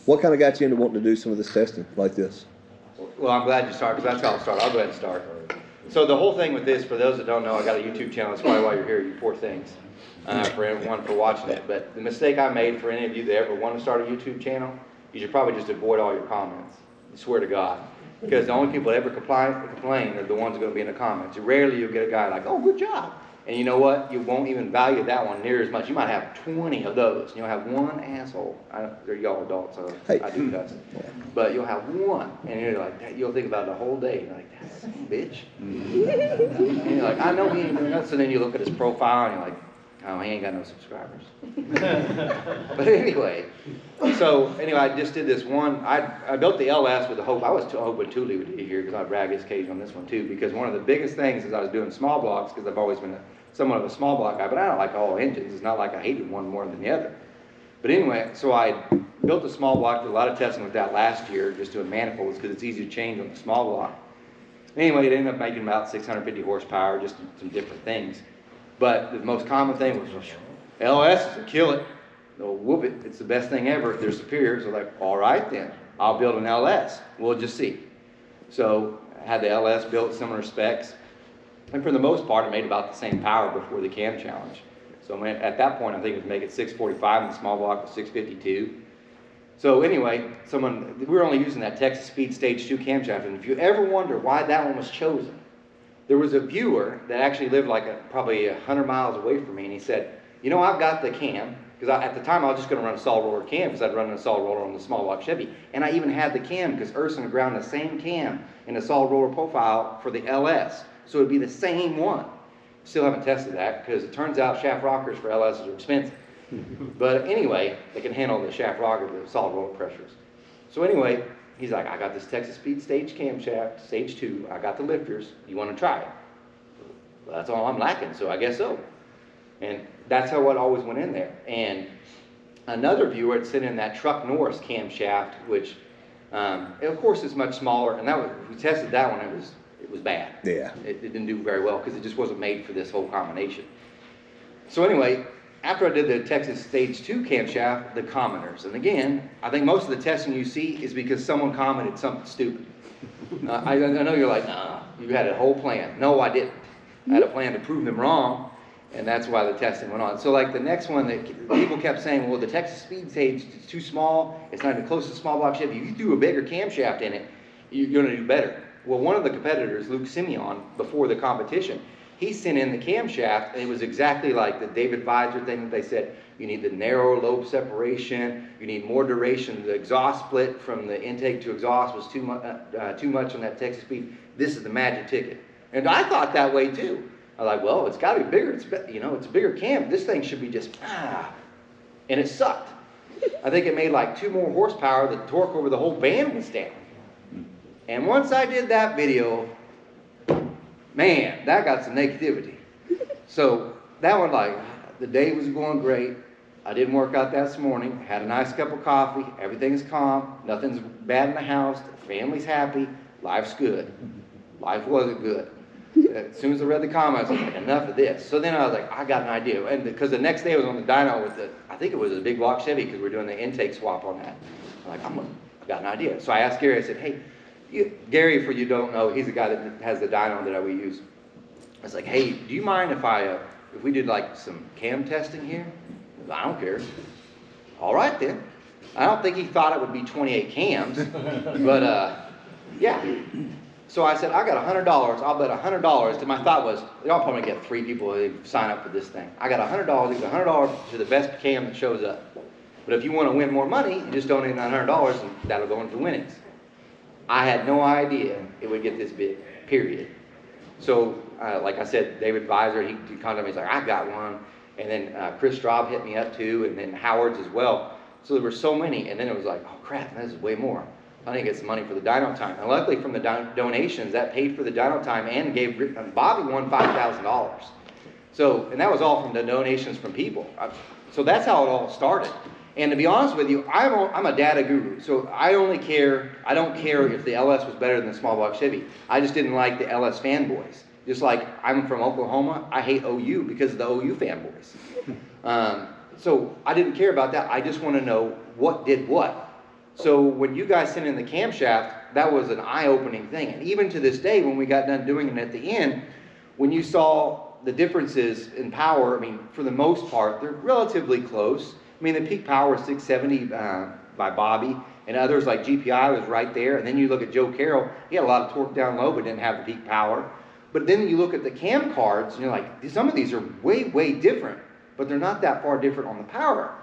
What kind of got you into wanting to do some of this testing like this? Well, I'm glad you started, because that's how I'll start. I'll go ahead and start. So the whole thing with this, for those that don't know, I got a YouTube channel. That's probably why you're here, you poor things, for everyone for watching it. But the mistake I made, for any of you that ever want to start a YouTube channel, you should probably just avoid all your comments. I swear to God. Because the only people that ever complain are the ones that are going to be in the comments. Rarely you'll get a guy like, oh, good job. And you know what? You won't even value that one near as much. You might have 20 of those. You'll have one asshole. They're y'all adults, so I do cuss. But you'll have one, and you're like, you'll think about it the whole day. You're like, that's a bitch. And you're like, I know he ain't doing nothing. So then you look at his profile, and you're like, oh, he ain't got no subscribers. But anyway, I just did this one. I built the LS with the hope. I was hoping Thule would be here, because I brag his cage on this one too. Because one of the biggest things is I was doing small blocks, because I've always been somewhat of a small block guy, but I don't like all engines. It's not like I hated one more than the other. But anyway, so I built a small block, did a lot of testing with that last year, just doing manifolds, because it's easy to change on the small block. Anyway, it ended up making about 650 horsepower, just some different things. But the most common thing was, LS will kill it. They'll whoop it. It's the best thing ever. They're superior. So like, all right then, I'll build an LS. We'll just see. So I had the LS built, similar specs. And for the most part, it made about the same power before the cam challenge. So at that point, I think it was making 645, and the small block was 652. So anyway, we were only using that Texas Speed Stage 2 camshaft. And if you ever wonder why that one was chosen, there was a viewer that actually lived like probably 100 miles away from me, and he said, you know, I've got the cam, because at the time I was just going to run a solid roller cam, because I'd run a solid roller on the small block Chevy. And I even had the cam, because Urson ground the same cam in a solid roller profile for the LS. So it'd be the same one. Still haven't tested that, because it turns out shaft rockers for LS are expensive. But anyway, they can handle the shaft rocker, the solid roller pressures. So anyway, he's like, I got this Texas Speed Stage Camshaft, Stage 2. I got the lifters. You want to try it? Well, that's all I'm lacking, so I guess so. And that's how it always went in there. And another viewer had sent in that Truck Norris camshaft, which, of course, is much smaller. And we tested that one. It was bad. Yeah. It didn't do very well, because it just wasn't made for this whole combination. So anyway, after I did the Texas Stage 2 camshaft, the commenters. And again, I think most of the testing you see is because someone commented something stupid. I know you're like, nah, you had a whole plan. No, I didn't. I had a plan to prove them wrong, and that's why the testing went on. So like the next one, that people kept saying, well, the Texas Speed Stage is too small. It's not even close to small block Chevy. If you threw a bigger camshaft in it, you're going to do better. Well, one of the competitors, Luke Simeon, before the competition, he sent in the camshaft, and it was exactly like the David Visor thing that they said, you need the narrow lobe separation, you need more duration. The exhaust split from the intake to exhaust was too much on that Texas Speed. This is the magic ticket. And I thought that way too. I was like, well, it's got to be bigger. It's a bigger cam. This thing should be just, and it sucked. I think it made like 2 more horsepower. The torque over the whole band was down. And once I did that video, man, that got some negativity. So that one, like, the day was going great. I didn't work out this morning. Had a nice cup of coffee. Everything's calm. Nothing's bad in the house. The family's happy. Life's good. Life wasn't good. As soon as I read the comments, I was like, enough of this. So then I was like, I got an idea. And because the next day I was on the dyno with I think it was a big block Chevy, because we're doing the intake swap on that. I'm like, I got an idea. So I asked Gary, I said, hey, Gary, for you don't know, he's the guy that has the dyno that we use. I was like, hey, do you mind if we did like some cam testing here? I don't care. All right then. I don't think he thought it would be 28 cams, but yeah. So I said, I got $100. I'll bet $100. And my thought was, y'all probably get 3 people who sign up for this thing. I got $100. It's $100 to the best cam that shows up. But if you want to win more money, you just donate $100, and that'll go into winnings. I had no idea it would get this big, period. So, like I said, David Visor, he contacted me, he's like, I got one. And then Chris Straub hit me up too, and then Howard's as well. So there were so many, and then it was like, oh crap, this is way more. I need to get some money for the dyno time. And luckily from the donations, that paid for the dyno time and gave Bobby won $5,000. So, and that was all from the donations from people. So that's how it all started. And to be honest with you, I'm a data guru, so I don't care if the LS was better than the small block Chevy. I just didn't like the LS fanboys. Just like I'm from Oklahoma, I hate OU because of the OU fanboys. So I didn't care about that. I just want to know what did what. So when you guys sent in the camshaft, that was an eye-opening thing. And even to this day, when we got done doing it at the end, when you saw the differences in power, I mean, for the most part, they're relatively close. I mean, the peak power is 670 by Bobby, and others like GPI was right there. And then you look at Joe Carroll, he had a lot of torque down low, but didn't have the peak power. But then you look at the cam cards, and you're like, some of these are way, way different, but they're not that far different on the power.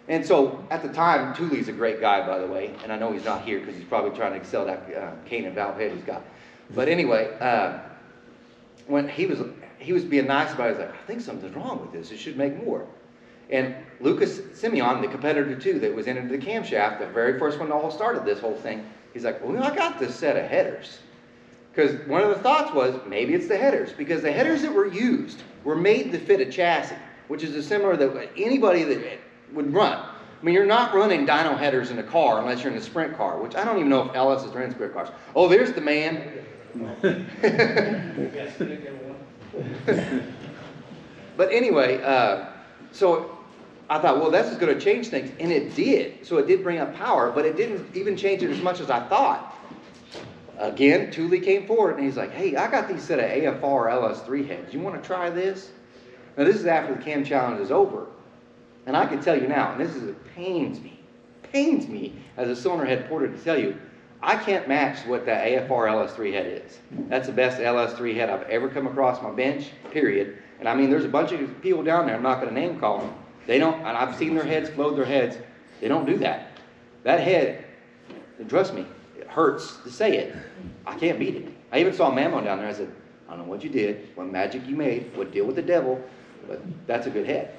And so at the time, Thule's a great guy, by the way, and I know he's not here because he's probably trying to sell that cane and valve head he's got. But anyway, when he was being nice about it, he was like, I think something's wrong with this. It should make more. And Lucas Simeon, the competitor too, that was into the camshaft, the very first one that all started this whole thing, he's like, well, I got this set of headers. Because one of the thoughts was, maybe it's the headers, because the headers that were used were made to fit a chassis, which is a similar that anybody that would run. I mean, you're not running dyno headers in a car unless you're in a sprint car, which I don't even know if LS's are in sprint cars. Oh, there's the man. But anyway, so I thought, well, this is going to change things, and it did. So it did bring up power, but it didn't even change it as much as I thought. Again, Thule came forward, and he's like, hey, I got these set of AFR LS3 heads. You want to try this? Now, this is after the Cam Challenge is over. And I can tell you now, and this is, it pains me as a cylinder head porter to tell you, I can't match what that AFR LS3 head is. That's the best LS3 head I've ever come across my bench, period. And I mean, there's a bunch of people down there, I'm not going to name call them. They don't, and I've seen their heads, flowed their heads. They don't do that. That head, trust me, it hurts to say it. I can't beat it. I even saw Mamo down there. I said, I don't know what you did, what magic you made, what deal with the devil, but that's a good head.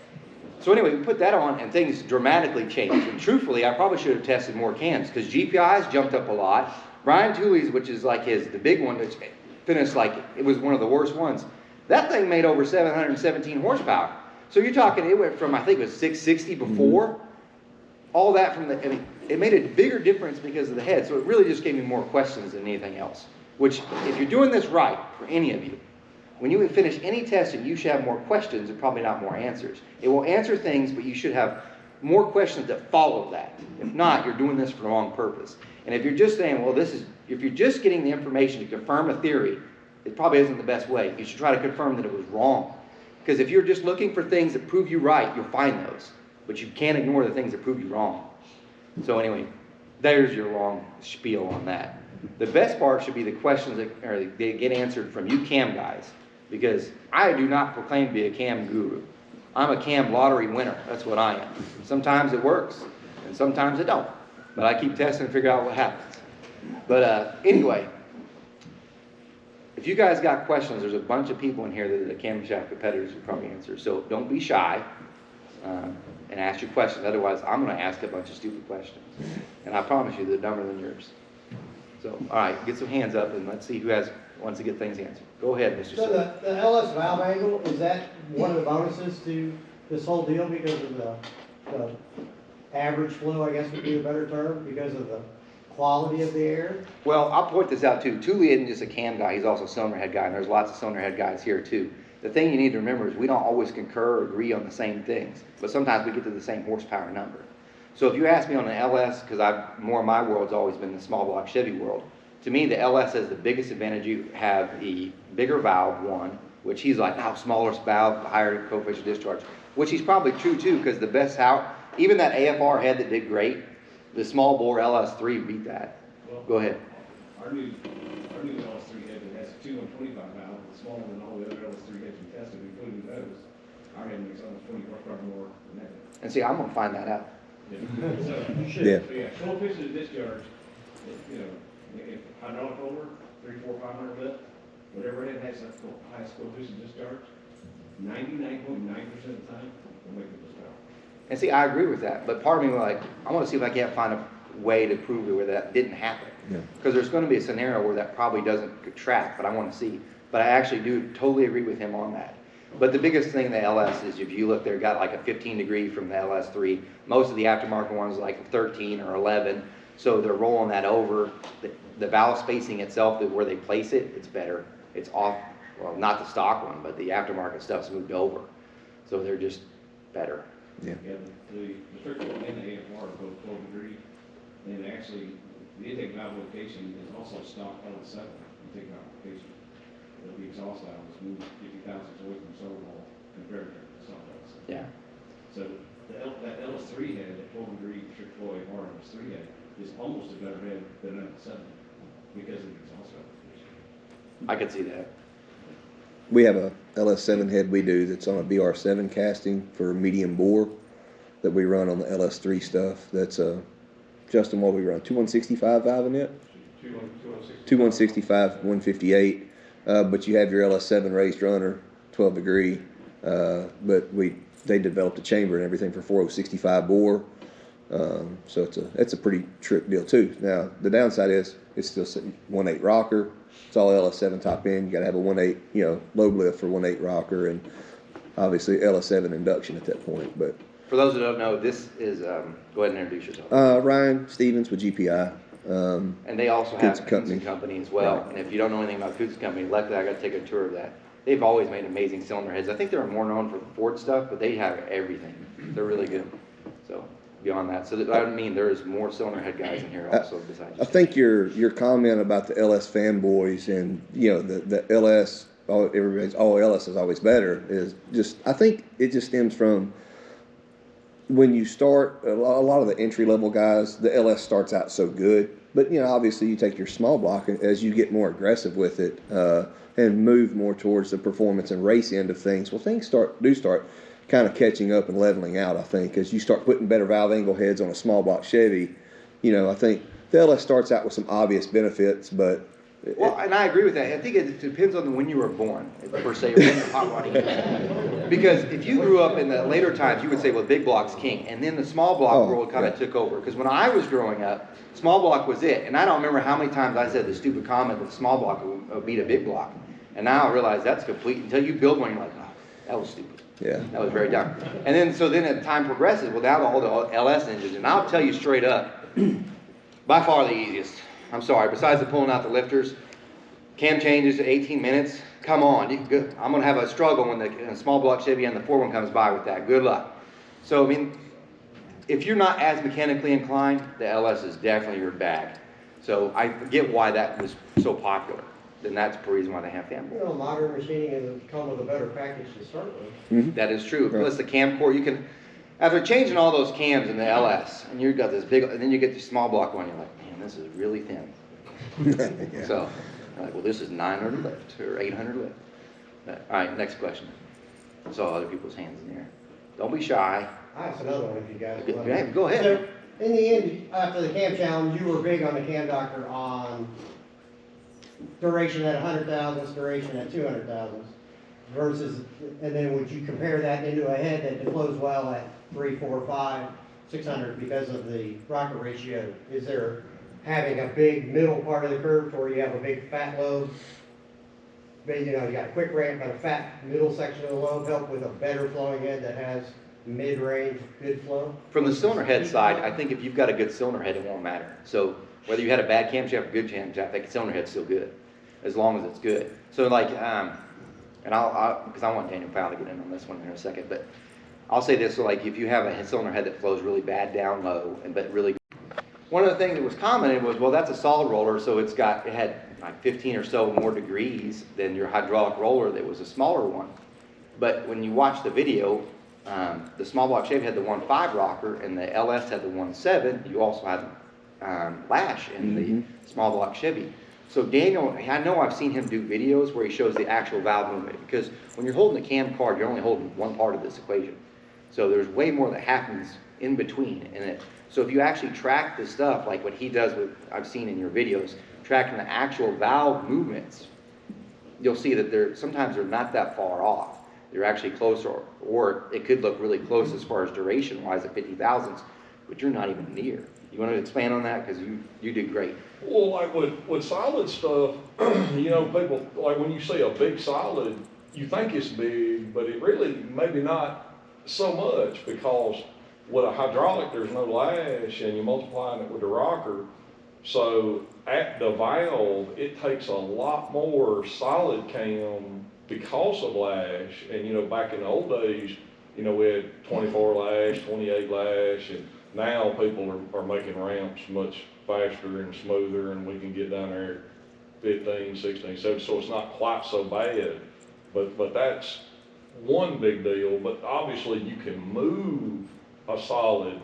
So anyway, we put that on, and things dramatically changed. And truthfully, I probably should have tested more cams, because GPI's jumped up a lot. Brian Thule's, which is like the big one, which finished like it was one of the worst ones. That thing made over 717 horsepower. So you're talking, it went from, I think it was 660 before, all that from the, I mean, it made a bigger difference because of the head. So it really just gave me more questions than anything else. Which, if you're doing this right, for any of you, when you finish any testing, you should have more questions and probably not more answers. It will answer things, but you should have more questions that follow that. If not, you're doing this for the wrong purpose. And if you're just saying, well, this is, if you're just getting the information to confirm a theory, it probably isn't the best way. You should try to confirm that it was wrong. Because if you're just looking for things that prove you right, you'll find those. But you can't ignore the things that prove you wrong. So anyway, there's your long spiel on that. The best part should be the questions that they get answered from you cam guys. Because I do not proclaim to be a cam guru. I'm a cam lottery winner. That's what I am. Sometimes it works, and sometimes it don't. But I keep testing to figure out what happens. But anyway, if you guys got questions, there's a bunch of people in here that are the camshaft competitors who probably answer. So don't be shy and ask your questions. Otherwise, I'm going to ask a bunch of stupid questions. And I promise you, they're dumber than yours. So, all right, get some hands up, and let's see who wants to get things answered. Go ahead, Mr. So the LS valve angle, is that one of the bonuses to this whole deal because of the average flow, I guess would be a better term, because of the quality of the air? Well, I'll point this out too. Thule isn't just a cam guy, he's also a cylinder head guy, and there's lots of cylinder head guys here too. The thing you need to remember is we don't always concur or agree on the same things, but sometimes we get to the same horsepower number. So if you ask me on the LS, because more of my world's always been the small block Chevy world, to me the LS has the biggest advantage. You have the bigger valve, one, which he's like, oh, smaller valve, higher coefficient discharge, which he's probably true too, because the best out, even that AFR head that did great, the small bore LS3 beat that. Well, go ahead. Our new LS3 head that has 2 125 valve, it's smaller than all the other LS3 heads we tested, including those. Our head makes almost 20 horsepower more than that. And see, I'm going to find that out. Yeah. So, you should. Yeah. So yeah, coefficient of discharge, you know, if hydraulic roller, 300, 400, 500 left, whatever head has that highest coefficient of discharge, 99.9% of the time, will make the most power. And see, I agree with that, but part of me was like, I want to see if I can't find a way to prove it where that didn't happen. Because there's going to be a scenario where that probably doesn't track, but I want to see. But I actually do totally agree with him on that. But the biggest thing in the LS is if you look there, got like a 15 degree from the LS3. Most of the aftermarket ones are like 13 or 11. So they're rolling that over. The valve spacing itself, where they place it, it's better. It's off, well, not the stock one, but the aftermarket stuff's moved over. So they're just better. Yeah. Yeah, the 13 and the AFR are both 12 degree. And actually, the intake valve location is also stock LS7 intake valve location. The exhaust valve is moved 50 thousandths away from solar wall compared to stock LS7. Yeah. So that LS3 head, that 12-degree strict flow AR LS3 head, is almost a better head than LS7 because of the exhaust valve location. I could see that. We have a LS7 head we do that's on a BR7 casting for medium bore that we run on the LS3 stuff. That's Justin, what we run? 2165 valve in it? 2165, 158. But you have your LS7 raised runner, 12 degree. But they developed a chamber and everything for 4065 bore. So it's a pretty trick deal too. Now the downside is it's still 1.8 rocker. It's all LS7 top end. You got to have a 1.8 low lift for 1.8 rocker, and obviously LS7 induction at that point. But For those who don't know, this is, go ahead and introduce yourself. Ryan Stevens with GPI. And they also have Coots Coots and Company as well. Right. And if you don't know anything about Coots and Company, luckily I got to take a tour of that. They've always made amazing cylinder heads. I think they're more known for the Ford stuff, but they have everything. They're really good. So beyond that, so I mean there's more cylinder head guys in here also besides. I think your comment about the LS fanboys and the LS, everybody's LS is always better is just, I think it just stems from when you start, a lot of the entry level guys, the LS starts out so good, but obviously you take your small block and as you get more aggressive with it and move more towards the performance and race end of things, well, things start kind of catching up and leveling out. I think as you start putting better valve angle heads on a small block Chevy, I think the LS starts out with some obvious benefits, but Well, and I agree with that. I think it depends on when you were born, per se, or when you're hot rodding. Because if you grew up in the later times, you would say, well, big block's king. And then the small block world kind of took over. Because when I was growing up, small block was it. And I don't remember how many times I said the stupid comment that small block would beat a big block. And now I realize that's complete. Until you build one, you're like, oh, that was stupid. Yeah. That was very dumb. And then, so then as time progresses, well, now all the LS engines, and I'll tell you straight up, by far the easiest. I'm sorry, besides the pulling out the lifters, cam changes at 18 minutes, come on. I'm going to have a struggle when the small block Chevy and the 4-1 comes by with that. Good luck. So, I mean, if you're not as mechanically inclined, the LS is definitely your bag. So I get why that was so popular. Then that's the reason why they have them. Modern machining has come with a better package to start with. Mm-hmm. That is true. Plus the cam core, you can, after changing all those cams in the LS, and you've got this big, and then you get the small block one, you're like, man, this is really thin. Yeah. So, I'm like, well, this is 900 lift or 800 lift. All right, next question. I saw other people's hands in there. Don't be shy. I have another one if you guys want. Yeah, go ahead. So, in the end, after the cam challenge, you were big on the Cam Doctor on duration at 100 thousandths, duration at 200 thousandths versus, and then would you compare that into a head that flows well at 3, 4, 5, 600 because of the rocker ratio? Is there having a big middle part of the curve where you have a big fat lobe, but you got a quick ramp but a fat middle section of the lobe help with a better flowing head that has mid-range good flow? From the cylinder head side, I think if you've got a good cylinder head, it won't matter. So whether you had a bad camshaft or good camshaft, that cylinder head's still good, as long as it's good. So like, and I'll because I want Daniel Powell to get in on this one in a second, but I'll say this, so like if you have a cylinder head that flows really bad down low, but really good. One of the things that was commented was, well, that's a solid roller, so it had like 15 or so more degrees than your hydraulic roller that was a smaller one. But when you watch the video, the small block Chevy had the 1.5 rocker and the LS had the 1.7. You also had Lash in the small block Chevy. So Daniel, I know I've seen him do videos where he shows the actual valve movement, because when you're holding the cam card, you're only holding one part of this equation. So there's way more that happens in between in it. So if you actually track the stuff like what he does with, I've seen in your videos, tracking the actual valve movements, you'll see that sometimes they're not that far off. They're actually closer, or it could look really close as far as duration wise at 50 thousandths, but you're not even near. You want to expand on that? Because you did great. Well, like with solid stuff, people, like when you see a big solid, you think it's big, but it really maybe not so much, because with a hydraulic, there's no lash, and you're multiplying it with the rocker. So at the valve, it takes a lot more solid cam because of lash. And back in the old days, we had 24 lash, 28 lash, and Now people are making ramps much faster and smoother, and we can get down there 15, 16, 17, so it's not quite so bad. But that's one big deal. But obviously you can move a solid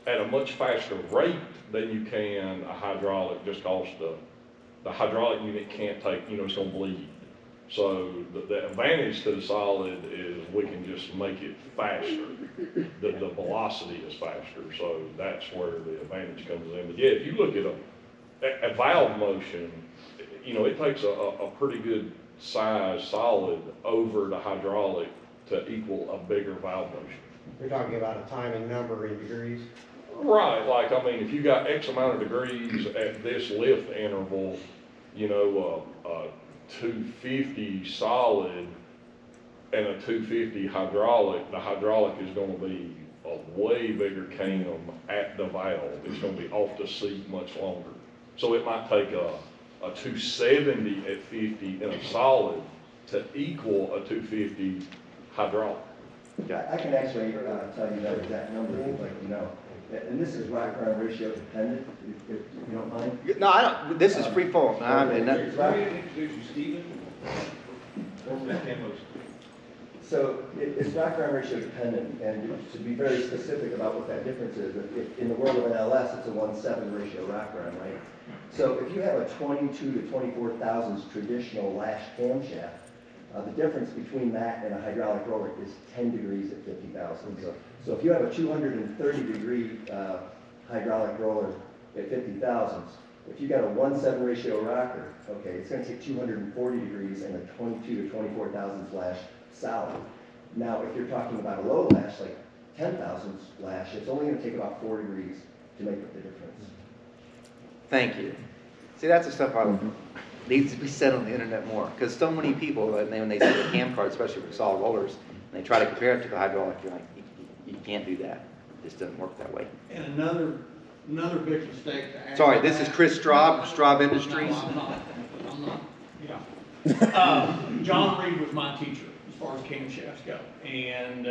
at a much faster rate than you can a hydraulic, just because the hydraulic unit can't take, it's gonna bleed. So the advantage to the solid is we can just make it faster. The velocity is faster, so that's where the advantage comes in. But yeah, if you look at a valve motion, it takes a pretty good size solid over the hydraulic to equal a bigger valve motion. You're talking about a timing number in degrees? Right, if you got X amount of degrees at this lift interval, 250 solid and a 250 hydraulic, the hydraulic is going to be a way bigger cam at the valve. It's going to be off the seat much longer. So it might take a 270 at 50 in a solid to equal a 250 hydraulic. I can actually tell you that exact number if you'd like to know. And this is rack arm ratio dependent, if you don't mind. No, I don't. This is free fall. Introduce you, Stephen. So it's rack arm ratio dependent, and to be very specific about what that difference is, if in the world of an LS, it's a 1:7 ratio rack arm, right? So if you have a 22 to 24 thousandths traditional Lash camshaft, the difference between that and a hydraulic roller is 10 degrees at 50 thousandths. So if you have a 230 degree hydraulic roller at 50 thousandths, if you got a 1:7 ratio rocker, okay, it's going to take 240 degrees and a 22 to 24 thousandths Lash solid. Now, if you're talking about a low Lash, like 10 thousandths Lash, it's only going to take about 4 degrees to make up the difference. Thank you. See, that's the stuff needs to be said on the internet more, because so many people, when they see the cam card, especially for solid rollers, and they try to compare it to the hydraulic, you're like, you can't do that. It just doesn't work that way. And another big mistake to add. Sorry, this is Chris Straub Industries. No, I'm not, yeah. John Reed was my teacher as far as camshafts go, and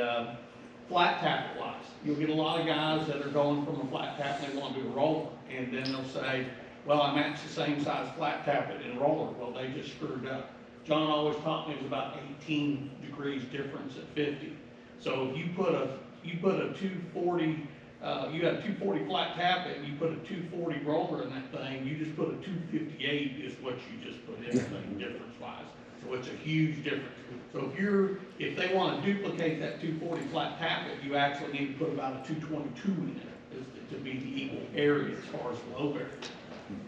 flat tappet wise, you'll get a lot of guys that are going from a flat tap and they want to do a roller, and then they'll say, well, I match the same size flat tappet and roller. Well, they just screwed up. John always taught me it was about 18 degrees difference at 50. So if you put a 240, you got a 240 flat tappet, and you put a 240 roller in that thing, you just put a 258 is what you just put in the thing difference-wise. So it's a huge difference. So if they want to duplicate that 240 flat tappet, you actually need to put about a 222 in there to be the equal area as far as low area.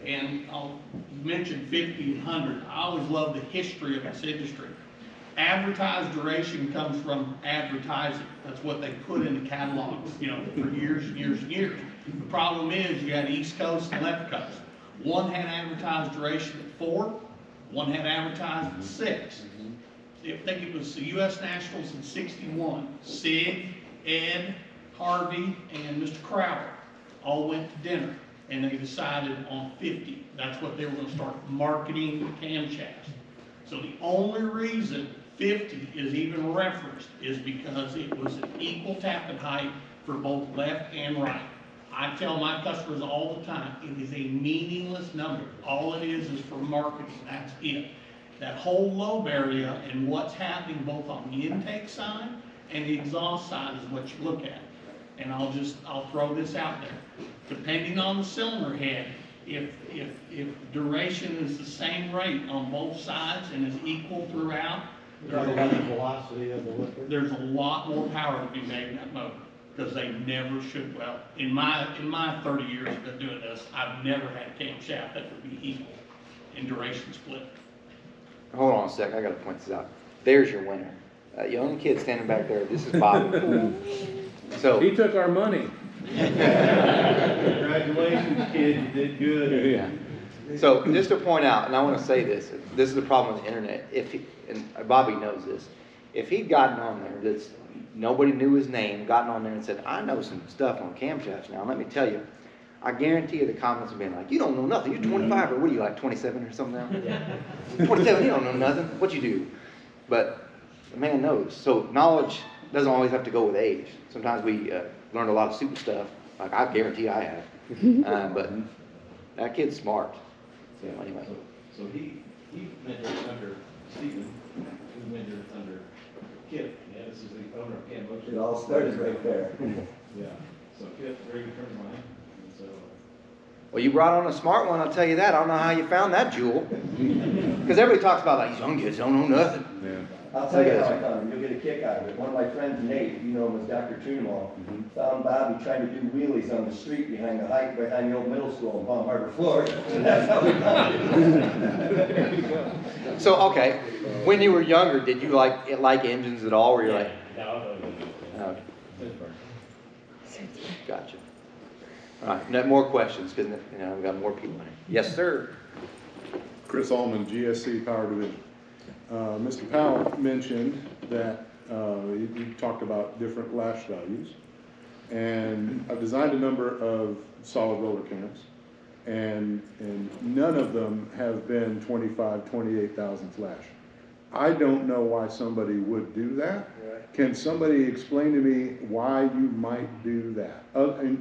And I'll mention 50 and 100. I always love the history of this industry. Advertised duration comes from advertising. That's what they put in the catalogs, for years and years and years. The problem is you had East Coast and left coast. One had advertised duration at 4, one had advertised at 6. I think it was the U.S. Nationals in '61. Sig, Ed, Harvey, and Mr. Crowder all went to dinner, and they decided on 50. That's what they were going to start marketing the camshafts. So the only reason 50 is even referenced is because it was an equal tappet height for both left and right. I tell my customers all the time, it is a meaningless number. All it is for marketing, that's it. That whole lobe area and what's happening both on the intake side and the exhaust side is what you look at. And I'll throw this out there. Depending on the cylinder head, if duration is the same rate on both sides and is equal throughout, Velocity of the liquid. there's a lot more power to be made in that motor, because they never should. Well, in my 30 years of doing this, I've never had a camshaft that would be equal in duration split. Hold on a sec, I gotta point this out. There's your winner. Young kid standing back there, this is Bobby. So He took our money. Congratulations, kid, you did good. Yeah. So just to point out, and I want to say this is the problem with the internet. And Bobby knows this, if he'd gotten on there, nobody knew his name, gotten on there and said, I know some stuff on camshafts now, let me tell you, I guarantee you the comments would be like, you don't know nothing, you're 25, or what are you, like 27 or something now? 27, you don't know nothing, what you do? But the man knows. So knowledge doesn't always have to go with age. Sometimes we learn a lot of stupid stuff Like, I guarantee I have. But that kid's smart. So anyway. So he mentored under Stephen, who mentored under Kip. Yeah, this is the owner of Cam Motion. It all started right there. Yeah, so Kip, very good friend of mine, and so. Well, you brought on a smart one, I'll tell you that. I don't know how you found that jewel. Because everybody talks about, like, these young kids don't know nothing. I'll tell you how I found him. You'll get a kick out of it. One of my friends, Nate, you know him as Dr. Tunemal, found Bobby trying to do wheelies on the street behind the old middle school in Palm Harbor, Florida. And that's how we found him. So, okay, when you were younger, did you like engines at all? Were you like, No, oh, gotcha. All right, no more questions, because we've got more people in here. Yes, sir. Chris Allman, GSC Power Division. Mr. Powell mentioned that you talked about different lash values, and I've designed a number of solid roller cams, and none of them have been 28 thousandths lash. I don't know why somebody would do that. Can somebody explain to me why you might do that?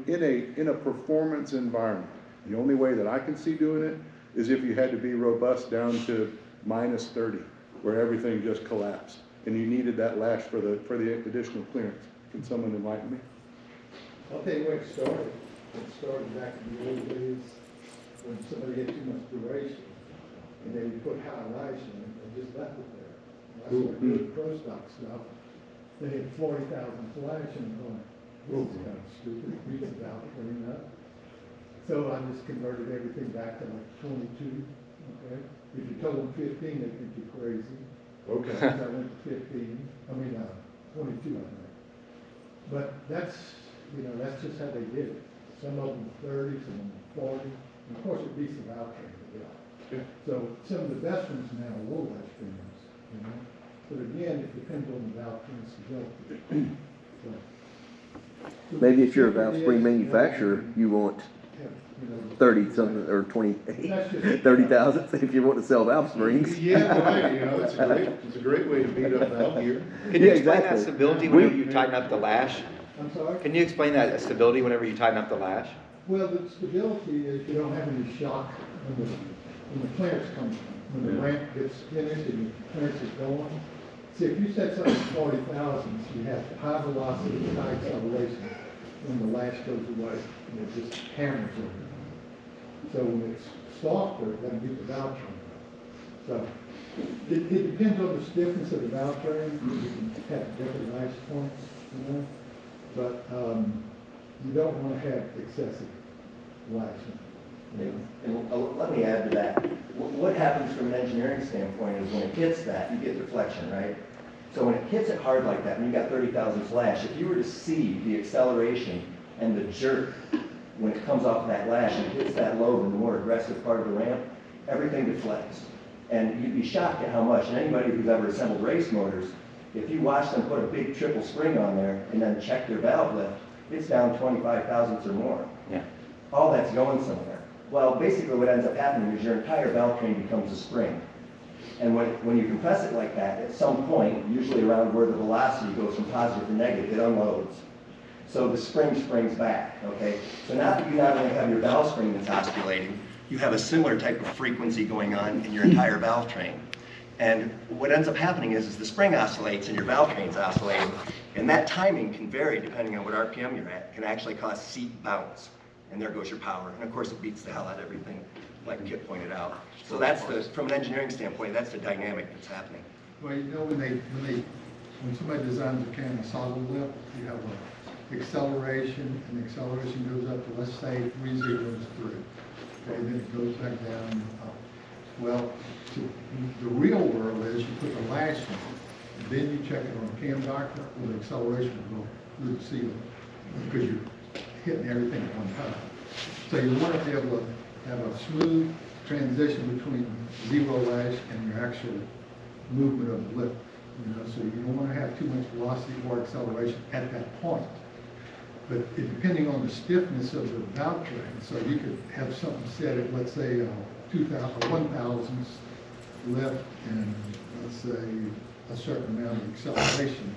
In a performance environment, the only way that I can see doing it is if you had to be robust down to -30, where everything just collapsed, and you needed that lash for the additional clearance. Can someone enlighten me? I'll tell you where it started. It started back in the old days when somebody had too much duration, and they would put high lash in it and just left it there. That's what I did pro stock stuff. They had 40,000 flash and going, well, it's kind of stupid, it beats about cleaning up. So I just converted everything back to like 22, okay? If you told them 15, they think you're crazy. Okay. So I went to 22, I think. But that's just how they did it. Some of them 30, some of them 40. And of course, it beats the valve train to get out. Yeah. So some of the best ones now are low lash trainers, But again, it depends on the valve train's stability. So Maybe if you're a valve spring manufacturer, you want 30 something or 30 thousandths if you want to sell valve springs. Yeah, right. It's a great way to beat up valve gear. Can you Yeah, explain exactly. that stability whenever you tighten up the lash? I'm sorry? Can you explain that stability whenever you tighten up the lash? Well, the stability is you don't have any shock when the clearance comes, when the ramp gets finished and the clearance is going. See, if you set something at 40,000, you have high velocity, high acceleration. When the lash goes away, and it just hammers over. So when it's softer, it doesn't get the valve train. So it depends on the stiffness of the valve train. You can have different lash points, but you don't want to have excessive lashing. And let me add to that. What happens from an engineering standpoint is when it hits that, you get deflection, right? So when it hits it hard like that, when you got 30,000 flash, if you were to see the acceleration and the jerk when it comes off that lash and hits that lobe in the more aggressive part of the ramp, everything deflects. And you'd be shocked at how much. And anybody who's ever assembled race motors, if you watch them put a big triple spring on there and then check their valve lift, it's down 25 thousandths or more. Yeah. All that's going somewhere. Well, basically what ends up happening is your entire valve train becomes a spring. And when you compress it like that, at some point, usually around where the velocity goes from positive to negative, it unloads. So the spring springs back, okay? So now that you not only have your valve spring that's oscillating, you have a similar type of frequency going on in your entire valve train. And what ends up happening is the spring oscillates and your valve train's oscillating, and that timing can vary depending on what RPM you're at. It can actually cause seat bounce, and there goes your power. And of course, it beats the hell out of everything, like Kip pointed out. So that's from an engineering standpoint, that's the dynamic that's happening. Well, when somebody designs a can of solid lift, you have an acceleration, and the acceleration goes up to, let's say, 3 zeros through. Okay, then it goes back down and up. Well, the real world is you put the lash in, and then you check it on a cam doctor, where the acceleration will go through the ceiling, because you're hitting everything at one time. So you want to be able to have a smooth transition between zero lash and your actual movement of the lift. So you don't want to have too much velocity or acceleration at that point. But depending on the stiffness of the valve train, so you could have something set at, let's say, 1,000th lift and, let's say, a certain amount of acceleration.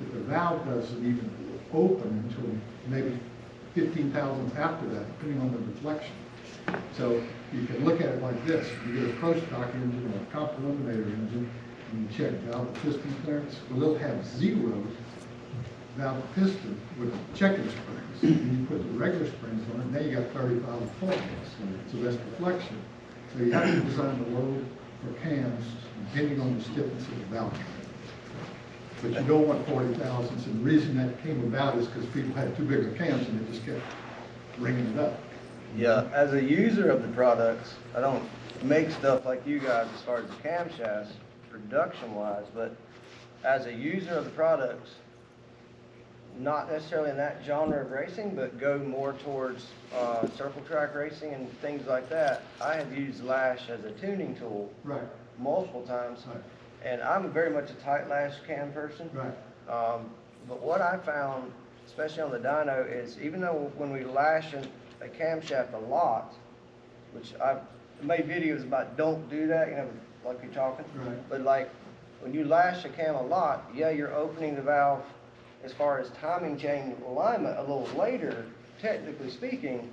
If the valve doesn't even open until maybe 15 thousandths after that, depending on the deflection. So you can look at it like this. You get a pro stock engine or a comp eliminator engine, and you check valve to piston clearance. Well, they'll have 0 valve to piston with checking springs. And you put the regular springs on it, now you got 35 and 40. So that's deflection. So you have to design the load for cams depending on the stiffness of the valve train. But you don't want 40 thousandths, and the reason that came about is because people had too big of cams and they just kept ringing it up. Yeah, as a user of the products, I don't make stuff like you guys as far as the camshafts, production-wise, but as a user of the products, not necessarily in that genre of racing, but go more towards circle track racing and things like that, I have used Lash as a tuning tool multiple times. And I'm very much a tight lash cam person. But what I found, especially on the dyno, is even though when we lash a camshaft a lot, which I've made videos about don't do that, you know, like you're talking. But like when you lash a cam a lot, yeah, you're opening the valve as far as timing chain alignment a little later, technically speaking.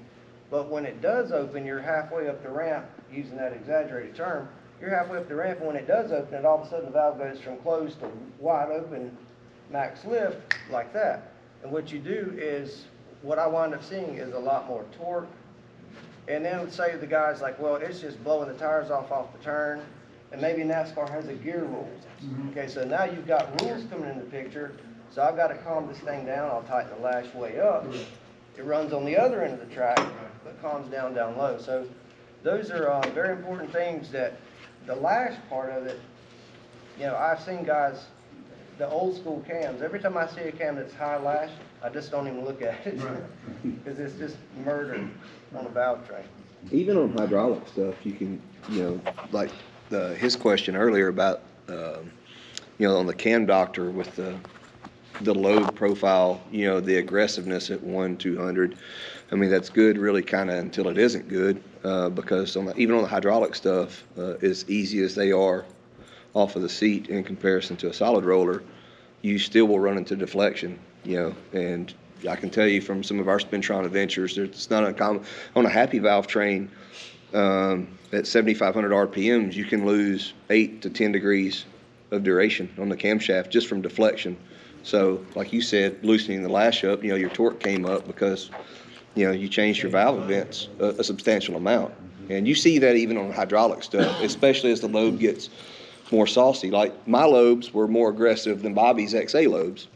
But when it does open, you're halfway up the ramp, using that exaggerated term. You're halfway up the ramp, and when it does open it, all of a sudden the valve goes from closed to wide open max lift like that. And what you do is, what I wind up seeing is a lot more torque. And then say the guy's like, well, it's just blowing the tires off the turn, and maybe NASCAR has a gear rule. Okay, so now you've got rules coming in the picture, so I've got to calm this thing down. I'll tighten the lash way up. It runs on the other end of the track, but calms down low. So those are very important things that the lash part of it, you know, I've seen guys, the old school cams, every time I see a cam that's high lash, I just don't even look at it. Because it's just murder on a valve train. Even on hydraulic stuff, you can, you know, like his question earlier about, you know, on the Cam Doctor with the load profile, you know, the aggressiveness at 1/200. I mean, that's good really kind of until it isn't good, because even on the hydraulic stuff, as easy as they are off of the seat in comparison to a solid roller, you still will run into deflection, you know, and I can tell you from some of our Spintron adventures, it's not uncommon. On a happy valve train, at 7,500 RPMs, you can lose 8 to 10 degrees of duration on the camshaft just from deflection. So, like you said, loosening the lash up, you know, your torque came up because, you know, you changed your valve events a substantial amount. And you see that even on hydraulic stuff, especially as the lobe gets more saucy. Like, my lobes were more aggressive than Bobby's XA lobes.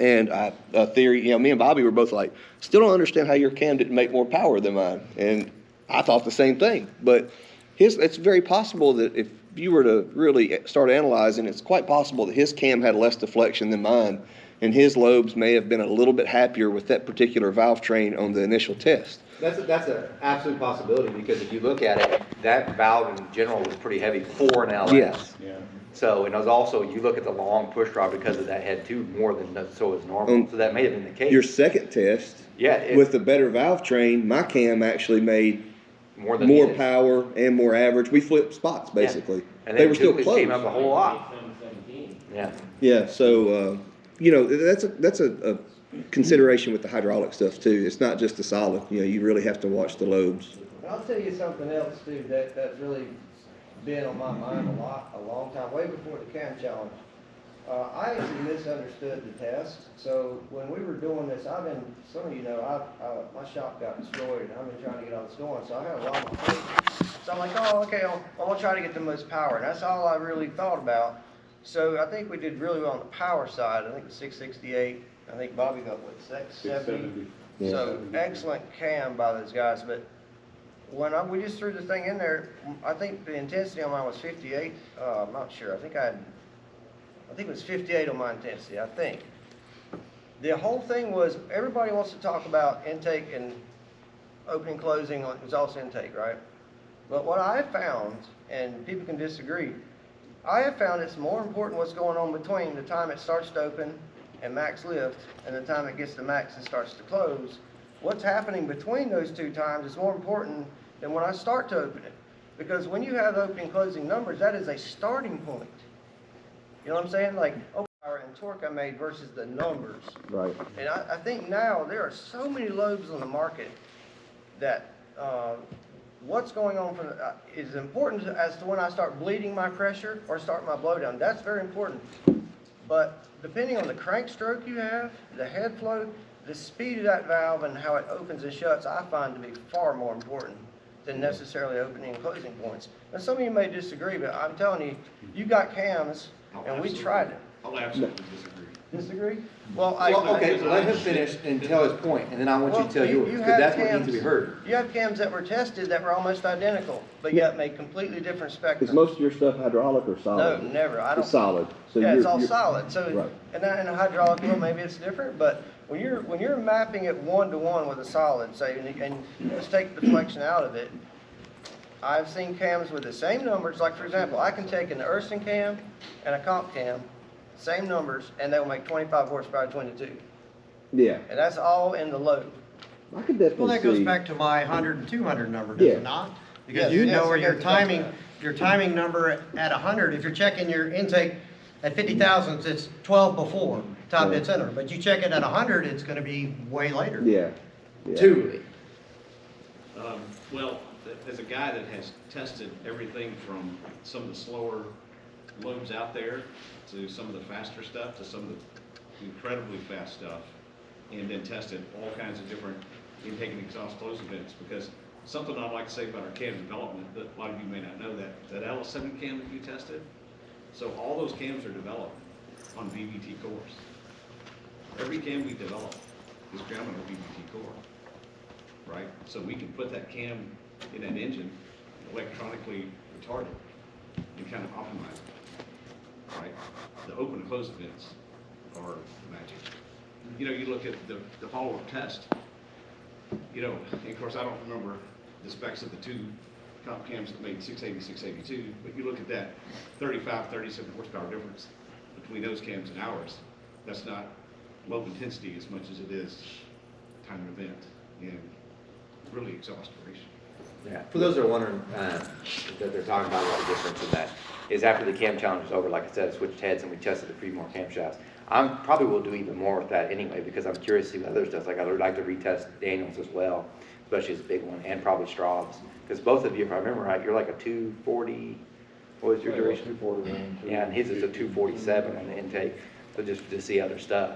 And a theory, you know, me and Bobby were both like, still don't understand how your cam didn't make more power than mine. And I thought the same thing. But it's very possible that if you were to really start analyzing, it's quite possible that his cam had less deflection than mine, and his lobes may have been a little bit happier with that particular valve train on the initial test. That's an absolute possibility, because if you look at it, that valve in general was pretty heavy for an LS. Yes. Yeah. So, and it was also, you look at the long push rod because of that head tube more than so is normal. So that may have been the case. Your second test, with the better valve train, my cam actually made more power and more average. We flipped spots basically. Yeah. And they were still close. Came up a whole lot. Yeah. Yeah. So you know, that's a consideration with the hydraulic stuff too. It's not just the solid. You know, you really have to watch the lobes. And I'll tell you something else too that's really been on my mind a long time, way before the Cam Challenge. I actually misunderstood the test. So when we were doing this, some of you know, my shop got destroyed, and I've been trying to get on the store, so I had a lot of things. So I'm like, oh, okay, I'm gonna try to get the most power, and that's all I really thought about. So I think we did really well on the power side. I think it was 668. I think Bobby got what, 670. Yeah. So excellent cam by those guys, but when we just threw the thing in there, I think the intensity on mine was 58. I'm not sure. I think it was 58 on my intensity, I think. The whole thing was, everybody wants to talk about intake and opening, closing, it was also intake, right? But what I found, and people can disagree, I have found it's more important what's going on between the time it starts to open and max lift and the time it gets to max and starts to close. What's happening between those two times is more important than when I start to open it. Because when you have opening closing numbers, that is a starting point. You know what I'm saying? Like, open power and torque I made versus the numbers. Right. And I think now there are so many lobes on the market that what's going on is important as to when I start bleeding my pressure or start my blowdown. That's very important. But depending on the crank stroke you have, the head flow, the speed of that valve and how it opens and shuts, I find to be far more important than necessarily opening and closing points. Now, some of you may disagree, but I'm telling you, you got cams, and we tried it. I'll absolutely disagree. Disagree? Well, Okay, so let him finish and tell his point, and then I want you to tell yours, because had that's what needs to be heard. You have cams that were tested that were almost identical, but yet made completely different spectrums. Is most of your stuff hydraulic or No, solid? never. I don't. It's solid. So Yeah, it's you're- all you're- solid. So, Right. and in a hydraulic wheel, maybe it's different, but when you're mapping it 1-to-1 with a solid, say, and let's take deflection out of it, I've seen cams with the same numbers. Like for example, I can take an Urston cam and a comp cam, same numbers, and they will make 25 horsepower between the two. Yeah, And that's all in the load. I could definitely Well, that goes see- back to my 100 and 200 number, does Yeah. it not? Yes, Because you yes, know where it your goes back to timing number at 100, if you're checking your intake at 50 thousandths, it's 12 before top Yeah. dead center. But you check it at 100, it's gonna be way later. Yeah. Yeah. Two. Well, as a guy that has tested everything from some of the slower lobes out there to some of the faster stuff to some of the incredibly fast stuff, and then tested all kinds of different intake and exhaust close events, because something I'd like to say about our cam development, that a lot of you may not know, that LS3 cam that you tested, so all those cams are developed on VVT cores. Every cam we develop is grounded on a VVT core, right? So we can put that cam in that engine, electronically retarded, and kind of optimize it, right? The open and close events are magic. You know, you look at the follow-up test, you know, and of course I don't remember the specs of the two comp cams that made 680, 682, but you look at that 35, 37 horsepower difference between those cams and ours. That's not low intensity as much as it is time of event and really exhaust duration. Yeah, for those that are wondering, that they're talking about what the difference in that is after the cam challenge is over, like I said, I switched heads and we tested the 3 more camshafts. I probably will do even more with that anyway, because I'm curious to see what others does. Like I would like to retest Daniels as well, especially his big one, and probably Straub's. Because both of you, if I remember right, you're like a 240, what was your duration? 241. Yeah, and his is a 247 on the intake, so just to see other stuff.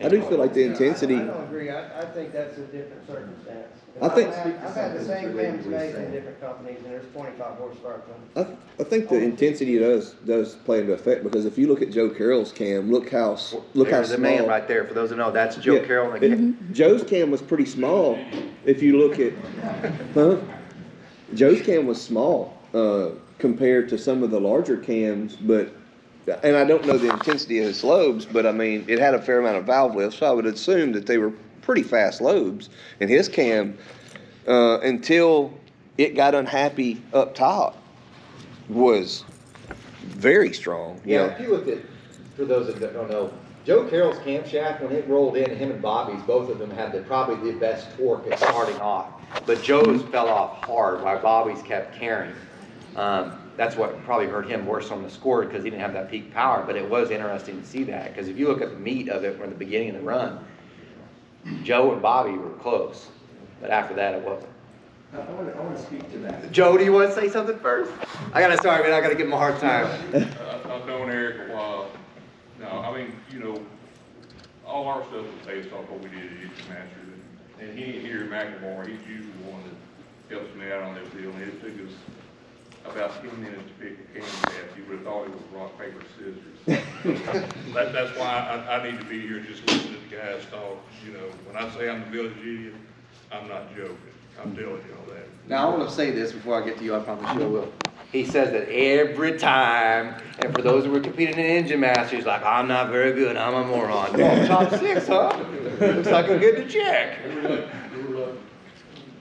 I do feel like the intensity. I don't agree. I think that's a different circumstance. I think- I've had the same cams made in different companies, and there's 25 horsepower coming. I think the intensity does play into effect, because if you look at Joe Carroll's cam, look how There's small. a man right there. For those who know, that's Joe Yeah. Carroll. Joe's cam was pretty small. If you look at, Joe's cam was small compared to some of the larger cams, but, and I don't know the intensity of his lobes, but I mean, it had a fair amount of valve lift, so I would assume that they were pretty fast lobes. And his cam, until it got unhappy up top, was very strong. You Yeah, know? if you look at, for those that don't know, Joe Carroll's camshaft, when it rolled in, him and Bobby's, both of them had probably the best torque at starting off. But Joe's fell off hard while Bobby's kept carrying. That's what probably hurt him worse on the score, because he didn't have that peak power. But it was interesting to see that, because if you look at the meat of it from the beginning of the run, Joe and Bobby were close, but after that it wasn't. I want to speak to that. Joe, do you want to say something first? I gotta start, man. I gotta give him a hard time. I've known Eric a while. No, I mean, you know, all our stuff was based off what we did at Engine Master. And he ain't here in McLemore, he's usually the one that helps me out on this deal. And it took us about 10 minutes to pick a camshaft. You would have thought it was rock, paper, scissors. That's why I need to be here just listening to the guys talk. You know, when I say I'm the village idiot, I'm not joking. I'm telling you all that. Now, I want to say this before I get to you, I promise you I will. He says that every time, and for those who were competing in Engine Master, he's like, I'm not very good, I'm a moron. Oh, top 6, huh? Looks like I'm getting a check.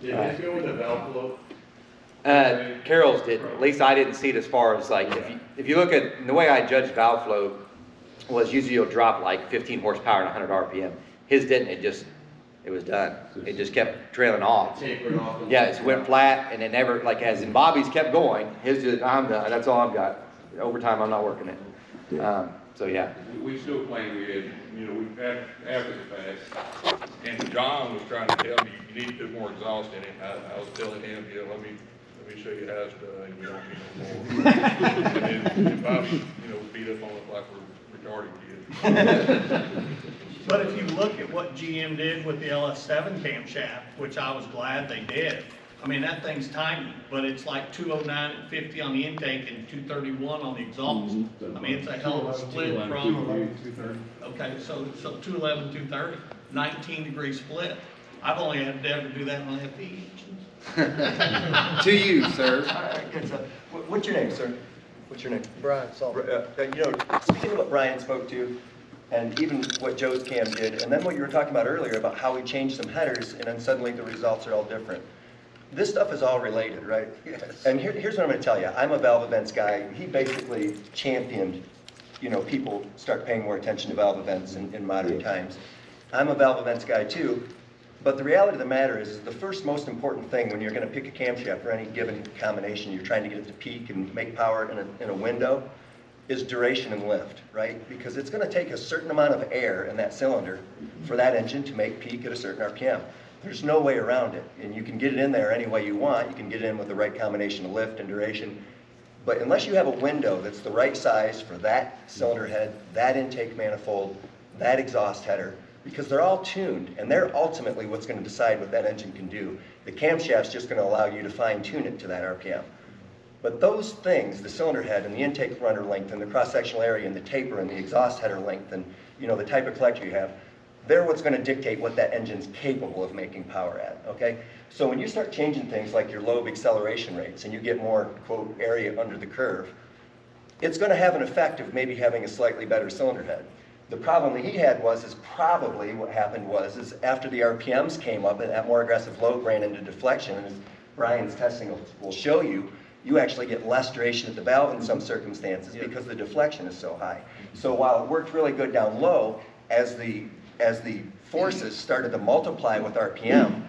Did this go with the valve flow? Carroll's didn't. At least I didn't see it as far as like, if you look at, the way I judged valve flow was usually you'll drop like 15 horsepower and 100 RPM. His didn't, it was done. It just kept trailing off. Tapering off. Yeah, it went flat and it never, like as in Bobby's kept going, his just, I'm done, that's all I've got. Overtime, I'm not working it. So yeah. We still claim we had, we've had after the fact, and John was trying to tell me, you need to put more exhaust in it. I was telling him, let me show you how it's done, you don't need no more. And then Bobby, beat up on it like we're retarded kids. But if you look at what GM did with the LS3 Camshaft, which I was glad they did, I mean, that thing's tiny, but it's like 209 at 50 on the intake and 231 on the exhaust. I mean, it's a hell of a split from, okay, so 211, 230, 19-degree split. I've only had to ever do that on FE engines. To you, sir. All right, good stuff. What's your name, sir? What's your name? Brian, Salt. Speaking of what Brian spoke to, and even what Joe's cam did, and then what you were talking about earlier about how we changed some headers, and then suddenly the results are all different. This stuff is all related, right? Yes. And here's what I'm going to tell you. I'm a valve events guy. He basically championed, people start paying more attention to valve events in modern times. I'm a valve events guy too. But the reality of the matter is the first most important thing when you're going to pick a camshaft for any given combination, you're trying to get it to peak and make power in a window, is duration and lift, right? Because it's going to take a certain amount of air in that cylinder for that engine to make peak at a certain RPM. There's no way around it, and you can get it in there any way you want. You can get it in with the right combination of lift and duration, but unless you have a window that's the right size for that cylinder head, that intake manifold, that exhaust header, because they're all tuned, and they're ultimately what's going to decide what that engine can do. The camshaft's just going to allow you to fine-tune it to that RPM. But those things, the cylinder head and the intake runner length and the cross-sectional area and the taper and the exhaust header length and the type of collector you have, they're what's going to dictate what that engine's capable of making power at, okay? So when you start changing things like your lobe acceleration rates and you get more, quote, area under the curve, it's going to have an effect of maybe having a slightly better cylinder head. The problem that he had is probably what happened is after the RPMs came up and that more aggressive load ran into deflection, and as Brian's testing will show you, you actually get less duration at the valve in some circumstances because the deflection is so high. So while it worked really good down low, as the forces started to multiply with RPM,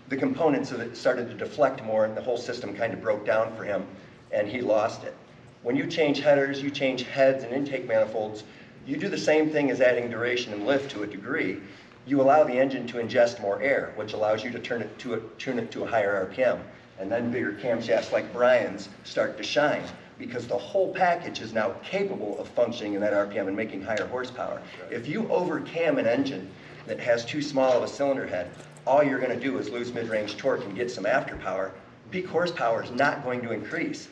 the components of it started to deflect more and the whole system kind of broke down for him and he lost it. When you change headers, you change heads and intake manifolds, you do the same thing as adding duration and lift to a degree. You allow the engine to ingest more air, which allows you to tune it to a higher RPM. And then bigger camshafts like Brian's start to shine because the whole package is now capable of functioning in that RPM and making higher horsepower. If you over-cam an engine that has too small of a cylinder head, all you're going to do is lose mid-range torque and get some afterpower. Peak horsepower is not going to increase.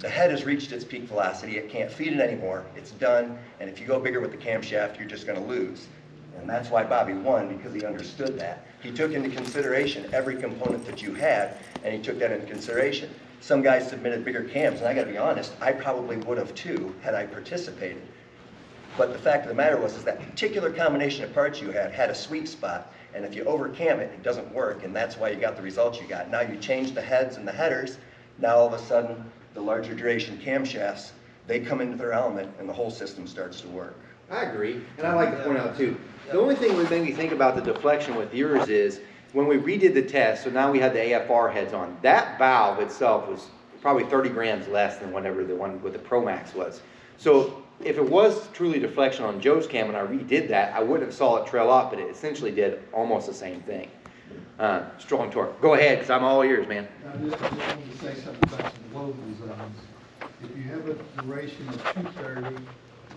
The head has reached its peak velocity, it can't feed it anymore, it's done, and if you go bigger with the camshaft, you're just going to lose. And that's why Bobby won, because he understood that. He took into consideration every component that you had, and he took that into consideration. Some guys submitted bigger cams, and I gotta be honest, I probably would have too, had I participated. But the fact of the matter is that particular combination of parts you had a sweet spot, and if you over-cam it, it doesn't work, and that's why you got the results you got. Now you change the heads and the headers, now all of a sudden, the larger duration camshafts, they come into their element, and the whole system starts to work. I agree, and I like to point out too, the only thing that made me think about the deflection with yours is, when we redid the test, so now we had the AFR heads on, that valve itself was probably 30 grams less than whatever the one with the Pro Max was. So if it was truly deflection on Joe's cam and I redid that, I wouldn't have saw it trail off, but it essentially did almost the same thing. Strong torque. Go ahead, because I'm all ears, man. I just wanted to say something about some load designs. If you have a duration of 230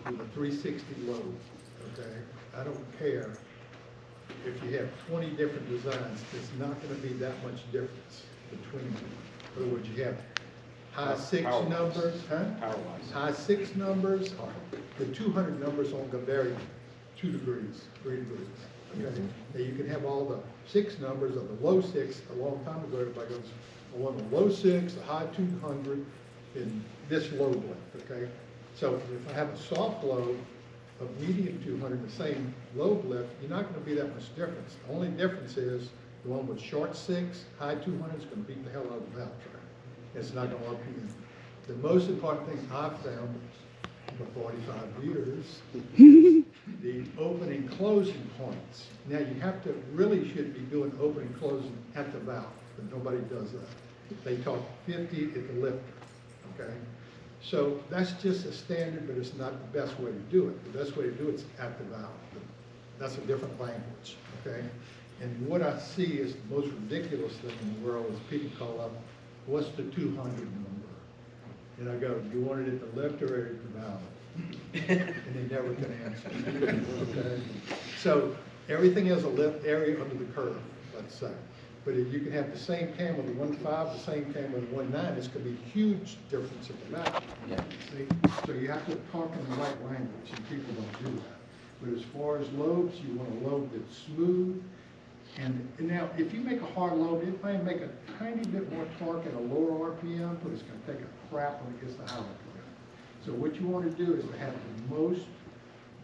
with a 360 load, okay, I don't care if you have 20 different designs, it's not going to be that much difference between them. In other words, you have high six numbers, high six numbers, the 200 numbers on the vary 2 degrees, 3 degrees. Okay? Now you can have all the 6 numbers of the low 6. A long time ago, everybody goes, I want a low 6, a high 200, and this load length. Okay, so if I have a soft load of medium 200, the same load lift, you're not going to be that much difference. The only difference is the one with short 6, high 200 is going to beat the hell out of the valve track. It's not going to lock you in. The most important thing I've found for 45 years, the opening closing points. Now you have to, really should be doing opening closing at the valve, but nobody does that. They talk 50 at the lifter, okay? So that's just a standard, but it's not the best way to do it. The best way to do it is at the valve. That's a different language, okay? And what I see is the most ridiculous thing in the world is people call up, what's the 200 number? And I go, you want it at the left or at the valve? And they never can answer. Okay? So everything has a left area under the curve, let's say. But if you can have the same cam with a 1.5, the same cam with a 1.9, it's going to be a huge difference in the valve. Yeah. See? So you have to talk in the right language, and people don't do that. But as far as lobes, you want a lobe that's smooth. And now, if you make a hard lobe, it might make a tiny bit more torque at a lower RPM, but it's going to take a crap when it gets to high RPM. So what you want to do is to have the most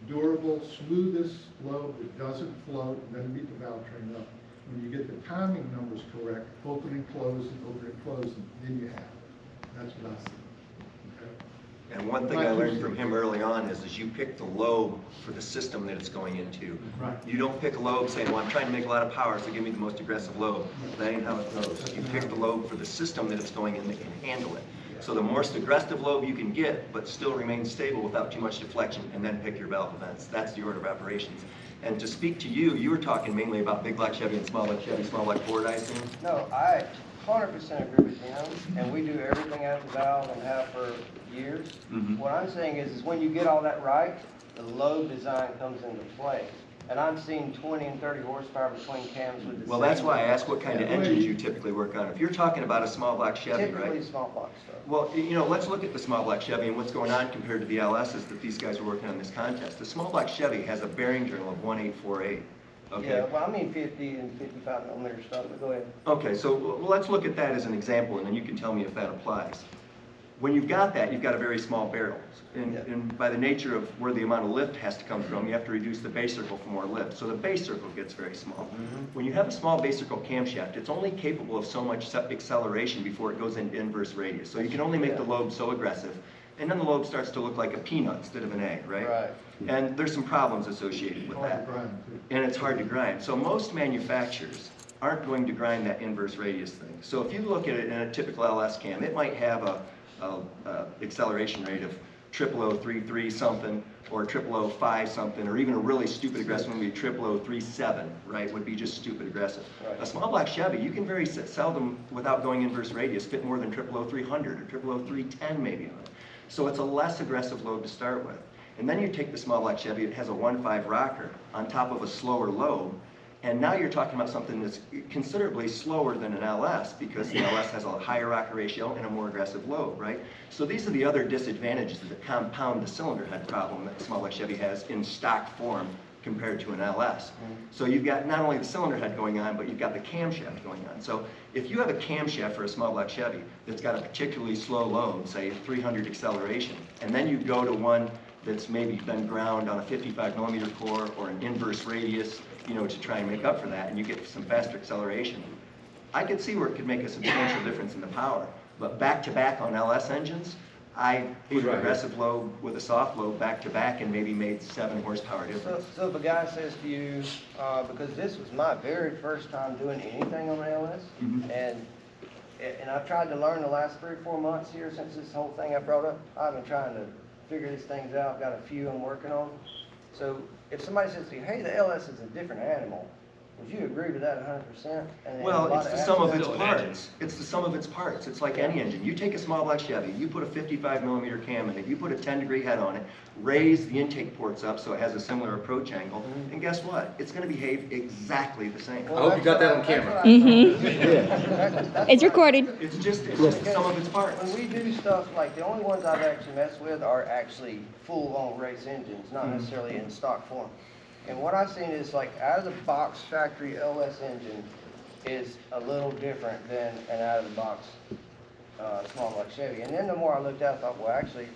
durable, smoothest lobe that doesn't float and doesn't beat the valve train up. When you get the timing numbers correct, opening, closing, then you have it. That's what I see. Okay? And one thing I learned from him early on is you pick the lobe for the system that it's going into. Right. You don't pick a lobe saying, well, I'm trying to make a lot of power, so give me the most aggressive lobe. That ain't how it goes. You pick the lobe for the system that it's going in that can handle it. So the most aggressive lobe you can get, but still remain stable without too much deflection, and then pick your valve events. That's the order of operations. And to speak to you, you were talking mainly about big block Chevy and small block Chevy, small block Ford, I assume? No, I 100% agree with him, and we do everything at the valve and have for years. What I'm saying is when you get all that right, the lobe design comes into play. And I'm seeing 20 and 30 horsepower between cams with the Well, that's why I asked what kind of engines you typically work on. If you're talking about a small block Chevy, right? Typically small block stuff. Well, you know, let's look at the small block Chevy and what's going on compared to the LSs that these guys are working on this contest. The small block Chevy has a bearing journal of 1848. Okay. Yeah, well, I mean 50 and 55 millimeter stuff, but go ahead. Okay, so well, let's look at that as an example, and then you can tell me if that applies. When you've got that, you've got a very small barrel. And by the nature of where the amount of lift has to come from, you have to reduce the base circle for more lift. So the base circle gets very small. When you have a small base circle camshaft, it's only capable of so much acceleration before it goes into inverse radius. So you can only make the lobe so aggressive. And then the lobe starts to look like a peanut instead of an egg, right? Right. And there's some problems associated with that. And it's hard to grind. So most manufacturers aren't going to grind that inverse radius thing. So if you look at it in a typical LS cam, it might have a acceleration rate of 0033 something, or 0005 something, or even a really stupid aggressive one would be 0037, right? Would be just stupid aggressive. Right. A small block Chevy, you can very seldom, without going inverse radius, fit more than 00300 or 00310 maybe on it. So it's a less aggressive lobe to start with. And then you take the small block Chevy, it has a 1.5 rocker on top of a slower lobe, and now you're talking about something that's considerably slower than an LS, because the LS has a higher rocker ratio and a more aggressive lobe, right? So these are the other disadvantages that compound the cylinder head problem that the small block Chevy has in stock form compared to an LS. So you've got not only the cylinder head going on, but you've got the camshaft going on. So if you have a camshaft for a small block Chevy that's got a particularly slow lobe, say 300 acceleration, and then you go to one that's maybe been ground on a 55 millimeter core or an inverse radius, you know, to try and make up for that, and you get some faster acceleration. I could see where it could make a substantial difference in the power, but back-to-back on LS engines, I put an aggressive lobe with a soft lobe back-to-back and maybe made 7 horsepower difference. So if a guy says to you, because this was my very first time doing anything on an LS, and I've tried to learn the last 3 or 4 months here since this whole thing I brought up. I've been trying to figure these things out, got a few I'm working on. So if somebody says to you, hey, the LS is a different animal, would you agree to that 100%? Well, it's the sum of its parts. It's the sum of its parts. It's like any engine. You take a small block Chevy, you put a 55 millimeter cam in it, you put a 10-degree head on it, raise the intake ports up so it has a similar approach angle, and guess what? It's going to behave exactly the same. I hope you got that on camera. It's recorded. It's just the sum of its parts. When we do stuff, like the only ones I've actually messed with are actually full-on race engines, not necessarily in stock form. And what I've seen is like out of the box factory LS engine is a little different than an out of the box small block Chevy. And then the more I looked at it, I thought, well, actually,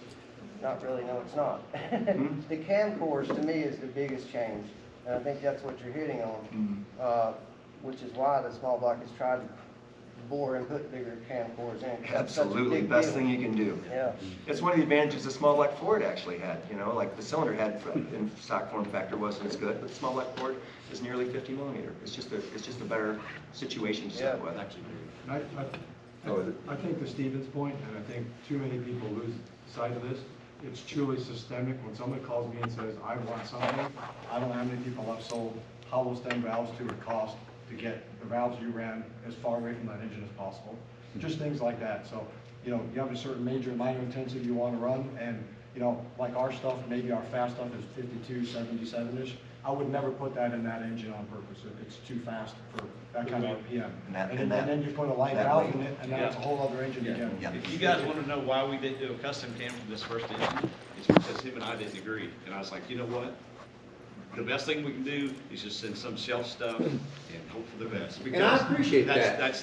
not really, no, it's not. The cam cores to me is the biggest change. And I think that's what you're hitting on, which is why the small block has tried to bore and put bigger cam cores in. Absolutely, best thing you can do. Yeah. It's one of the advantages the small block Ford actually had, you know, like the cylinder head in stock form factor wasn't as good, but the small block Ford is nearly 50 millimeter. It's just a better situation to start with. I Oh, is it? I think to Stephen's point, and I think too many people lose sight of this, it's truly systemic. When somebody calls me and says, I want something, I don't know how many people I've sold hollow stem valves to at cost to get the valves you ran as far away from that engine as possible. Just things like that. So, you know, you have a certain major and minor intensity you want to run, and, you know, like our stuff, maybe our fast stuff is 52, 77-ish. I would never put that in that engine on purpose. It's too fast for that kind of RPM. And then you put a light valve in it, and then it's a whole other engine again. If you guys want to know why we didn't do a custom cam for this first engine, it's because him and I didn't agree. And I was like, you know what? The best thing we can do is just send some shelf stuff and hope for the best. And I appreciate that. That's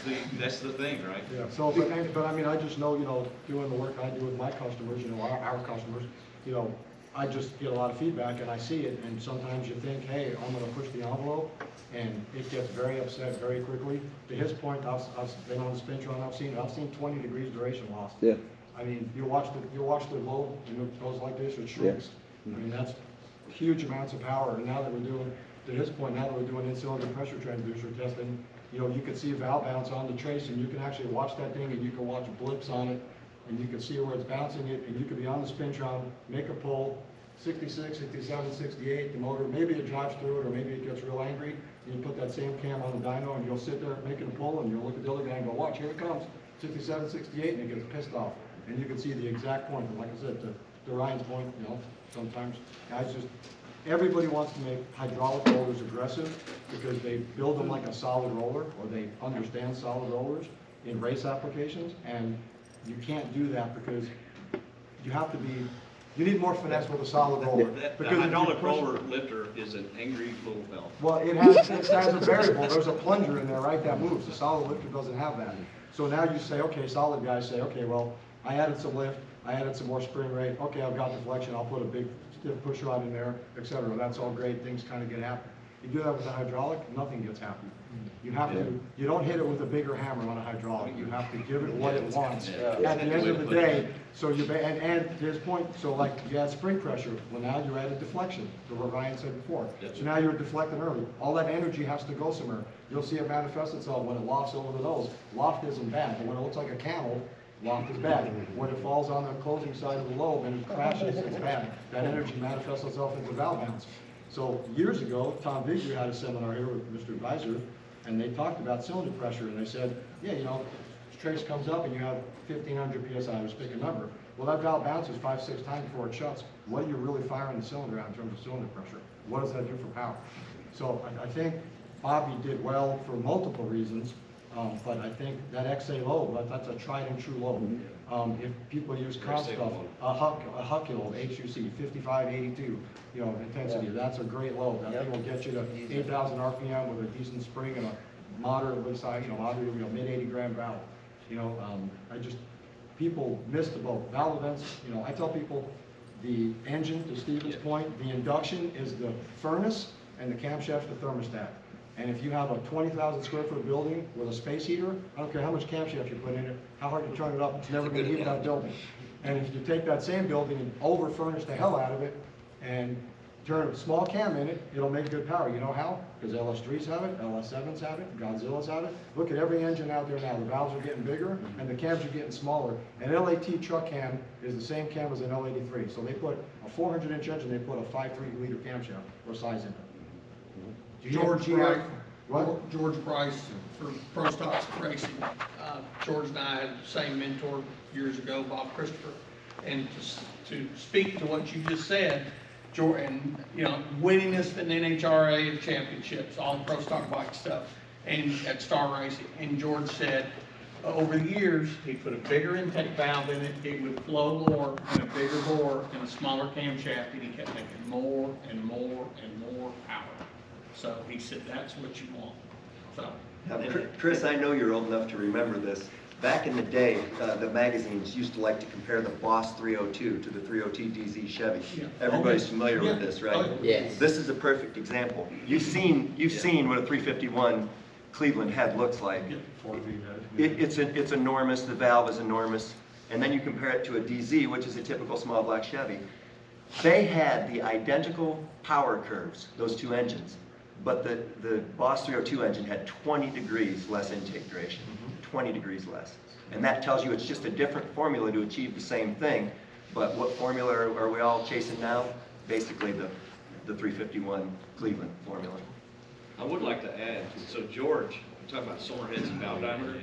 the thing, right? Yeah, so, but I mean, I just know, you know, doing the work I do with my customers, you know, our customers, you know, I just get a lot of feedback and I see it, and sometimes you think, hey, I'm gonna push the envelope, and it gets very upset very quickly. To his point, I've been on the spin run, I've seen 20 degrees duration loss. Yeah. I mean, you watch the load, and it goes like this, it shrinks. I mean, that's huge amounts of power, and now that we're doing, to his point, now that we're doing in-cylinder pressure transducer testing, you know, you can see valve bounce on the trace, and you can actually watch that thing, and you can watch blips on it, and you can see where it's bouncing it, and you can be on the spintron, make a pull, 66, 67, 68, the motor, maybe it drives through it, or maybe it gets real angry, and you put that same cam on the dyno, and you'll sit there making a pull, and you'll look at the other guy and go, watch, here it comes, 67, 68, and it gets pissed off. And you can see the exact point, and like I said, to Ryan's point, you know, sometimes guys just, everybody wants to make hydraulic rollers aggressive because they build them like a solid roller, or they understand solid rollers in race applications, and you can't do that because you have to be, you need more finesse with a solid roller. The hydraulic roller lifter is an angry little valve. Well, it has a variable, there's a plunger in there, right, that moves. The solid lifter doesn't have that. So now you say, okay, solid guys say, okay, well, I added some lift, I added some more spring rate, okay, I've got deflection, I'll put a big stiff push rod in there, etc. That's all great, things kind of get happy. You do that with a hydraulic, nothing gets happy. You have to, you don't hit it with a bigger hammer on a hydraulic, you have to give it what it wants. At the end of the day, so you, and to his point, so like you add spring pressure, well now you added deflection, to what Ryan said before. So now you're deflecting early. All that energy has to go somewhere. You'll see it manifest itself when it lofts over the nose. Loft isn't bad, but when it looks like a camel, loft is bad. When it falls on the closing side of the lobe and it crashes, it's bad. That energy manifests itself into valve bounce. So years ago, Tom Vigor had a seminar here with Mr. Advisor, and they talked about cylinder pressure, and they said, yeah, you know, trace comes up and you have 1,500 PSI, just pick a number. Well, that valve bounces 5-6 times before it shuts. What are you really firing the cylinder out in terms of cylinder pressure? What does that do for power? So I think Bobby did well for multiple reasons, but I think that XA lobe, that's a tried and true lobe. If people use comp stuff, a Huckule, HUC, 5582, you know, intensity, that's a great lobe. That thing will get you to 8,000 RPM with a decent spring and a moderately size, you know, mid 80 gram valve. You know, people miss the boat. Valve events, you know, I tell people the engine, to Stephen's point, the induction is the furnace and the camshaft's the thermostat. And if you have a 20,000 square foot building with a space heater, I don't care how much camshaft you put in it, how hard you turn it up, it's never going to heat that building. And if you take that same building and over furnish the hell out of it and turn a small cam in it, it'll make good power. You know how? Because LS3s have it, LS7s have it, Godzillas have it. Look at every engine out there now. The valves are getting bigger and the cams are getting smaller. An LAT truck cam is the same cam as an L83. So they put a 400-inch engine, they put a 5.3 liter camshaft or size in it. George Price, George Price for Pro Stocks Racing. George and I had the same mentor years ago, Bob Christopher. And to speak to what you just said, George, and you know, winningest in NHRA championships, all the Pro Stock bike stuff, and at Star Racing. And George said, over the years, he put a bigger intake valve in it, it would flow more, and a bigger bore, and a smaller camshaft, and he kept making more and more and more power. So he said, that's what you want. So. Now, Chris, I know you're old enough to remember this. Back in the day, the magazines used to like to compare the Boss 302 to the 302 DZ Chevy. Yeah. Everybody's familiar with this, right? Yes. This is a perfect example. You've seen what a 351 Cleveland head looks like. It's enormous. The valve is enormous. And then you compare it to a DZ, which is a typical small block Chevy. They had the identical power curves, those two engines. But the Boss 302 engine had 20 degrees less intake duration. 20 degrees less. And that tells you it's just a different formula to achieve the same thing. But what formula are we all chasing now? Basically the 351 Cleveland formula. I would like to add, so George, we're talking about cylinder heads and valve diameter.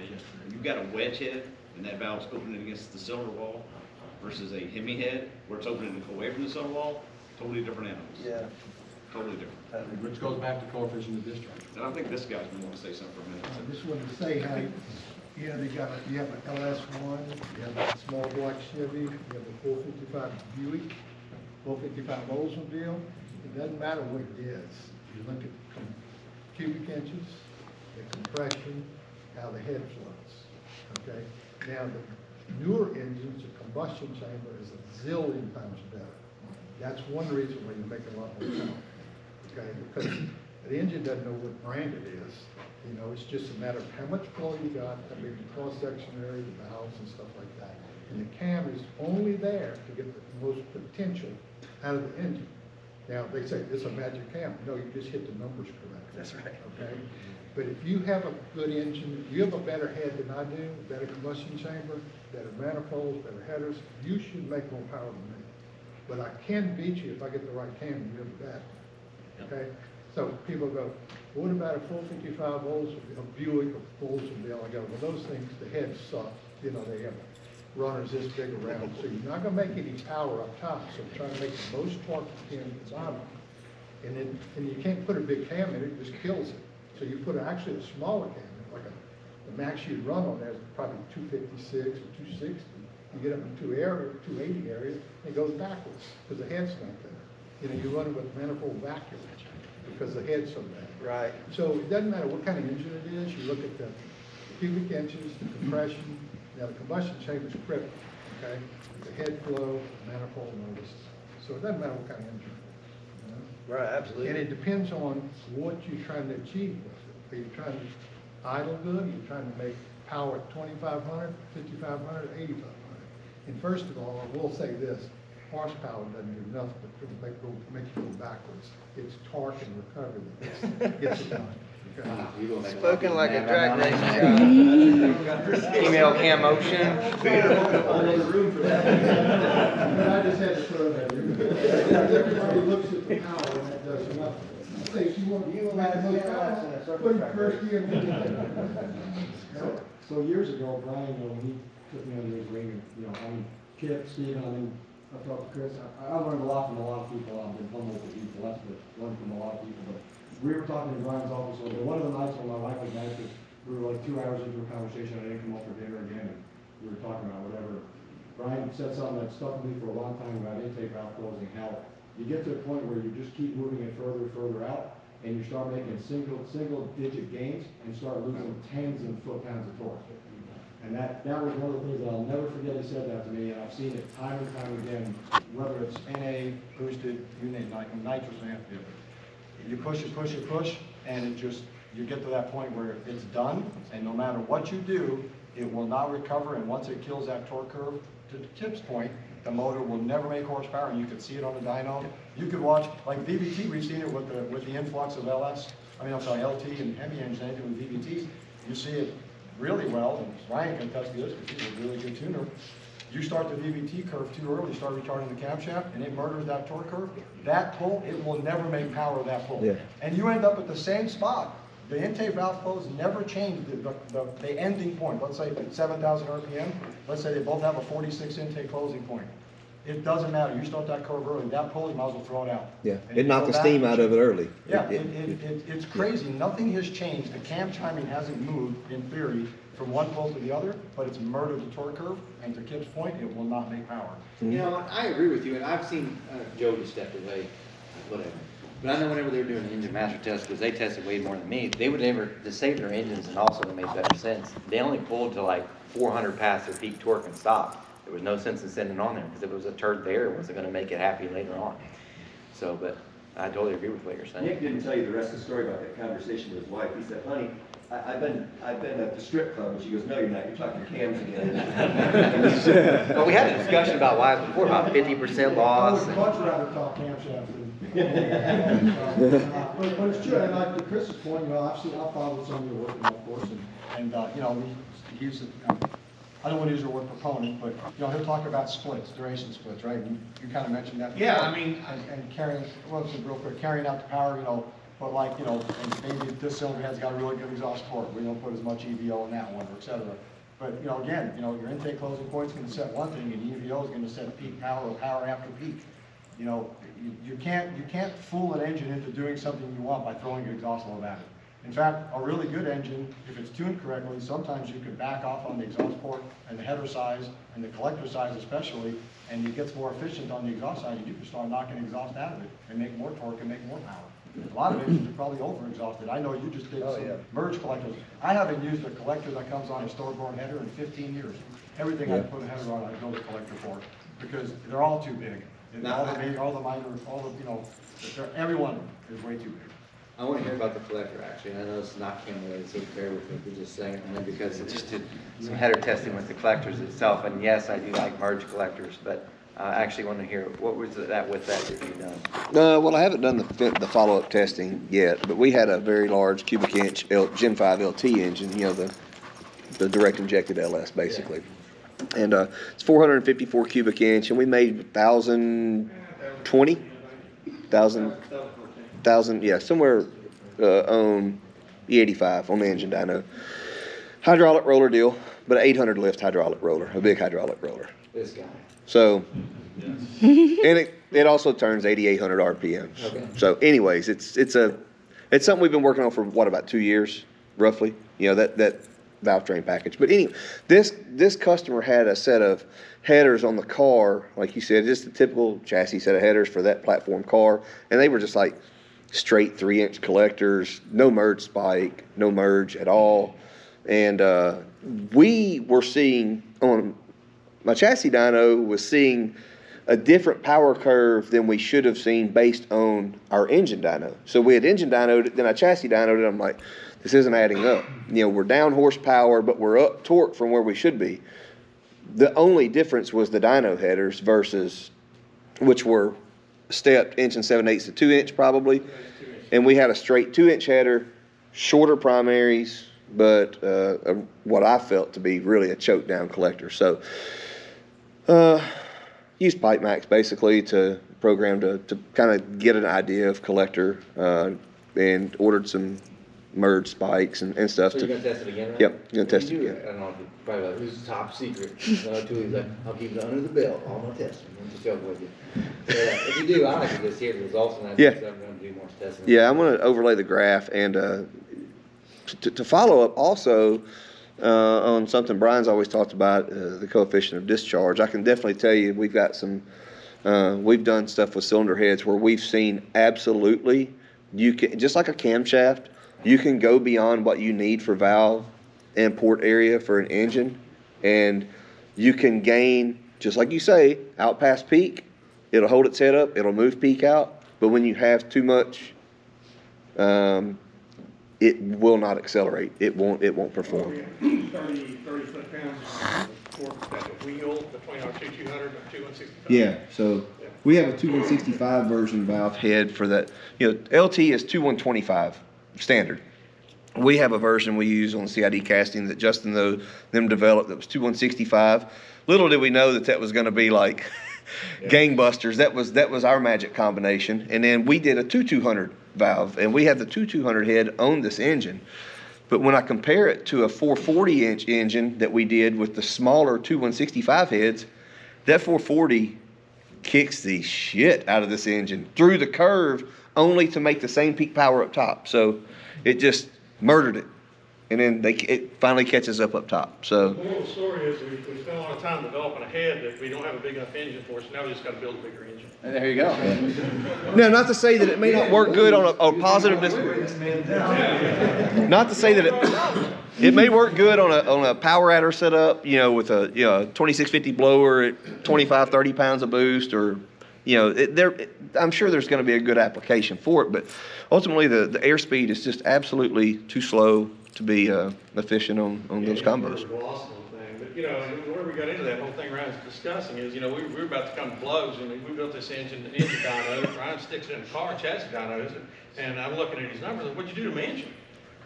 You've got a wedge head, and that valve's opening against the cylinder wall, versus a Hemi head, where it's opening away from the cylinder wall. Totally different animals. Yeah. Totally different. Which goes back to coefficient of discharge. And I think this guy's going to want to say something for a minute. I just wanted to say how, you know, you have an LS1, you have a small block Chevy, you have a 455 Buick, 455 Oldsmobile. It doesn't matter what it is. You look at cubic inches, the compression, how the head flows, okay? Now, the newer engines, the combustion chamber is a zillion times better. That's one reason why you make a lot more power, okay? Because the engine doesn't know what brand it is. You know, it's just a matter of how much flow you got, I mean, the cross-section area, the valves and stuff like that. And the cam is only there to get the most potential out of the engine. Now, they say it's a magic cam. No, you just hit the numbers correctly. That's right. Okay? But if you have a good engine, you have a better head than I do, a better combustion chamber, better manifolds, better headers, you should make more power than me. But I can beat you if I get the right cam and you have a bad one. Okay? So people go, what about a 455 volts, a Buick or Oldsmobile? I go, well, those things, the heads suck. You know, they have runners this big around. So you're not going to make any power up top. So try to make the most torque you can at the bottom. And you can't put a big cam in it, it just kills it. So you put actually a smaller cam in, like the max you'd run on there is probably 256 or 260. You get up in 280 area, and it goes backwards because the head's not there. You know, you run it with manifold vacuum because the head's so bad. Right. So it doesn't matter what kind of engine it is. You look at the cubic inches, the compression. Now the combustion chamber is critical, okay? The head flow, the manifold notice. So it doesn't matter what kind of engine. You know? Right, absolutely. And it depends on what you're trying to achieve with it. Are you trying to idle good? Are you trying to make power at 2,500, 5,500, 8,500? And first of all, I will say this, horsepower doesn't do nothing but make you go backwards. It's torque and recovery that gets it done. Okay? Spoken like a drag racing guy. Email Cam motion. But I just had to throw that in. Everybody looks at the power and that does nothing. Say, if you want to make the most power, put it first gear. So years ago, Brian, when he took me under his wing, Kip, Steve, I talked to Chris. I learned a lot from a lot of people. I've been humbled with people. That's what I learned from a lot of people. But we were talking in Brian's office one day. One of the nights when my wife was mad because we were like 2 hours into a conversation. I didn't come up for dinner again, and we were talking about whatever. Brian said something that stuck with me for a long time about intake valve closing. How you get to a point where you just keep moving it further and further out, and you start making single digit gains and start losing tens of foot-pounds of torque. And that was one of the things that I'll never forget. He said that to me, and I've seen it time and time again, whether it's NA, boosted, you name it, like nitrous and amphib. You push it, and it just, you get to that point where it's done, and no matter what you do, it will not recover, and once it kills that torque curve, to Kip's point, the motor will never make horsepower, and you can see it on the dyno. You could watch, like VVT, we've seen it with the influx of LT and Hemi engines with VVTs. You see it really well, and Ryan can attest to this because he's a really good tuner. You start the VVT curve too early, start retarding the camshaft, and it murders that torque curve. That pull, it will never make power of that pull. Yeah. And you end up at the same spot. The intake valve close never change the ending point. Let's say 7,000 RPM. Let's say they both have a 46 intake closing point. It doesn't matter. You start that curve early. That pull, you might as well throw it out. Yeah, it knocked the steam out of it early. Yeah, it's crazy. Nothing has changed. The cam timing hasn't moved, in theory, from one pull to the other, but it's murdered the torque curve, and to Kip's point, it will not make power. You know, I agree with you, and I've seen Joe just stepped away, whatever. But I know whenever they were doing the engine master test, because they tested way more than me, they would never, to save their engines, and also to make better sense, they only pulled to like 400 past their peak torque and stopped. There was no sense in sending it on there, because if it was a turd there, it wasn't going to make it happy later on. So, but I totally agree with what you're saying. Nick didn't tell you the rest of the story about that conversation with his wife. He said, honey, I've been at the strip club, and she goes, no, you're not. You're talking cams again. Well, we had a discussion about why before, about 50% loss. I would much rather talk camshaft but it's true, and like to Chris's point, I've followed some of your work, of course, and he's, I don't want to use the word proponent, but, you know, he'll talk about splits, duration splits, right? And you kind of mentioned that. Yeah, before. I mean, And carrying, well, just real quick, carrying out the power, you know, but like, you know, and maybe this cylinder head's got a really good exhaust torque, we don't put as much EVO in that one, or et cetera. But, you know, again, you know, your intake closing point's gonna set one thing, and EVO is gonna set peak power or power after peak. You know, you can't fool an engine into doing something you want by throwing an exhaust load at it. In fact, a really good engine, if it's tuned correctly, sometimes you can back off on the exhaust port and the header size and the collector size especially, and it gets more efficient on the exhaust side, and you can start knocking exhaust out of it and make more torque and make more power. A lot of engines are probably over-exhausted. I know you just did some merge collectors. I haven't used a collector that comes on a store-born header in 15 years. Everything I put a header on, I build a collector for, because they're all too big. And all the minor, you know, everyone is way too big. I want to hear about the collector, actually. I know it's not cam related, so bear with me for just a second, only because I just did some header testing with the collectors itself, and yes, I do like merge collectors, but I actually want to hear, what was that with that that you've done? Well, I haven't done the follow-up testing yet, but we had a very large cubic inch Gen 5 LT engine, you know, the direct injected LS, basically. Yeah. And it's 454 cubic inch, and we made 1,020, yeah, somewhere on E85 on the engine dyno. Hydraulic roller deal, but an 800 lift hydraulic roller, a big hydraulic roller. This guy. So, and it also turns 8,800 RPMs. Okay. So, anyways, it's something we've been working on for what, about 2 years, roughly. You know, that valve train package. But anyway, this customer had a set of headers on the car, like you said, just a typical chassis set of headers for that platform car, and they were just like straight 3-inch collectors, no merge spike, no merge at all, and we were seeing on my chassis dyno was seeing a different power curve than we should have seen based on our engine dyno. So we had engine dynoed, then I chassis dynoed it. I'm like, this isn't adding up. You know, we're down horsepower, but we're up torque from where we should be. The only difference was the dyno headers versus, which were stepped 1 7/8 to 2-inch probably. And we had a straight 2-inch header, shorter primaries, but what I felt to be really a choke down collector. So, used PipeMax basically to program to kind of get an idea of collector, and ordered some merge spikes and stuff. So you're going to test it again, right? Yep, going to test it again. I don't know if you probably like, this is top secret. Tully's like, I'll keep it under the belt. I'm going to test it. I'm just joking with you. So, if you do, I like to just hear the results, and I'm going to do more testing. Yeah, I'm going to overlay the graph, and to follow up also on something Brian's always talked about, the coefficient of discharge. I can definitely tell you we've got some, we've done stuff with cylinder heads where we've seen absolutely, you can, just like a camshaft, you can go beyond what you need for valve and port area for an engine, and you can gain, just like you say, out past peak. It'll hold its head up, it'll move peak out, but when you have too much, it will not accelerate. It won't perform. 30 foot-pounds for wheel between our 2200 and our 2165. Yeah, so we have a 2165 version valve head for that. You know, LT is 2125 standard. We have a version we use on CID casting that Justin them developed that was 2165. Little did we know that was going to be like gangbusters. That was our magic combination. And then we did a 2200 valve, and we had the 2200 head on this engine. But when I compare it to a 440-inch engine that we did with the smaller 2165 heads, that 440 kicks the shit out of this engine through the curve only to make the same peak power up top. So it just murdered it. And then it finally catches up top. So the moral of the story is we spent a lot of time developing a head that we don't have a big enough engine for, so now we just got to build a bigger engine. And there you go. No, not to say that it may not work good on a positive. Not to say that it may work good on a power adder setup, you know, with a 2650 blower at 25-30 pounds of boost, or I'm sure there's going to be a good application for it, but ultimately the airspeed is just absolutely too slow to be efficient on those combos. But where we got into that whole thing Ryan's discussing is, we were about to come to blows, and we built this engine dyno. Ryan sticks it in the car, chassis dynos, and I'm looking at his numbers. What'd you do to my engine?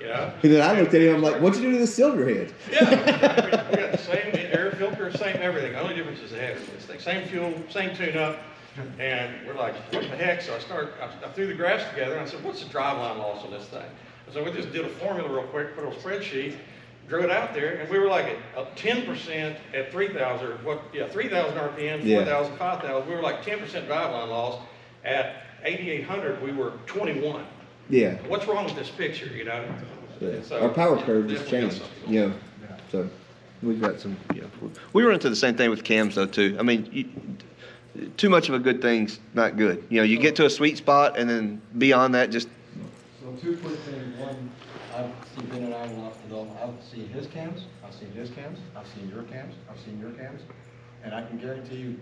you know? And then I looked at him, I'm like, what'd you do to the cylinder head? Yeah, we got the same air filter, same everything. The only difference is the header. It's the same fuel, same tune-up, and we're like, what the heck? So I threw the graphs together, and I said, what's the driveline loss on this thing? So we just did a formula real quick, put it on a spreadsheet, drew it out there, and we were like at 10% at 3,000, or 3,000 RPM, 4,000, 5,000. We were like 10% driveline loss. At 8,800, we were 21. Yeah. What's wrong with this picture, you know? Yeah. So, Our power curve just definitely got changed, something you know, so we've got some, you know. We run into the same thing with cams though too. I mean, too much of a good thing's not good. You know, you get to a sweet spot and then beyond that just. So two quick things. One, I've been around enough to know, I've seen his cams, I've seen his cams, I've seen your cams, I've seen your cams, and I can guarantee you,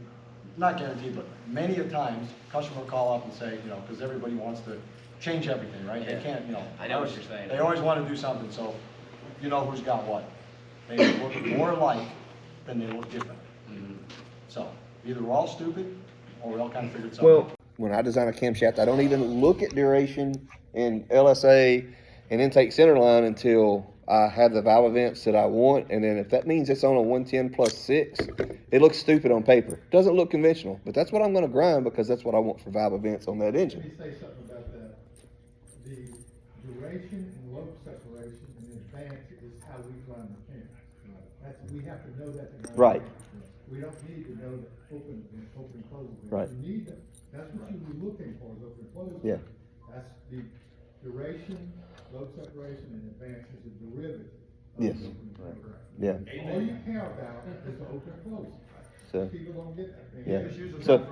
not guarantee, but many a times, customer will call up and say, you know, because everybody wants to change everything, right? Yeah. They can't, you know. I know what you're saying. They always want to do something, so you know who's got what. They look more alike than they look different. So either we're all stupid or we all kind of figured something out. Well, when I design a camshaft, I don't even look at duration and LSA and intake center line until I have the valve events that I want. And then if that means it's on a 110 plus 6, it looks stupid on paper. Doesn't look conventional, but that's what I'm going to grind because that's what I want for valve events on that Let engine. me say something about that. The duration and lobe separation and advance is how we grind the cam. We have to know that to grind Right. the cam. We don't need to know the open and close. Right. You need them. That's what you were looking for, is open and close. Yeah. That's the duration, lobe separation, and advance is a derivative. Yes. Yeah. All you care about is the open and close. So, People don't get that. yeah. So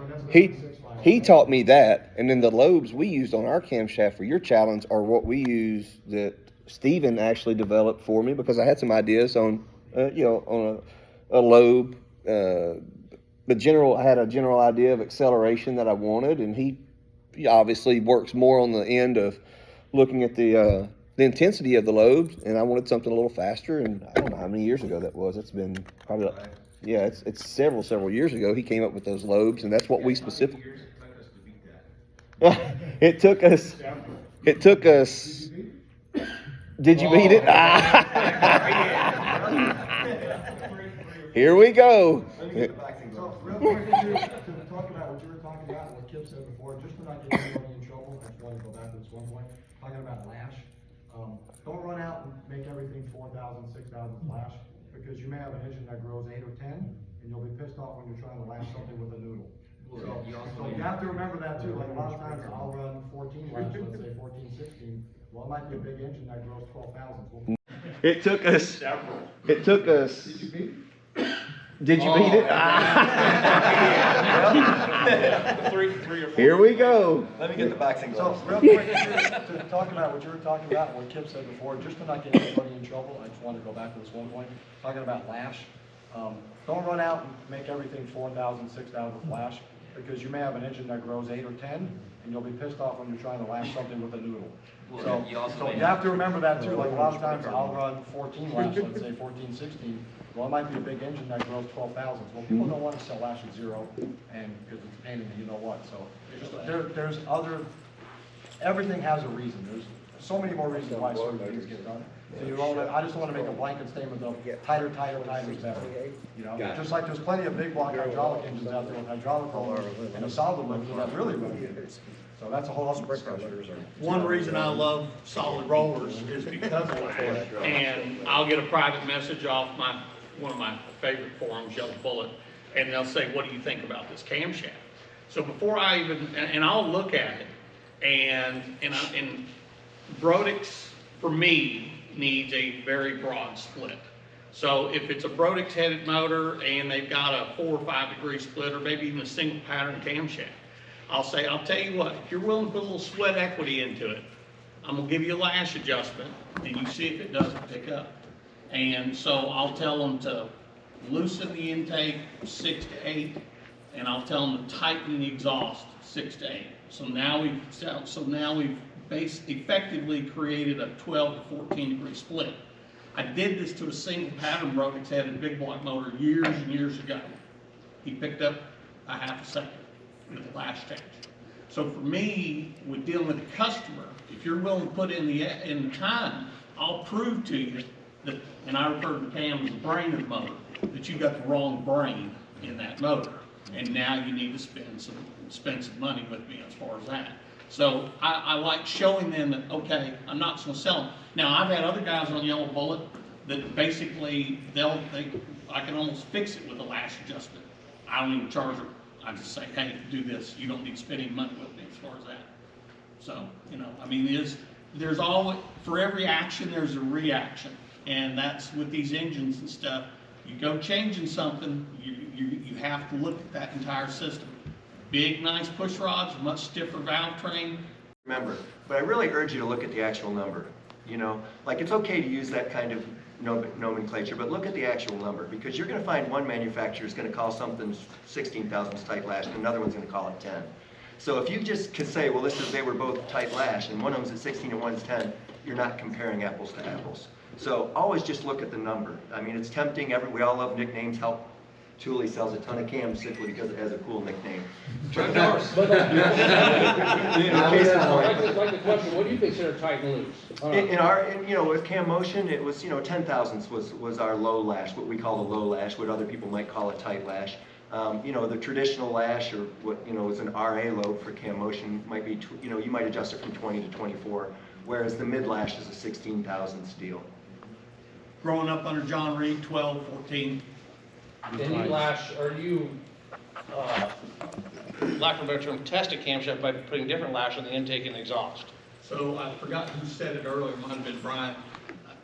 he taught me that, and then the lobes we used on our camshaft for your challenge are what we use that Steven actually developed for me because I had some ideas on, on a lobe. I had a general idea of acceleration that I wanted, and he obviously works more on the end of looking at the intensity of the lobes, and I wanted something a little faster. And I don't know how many years ago that was. It's been probably, it's several years ago. He came up with those lobes, and that's what we specifically. It took us. Did you beat it? Here we go. So real quick, to talk about what you were talking about and what Kip said before, just to not get anybody in trouble, I just want to go back to this one point, talking about Lash. Don't run out and make everything 4,000, 6,000 Lash, because you may have an engine that grows 8 or 10, and you'll be pissed off when you're trying to lash something with a noodle. So you have to remember that too. Like a lot of times I'll run 14 Lash, let's say 14, 16. Well, it might be a big engine that grows 12,000. It took us. Did you beat it? Did you beat it? Three or four. Here we go. Let me get the boxing gloves. So real quick, to talk about what you were talking about and what Kip said before, just to not get anybody in trouble, I just wanted to go back to this one point, talking about Lash. Don't run out and make everything 4,000, 6,000 Lash, because you may have an engine that grows 8 or 10, and you'll be pissed off when you're trying to lash something with a noodle. So you have to remember that too. Like a lot of times I'll run 14 Lash, let's say 14, 16. Well, it might be a big engine that grows 12,000. Well, people don't want to sell Lash at 0, and because it's a pain in the you know what. So there's everything has a reason. There's so many more reasons why certain things get done. So I just want to make a blanket statement of tighter is better. You know, just like there's plenty of big block hydraulic engines out there with hydraulic rollers and a solid lifter that really run good. So that's a whole other discussion. One reason I love solid rollers is because of that. And I'll get a private message off one of my favorite forums, Yellow Bullet, and they'll say, what do you think about this camshaft? So before I even, and I'll look at it, and Brodix, for me, needs a very broad split. So if it's a Brodix headed motor and they've got a 4 or 5 degree split, or maybe even a single pattern camshaft, I'll tell you what, if you're willing to put a little sweat equity into it, I'm gonna give you a lash adjustment, and you see if it doesn't pick up. And so I'll tell them to loosen the intake 6 to 8, and I'll tell them to tighten the exhaust 6 to 8. So now we've effectively created a 12 to 14 degree split. I did this to a single pattern Brodix headed big block motor years and years ago. He picked up a half a second with the lash change. So for me, with dealing with the customer, if you're willing to put in the time I'll prove to you that, and I refer to Cam as the brain of the motor, that you got the wrong brain in that motor. And now you need to spend some money with me as far as that. So I like showing them that, okay, I'm not just gonna sell them. Now, I've had other guys on Yellow Bullet that basically, I can almost fix it with a lash adjustment. I don't even charge them. I just say, hey, do this. You don't need to spend any money with me as far as that. So, you know, I mean, there's always, for every action, there's a reaction. And that's with these engines and stuff. You go changing something, you have to look at that entire system. Big, nice push rods, much stiffer valve train. Remember, but I really urge you to look at the actual number. You know, like it's okay to use that kind of nomenclature, but look at the actual number, because you're going to find one manufacturer is going to call something 16 thousandths tight lash, and another one's going to call it 10. So if you just could say, well, they were both tight lash, and one of them's at 16 and one's 10, you're not comparing apples to apples. So always just look at the number. I mean, it's tempting. We all love nicknames. Help. Thule sells a ton of cams simply because it has a cool nickname. Chuck Norris. Like the question, what do you consider tight and loose? You know, with Cam Motion, it was, 10 thousandths was our low lash, what we call the low lash, what other people might call a tight lash. The traditional lash, or what, is an RA lobe for Cam Motion might be, you might adjust it from 20 to 24, whereas the mid lash is a 16 thousandths deal. Growing up under John Reed, 12, 14. And you lash, or you, lack of a better term, test a camshaft by putting different lash on the intake and exhaust. So I forgot who said it earlier, it might have been Brian.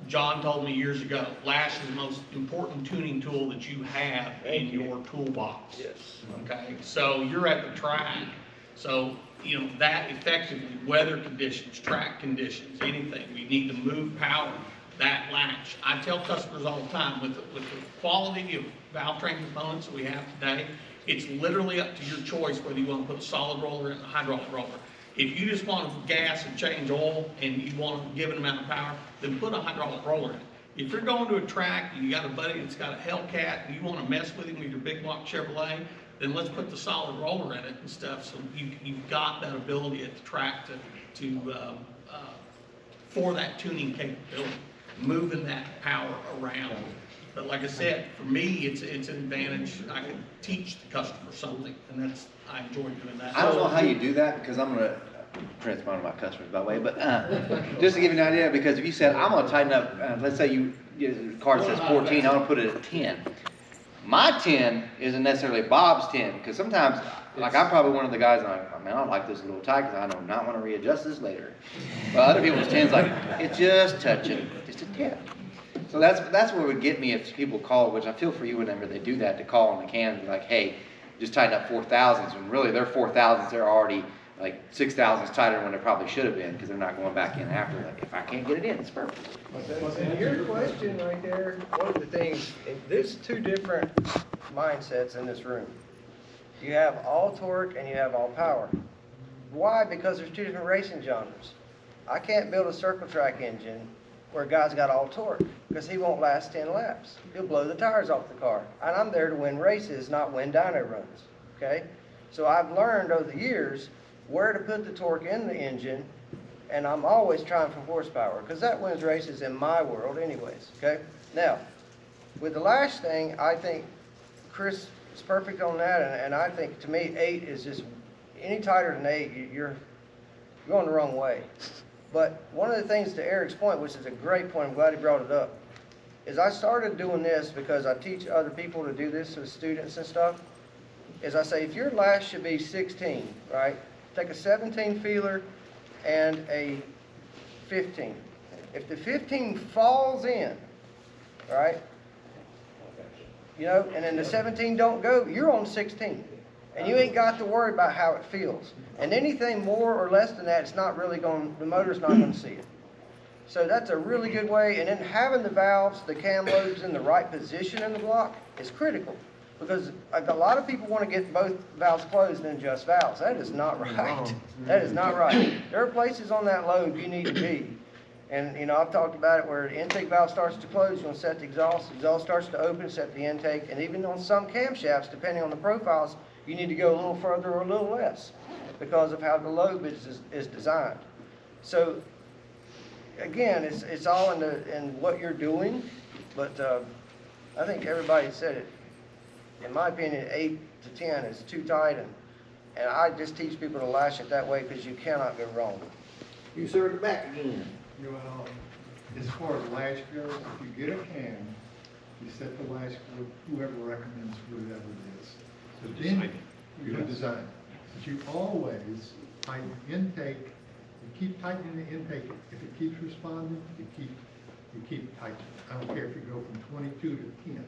John told me years ago, lash is the most important tuning tool that you have in your toolbox. Yes. Okay, so you're at the track. So, that effectively, weather conditions, track conditions, anything, we need to move power, that lash. I tell customers all the time, with the quality of valve train components that we have today, it's literally up to your choice whether you want to put a solid roller in a hydraulic roller. If you just want to gas and change oil and you want a given amount of power, then put a hydraulic roller in it. If you're going to a track and you got a buddy that's got a Hellcat and you want to mess with him with your big block Chevrolet, then let's put the solid roller in it and stuff, so you've got that ability at the track for that tuning capability, moving that power around. But like I said, for me, it's an advantage. I can teach the customer something, and I enjoy doing that. I don't know how you do that, because I'm going to transpond to my customers, by the way, but just to give you an idea, because if you said, I'm going to tighten up, let's say the card says 14, I'm going to put it at 10. My 10 isn't necessarily Bob's 10, because sometimes, like I'm probably one of the guys, I don't like this a little tight, because I do not want to readjust this later. But other people's 10's like, it's just touching, just a 10. So that's what would get me if people call, which I feel for you whenever they do that, to call on the can and be like, hey, just tighten up 4,000s, when really their 4,000s, they're already like 6,000s tighter than when they probably should have been, because they're not going back in after. Like, if I can't get it in, it's perfect. And your question right there, one of the things, there's two different mindsets in this room. You have all torque and you have all power. Why? Because there's two different racing genres. I can't build a circle track engine where a guy's got all torque, because he won't last 10 laps. He'll blow the tires off the car. And I'm there to win races, not win dyno runs, okay? So I've learned over the years where to put the torque in the engine, and I'm always trying for horsepower, because that wins races in my world anyways, okay? Now, with the lash thing, I think Chris is perfect on that, and I think, to me, 8 is just, any tighter than 8, you're going the wrong way. But one of the things, to Eric's point, which is a great point, I'm glad he brought it up, is I started doing this because I teach other people to do this with students and stuff, is I say, if your lash should be 16, right? Take a 17 feeler and a 15. If the 15 falls in, right, and then the 17 don't go, you're on 16. And you ain't got to worry about how it feels. And anything more or less than that, it's not really the motor's not going to see it. So that's a really good way. And then having the valves, the cam lobes in the right position in the block is critical. Because a lot of people want to get both valves closed and just valves. That is not right. That is not right. There are places on that lobe you need to be. And, I've talked about it where the intake valve starts to close, you want to set the exhaust starts to open, set the intake. And even on some camshafts, depending on the profiles, you need to go a little further or a little less because of how the lobe is designed. So again, it's all in what you're doing, but, I think everybody said it. In my opinion, 8 to 10 is too tight, and I just teach people to lash it that way because you cannot go wrong. You served it back again. Well, as far as lash goes, if you get a cam, you set the lash for whoever recommends whatever it is. But then you can design. But you always tighten the intake. You keep tightening the intake. If it keeps responding, you keep tightening. I don't care if you go from 22 to 10.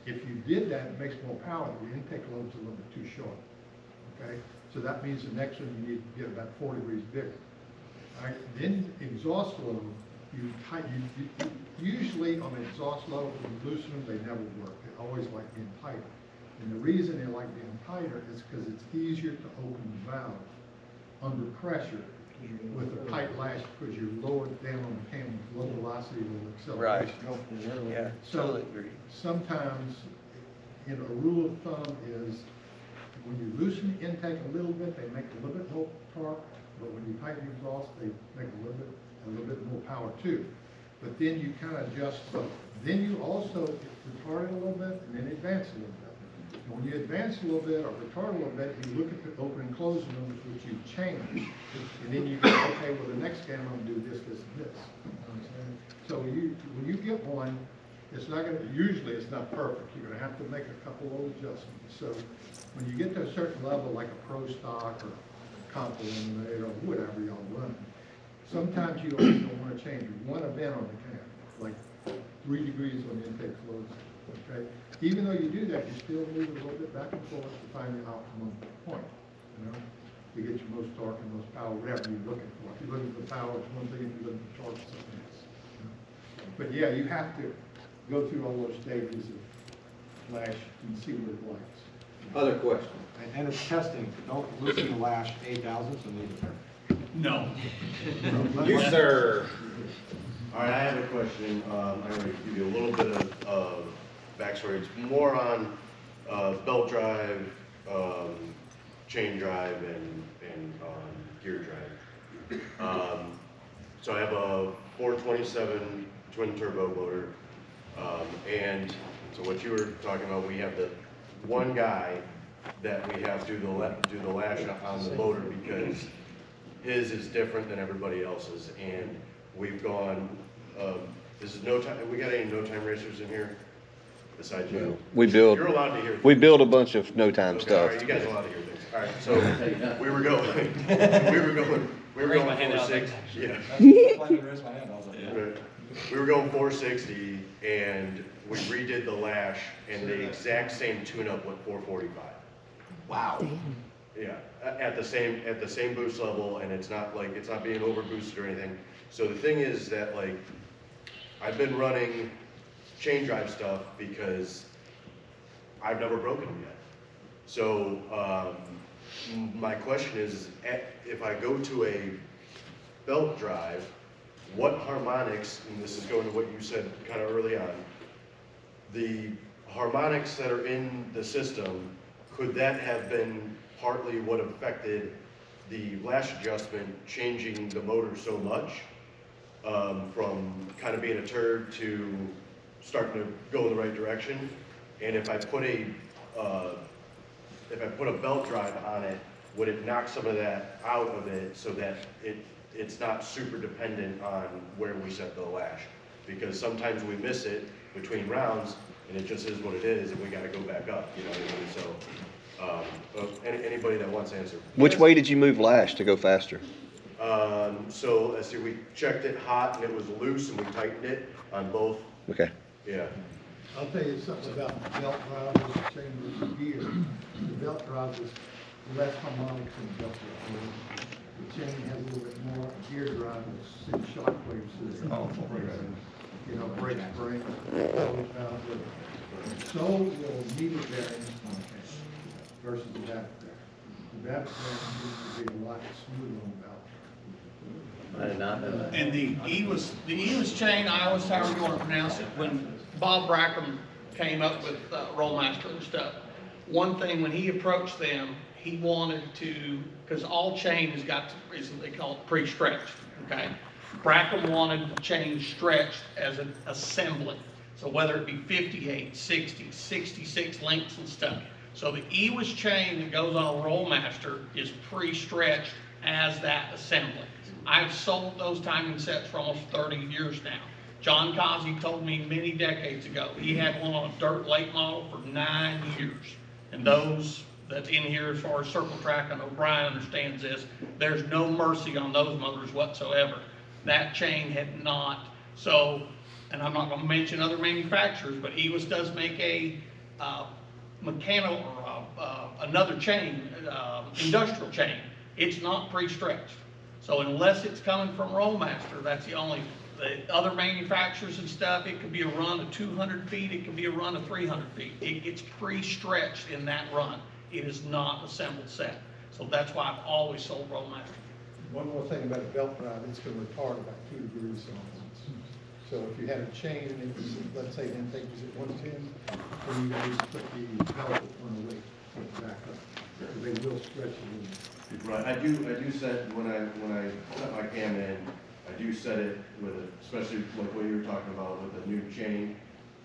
If you did that, it makes more power. The intake load's a little bit too short. Okay? So that means the next one you need to get about 4 degrees bigger. All right? Then exhaust load, usually on an exhaust load, when you loosen them, they never work. They always like being tighter. And the reason they like being tighter is because it's easier to open the valve under pressure with a tight lash because you're lowered down on the cam with low velocity, low acceleration. Right. Yeah, So totally agree. sometimes, a rule of thumb is when you loosen the intake a little bit, they make a little bit more torque, but when you tighten the exhaust, they make a little bit more power too. But then you kind of adjust both. Then you also retard it a little bit and then advance a little bit. And when you advance a little bit or retard a little bit, you look at the open and closing numbers, which you change. And then you go, okay, well, the next game I'm going to do this, this, and this. You know what I'm saying? So when you get one, it's not going to, usually it's not perfect. You're going to have to make a couple of adjustments. So when you get to a certain level, like a pro stock or comp eliminator or whatever y'all run, sometimes you also don't want to change one event on the cam, like 3 degrees on the intake closing. Okay? Even though you do that, you still move a little bit back and forth to find the optimum point, you know, to get your most torque and most power, whatever you're looking for. If you're looking for power, it's one thing. If you're looking for torque, it's something else. You know? But yeah, you have to go through all those stages of lash and see what it likes. Other questions? And it's testing, don't loosen the lash 8 thousandths and leave it there. No. You, sir. All right, I have a question. I'm going to give you a little bit of backstory. It's more on belt drive, chain drive, and gear drive. So I have a 427 twin turbo motor, and so what you were talking about, we have the one guy that we have do the lash on the motor because his is different than everybody else's, and we've gone. This is no time. We got any no time racers in here? Besides you, We build. You're allowed to hear. We build a bunch of no time Okay, stuff. all right, you guys are allowed to hear things. All right, so we were going. We were going 460. Yeah. We were going 460, and we redid the lash, and the exact same tune-up went 445. Wow. Yeah, at the same boost level, and it's not being over boosted or anything. So the thing is that, like, I've been running chain drive stuff because I've never broken them yet. So my question is, if I go to a belt drive, what harmonics, and this is going to what you said kind of early on, the harmonics that are in the system, could that have been partly what affected the lash adjustment, changing the motor so much, from kind of being a turd to starting to go in the right direction? And if I put a belt drive on it, would it knock some of that out of it so that it's not super dependent on where we set the lash? Because sometimes we miss it between rounds, and it just is what it is, and we got to go back up. You know what I mean? So, anybody that wants to answer. Which way did you move lash to go faster? So let's see. We checked it hot, and it was loose, and we tightened it on both. Okay. Yeah. I'll tell you something about the belt drive versus chain versus gear. The belt drive is less harmonics than the belt drive. The chain has a little bit more. Gear drive is in shock waves. You know, brake spring, so will needle bearings versus the back bearing. The back bearing needs to be a lot smoother on the belt. I did not know that. And the Ewas chain, Iowa's however you want to pronounce it, when Bob Brackham came up with Rollmaster and stuff, one thing when he approached them, he wanted to, because all chain has got to, they call it pre-stretched, okay? Brackham wanted the chain stretched as an assembly. So whether it be 58, 60, 66 links and stuff. So the EWIS chain that goes on a Rollmaster is pre-stretched as that assembly. I've sold those timing sets for almost 30 years now. John Causey told me many decades ago, he had one on a dirt lake model for 9 years. And those that's in here as far as circle track, I know Brian understands this, there's no mercy on those motors whatsoever. That chain had not, so, and I'm not gonna mention other manufacturers, but EWIS does make a mechanical, or another chain, industrial chain. It's not pre-stretched. So unless it's coming from Rollmaster, that's the only, the other manufacturers and stuff, it could be a run of 200 feet, it could be a run of 300 feet. It gets pre-stretched in that run. It is not assembled set. So that's why I've always sold Rollmaster. One more thing about a belt drive, it's going to retard about 2 degrees on it. So if you had a chain and it was, let's say the intake was at 110, then you guys put the belt on the weight, put it back up. So they will stretch it in. Right, I do set, when I set my cam in, I do set it with it, especially like what you were talking about with the new chain.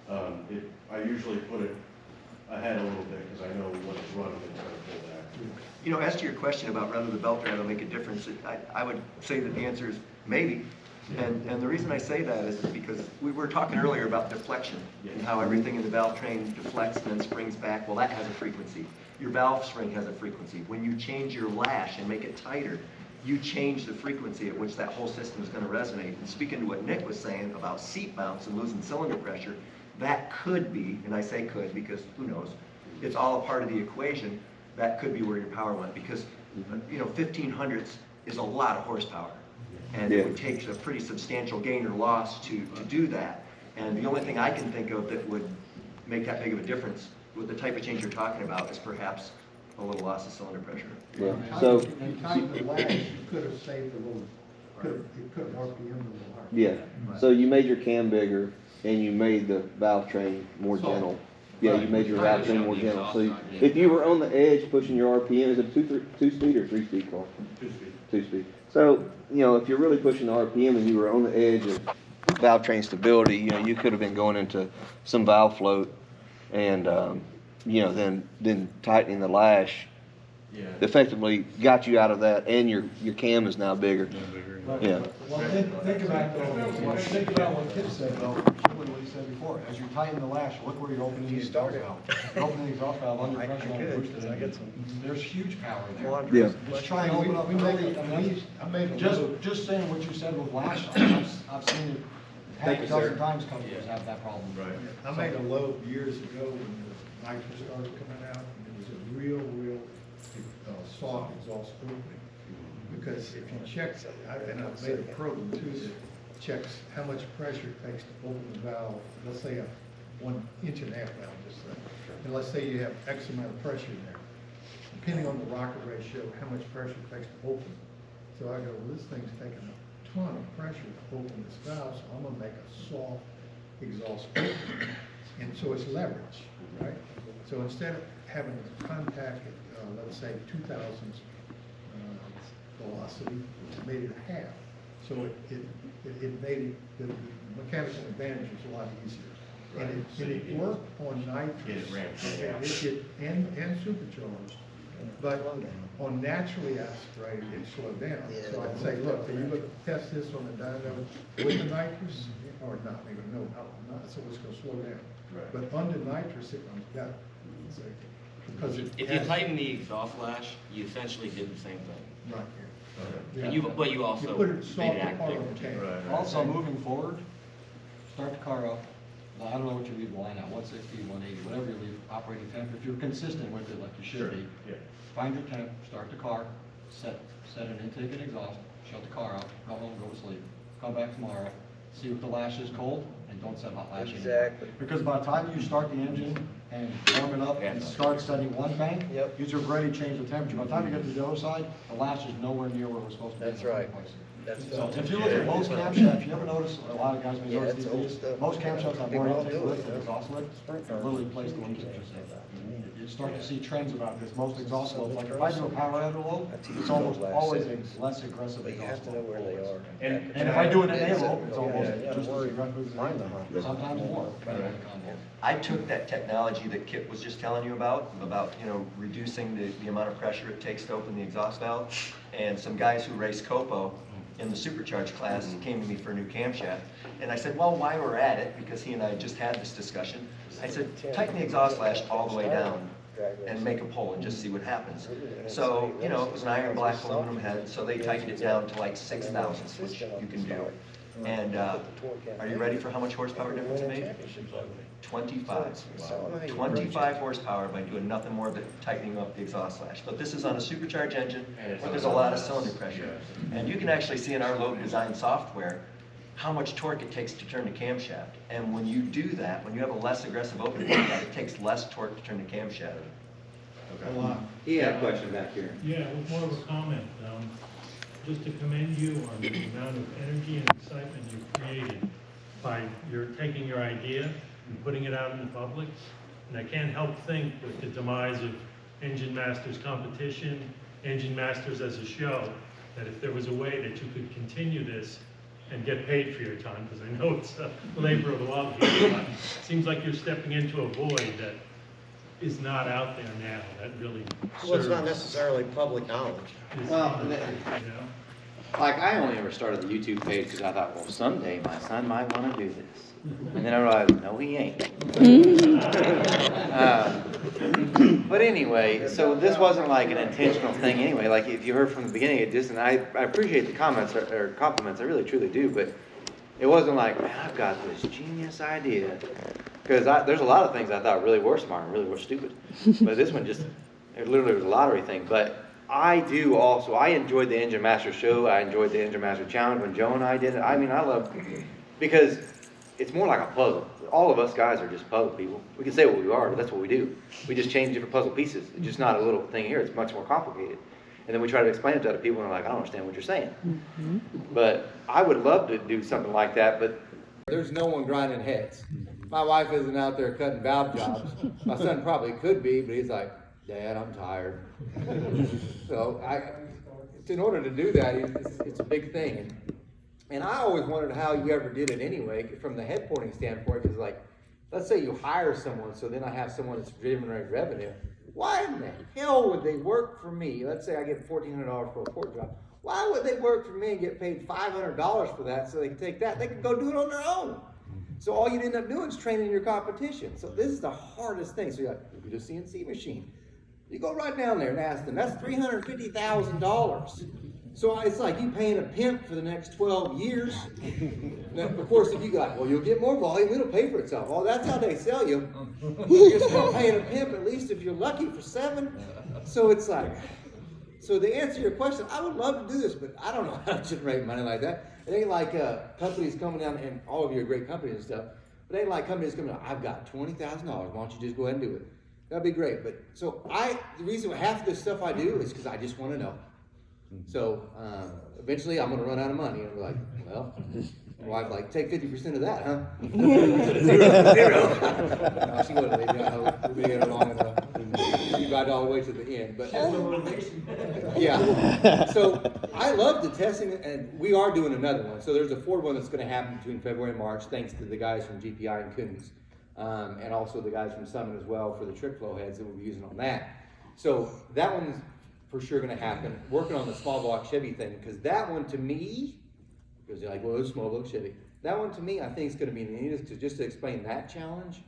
I usually put it ahead a little bit because I know when it's running, it's going to pull back. You know, as to your question about whether the belt drive will make a difference, I would say that the answer is maybe. And the reason I say that is because we were talking earlier about deflection and how everything in the valve train deflects and then springs back. Well, that has a frequency. Your valve spring has a frequency. When you change your lash and make it tighter, you change the frequency at which that whole system is going to resonate. And speaking to what Nick was saying about seat bounce and losing cylinder pressure, that could be, and I say could because who knows, it's all a part of the equation, that could be where your power went because, you know, 1500s is a lot of horsepower. And it would take a pretty substantial gain or loss to do that. And the only thing I can think of that would make that big of a difference with the type of change you're talking about is perhaps a little loss of cylinder pressure. Yeah. So in time the lash, you could have saved a little, it could have RPM a little higher. yeah. So you made your cam bigger and you made the valve train more gentle. Yeah, you made your valve train more gentle. So if you were on the edge pushing your RPM, is it a two-speed or three-speed car? Two-speed. Two-speed. So, you know, if you're really pushing the RPM and you were on the edge of valve train stability, you know, you could have been going into some valve float and, you know, then tightening the lash effectively got you out of that, and your cam is now bigger. Yeah. Well, think about what Kip said, though, what he said before. As you tighten the lash, look where you're opening the exhaust valve. You're opening the exhaust valve under pressure on the booster. There's huge power there. Yeah. Let's try and open up. Just saying what you said with lash, I've seen it half a dozen times companies have that problem. Right. I made a load years ago when the nitrous started coming out, and it was a real soft exhaust opening. Because if you check, and I've made a program too that checks how much pressure it takes to open the valve, let's say a 1.5 inch valve, just say. And let's say you have X amount of pressure in there. Depending on the rocker ratio, how much pressure it takes to open. So I go, well, this thing's taking a ton of pressure to open this valve, so I'm gonna make a soft exhaust opening. And so it's leverage, right? So instead of having a contact at, let's say 2000 velocity, made it half. So it made the mechanical advantage was a lot easier. Right. And it worked on nitrous and supercharged. But on naturally aspirated, it slowed down. So I'd say, look, are you going to test this on the dyno with the nitrous or not? They go, no, not. So it's going to slow down. Right. But under nitrous, it comes better. So, because if you tighten the exhaust lash, you essentially did the same thing. Right. Yeah. And you also made it act bigger. Right. Also, moving forward, start the car up. I don't know what you leave the line at, 160, 180, whatever you leave operating temp. If you're consistent with it like you should be, find your temp, start the car, set an intake and exhaust, shut the car out, go home, go to sleep. Come back tomorrow, see if the lash is cold, and don't set hot lash anymore. Because by the time you start the engine and warm it up and start setting one bank, you've already changed the temperature. By the time you get to the other side, the lash is nowhere near where we're supposed to be. That's right. So if you look at most camshafts, you ever notice a lot of guys may notice these days, most camshafts have more intake lift than exhaust lift. They're literally placed the one just start to see trends about this. Most exhaust valves, like if I do a power envelope, it's almost always a less aggressive exhaust valve. And if I do an envelope, it's almost just as aggressive as sometimes more. I took that technology that Kip was just telling you about, you know, reducing the amount of pressure it takes to open the exhaust valve, and some guys who race Copo in the supercharged class came to me for a new camshaft, and I said, well, while we're at it, because he and I just had this discussion, I said, tighten the exhaust lash all the way down and make a pull and just see what happens. So, you know, it was an iron black aluminum head, so they tightened it down to like 6 thousandths, which you can do. And are you ready for how much horsepower difference it made? 25. 25 horsepower by doing nothing more but tightening up the exhaust lash. But this is on a supercharged engine where there's a lot of cylinder pressure. And you can actually see in our load design software how much torque it takes to turn the camshaft. And when you do that, when you have a less aggressive opening like that, it takes less torque to turn the camshaft. He had a question back here. Yeah, it was more of a comment. Just to commend you on the amount of energy and excitement you've created by taking your idea and putting it out in the public. And I can't help think with the demise of Engine Masters competition, Engine Masters as a show, that if there was a way that you could continue this and get paid for your time, because I know it's a labor of love here, but it seems like you're stepping into a void that is not out there now, that really Well, it's not serves- necessarily public knowledge. Well, you know? like I only ever started the YouTube page because I thought, well, someday my son might want to do this. And then I realized, no, he ain't. But anyway, so this wasn't like an intentional thing anyway. Like if you heard from the beginning, it just, and I appreciate the comments or compliments, I really truly do, but it wasn't like, man, I've got this genius idea. Because there's a lot of things I thought really were smart and really were stupid. But this one just, it literally was a lottery thing. But I do also, I enjoyed the Engine Master show. I enjoyed the Engine Master Challenge when Joe and I did it. I mean, I love, because it's more like a puzzle. All of us guys are just puzzle people. We can say what we are, but that's what we do. We just change different puzzle pieces. It's just not a little thing here. It's much more complicated. And then we try to explain it to other people and they're like, I don't understand what you're saying. But I would love to do something like that, but there's no one grinding heads. My wife isn't out there cutting valve jobs. My son probably could be, but he's like, Dad, I'm tired. So in order to do that, it's a big thing. And I always wondered how you ever did it anyway, from the head porting standpoint, because like, let's say you hire someone, so then I have someone that's generating revenue. Why in the hell would they work for me? Let's say I get $1,400 for a port job. Why would they work for me and get paid $500 for that so they can take that? They can go do it on their own. So all you'd end up doing is training your competition. So this is the hardest thing. So you're like, look at a CNC machine. You go right down there and ask them, that's $350,000. So it's like you paying a pimp for the next 12 years. Now, of course, if you got, well, you'll get more volume, it'll pay for itself. Oh, that's how they sell you. You're still paying a pimp, at least if you're lucky, for 7. So it's like, so to answer your question, I would love to do this, but I don't know how to generate money like that. It ain't like companies coming down, and all of you are great companies and stuff, but it ain't like companies coming down, I've got $20,000, why don't you just go ahead and do it? That'd be great. But so the reason half of this stuff I do is because I just want to know. So eventually I'm going to run out of money. And I'm like, well, my wife's like, take 50% of that, huh? Zero. No, she wouldn't leave me. I hope we'll be here long enough. She ride all the way to the end. But yeah. So I love the testing, and we are doing another one. So there's a Ford one that's going to happen between February and March, thanks to the guys from GPI and Coons. And also the guys from Summit as well for the trick flow heads that we'll be using on that. So that one's for sure going to happen. Working on the small block Chevy thing, because that one to me, because you're like, well, it's small block Chevy. That one to me, I think is going to be the neatest, because just to explain that challenge,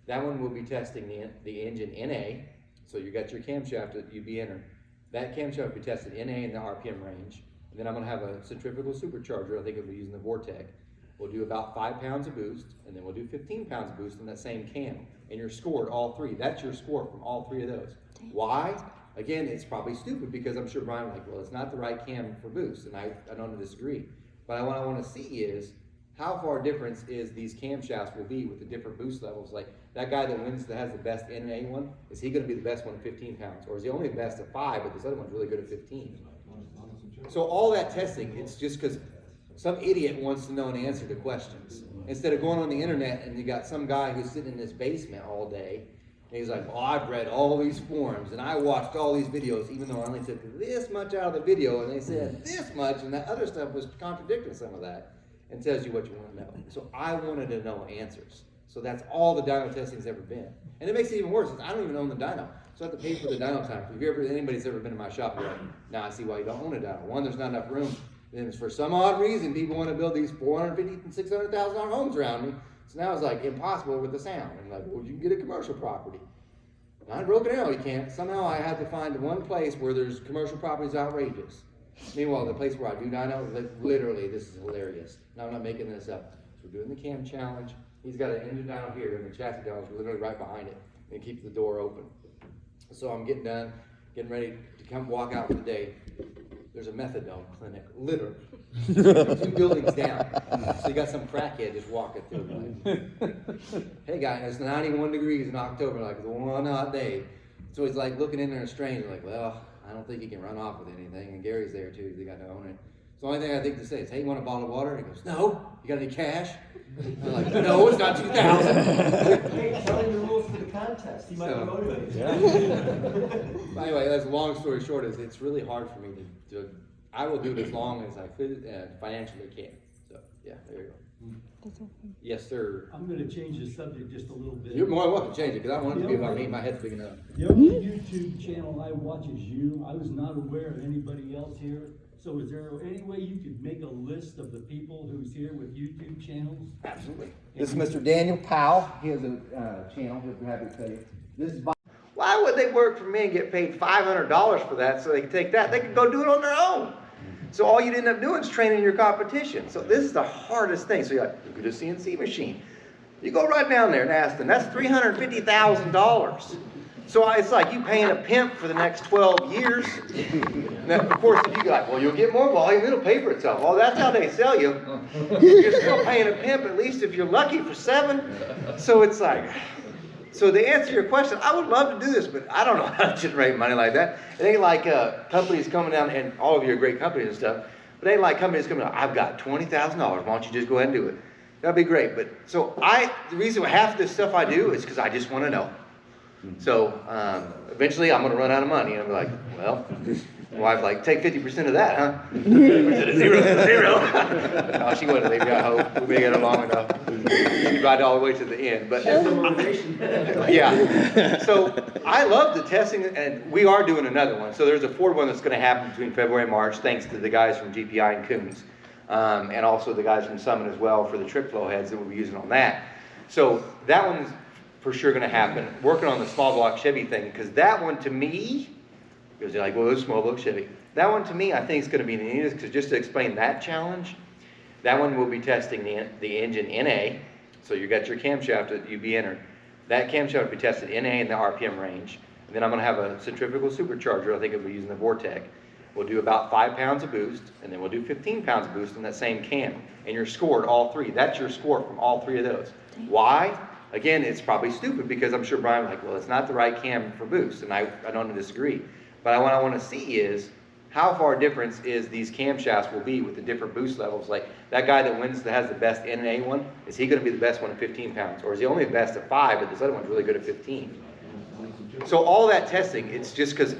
that one will be testing the engine NA. So you got your camshaft that you'd be entering. That camshaft will be tested NA in the RPM range. And then I'm going to have a centrifugal supercharger. I think it'll be using the Vortec. We'll do about 5 pounds of boost, and then we'll do 15 pounds of boost in that same cam. And you're scored all 3. That's your score from all 3 of those. Why? Again, it's probably stupid, because I'm sure Brian like, well, it's not the right cam for boost, and I don't disagree. But what I want to see is how far difference is these camshafts will be with the different boost levels. Like that guy that wins, that has the best NA one, is he going to be the best one at 15 pounds? Or is he only the best at 5, but this other one's really good at 15? So all that testing, it's just because some idiot wants to know an answer to questions. Instead of going on the internet and you got some guy who's sitting in his basement all day And he's like, well, I've read all these forums and I watched all these videos, even though I only took this much out of the video and they said this much and that other stuff was contradicting some of that, and tells you what you want to know. So I wanted to know answers. So that's all the dyno testing's ever been. And it makes it even worse, because I don't even own the dyno. So I have to pay for the dyno time. If anybody's ever been in my shop, you're like, now I see why you don't own a dyno. One, there's not enough room. And for some odd reason, people want to build these $450,000 and $600,000 homes around me. So now it's like impossible with the sound. And like, well, you can get a commercial property. Not in Broken Arrow, you can't. Somehow I had to find one place where there's commercial properties outrageous. Meanwhile, the place where I do dyno, like, literally, this is hilarious. Now I'm not making this up. So we're doing the cam challenge. He's got an engine dyno here, and the chassis dyno is literally right behind it, and keeps the door open. So I'm getting done, getting ready to come walk out for the day. There's a methadone clinic, literally, 2 buildings down. So you got some crackhead just walking through. Like, hey guy, it's 91 degrees in October, like the one hot day. So he's like looking in there strange, like, well, I don't think he can run off with anything. And Gary's there too, they got to own it. So the only thing I think to say is, hey, you want a bottle of water? And he goes, no. You got any cash? I'm like, no, it's not 2,000. Hey, tell him the rules for the contest. He might be motivated. Yeah. Anyway, that's a long story short. Is it's really hard for me to I will do it as long as I financially can. So yeah, there you go. Yes, sir. I'm going to change the subject just a little bit. You're more than welcome to change it, because I want it to be about me. My head's big enough. The only YouTube channel I watch is you. I was not aware of anybody else here. So is there any way you could make a list of the people who's here with YouTube channels? Absolutely. This is Mr. Daniel Powell. He has a channel. He'll be happy to tell you. This is. Why would they work for me and get paid $500 for that so they can take that? They could go do it on their own. So all you'd end up doing is training your competition. So this is the hardest thing. So you're like, look at a CNC machine. You go right down there and ask them, that's $350,000. So it's like you paying a pimp for the next 12 years. Now, of course, if you go like, well, you'll get more volume, it'll pay for itself. Well, that's how they sell you. You're still paying a pimp, at least if you're lucky, for 7. So it's like, so to answer your question, I would love to do this, but I don't know how to generate money like that. It ain't like companies coming down, and all of you are great companies and stuff, but it ain't like companies coming down, I've got $20,000, why don't you just go ahead and do it? That'd be great. But so the reason half of this stuff I do is because I just want to know. So eventually I'm going to run out of money, and I'm like, well, my wife's like, take 50% of that, huh? Zero. No, she wouldn't leave me, I hope. We'll be together long enough. She'd ride all the way to the end. But yeah. So I love the testing, and we are doing another one. So there's a Ford one that's going to happen between February and March, thanks to the guys from GPI and Coons, and also the guys from Summit as well for the trip flow heads that we'll be using on that. So that one's for sure going to happen. Working on the small block Chevy thing, because that one to me, because you're like, well, it's small block Chevy. That one to me, I think is going to be the neatest, because just to explain that challenge, that one will be testing the engine NA. So you got your camshaft that you be entered. That camshaft will be tested NA in the RPM range. And then I'm going to have a centrifugal supercharger. I think it'll be using the Vortec. We'll do about 5 pounds of boost, and then we'll do 15 pounds of boost in that same cam. And you're scored all 3. That's your score from all 3 of those. Why? Again, it's probably stupid, because I'm sure Brian like, well, it's not the right cam for boost, and I don't disagree. But what I want to see is how far difference is these camshafts will be with the different boost levels. Like that guy that wins, that has the best NA one, is he going to be the best one at 15 pounds? Or is he only the best at 5, but this other one's really good at 15? So all that testing, it's just because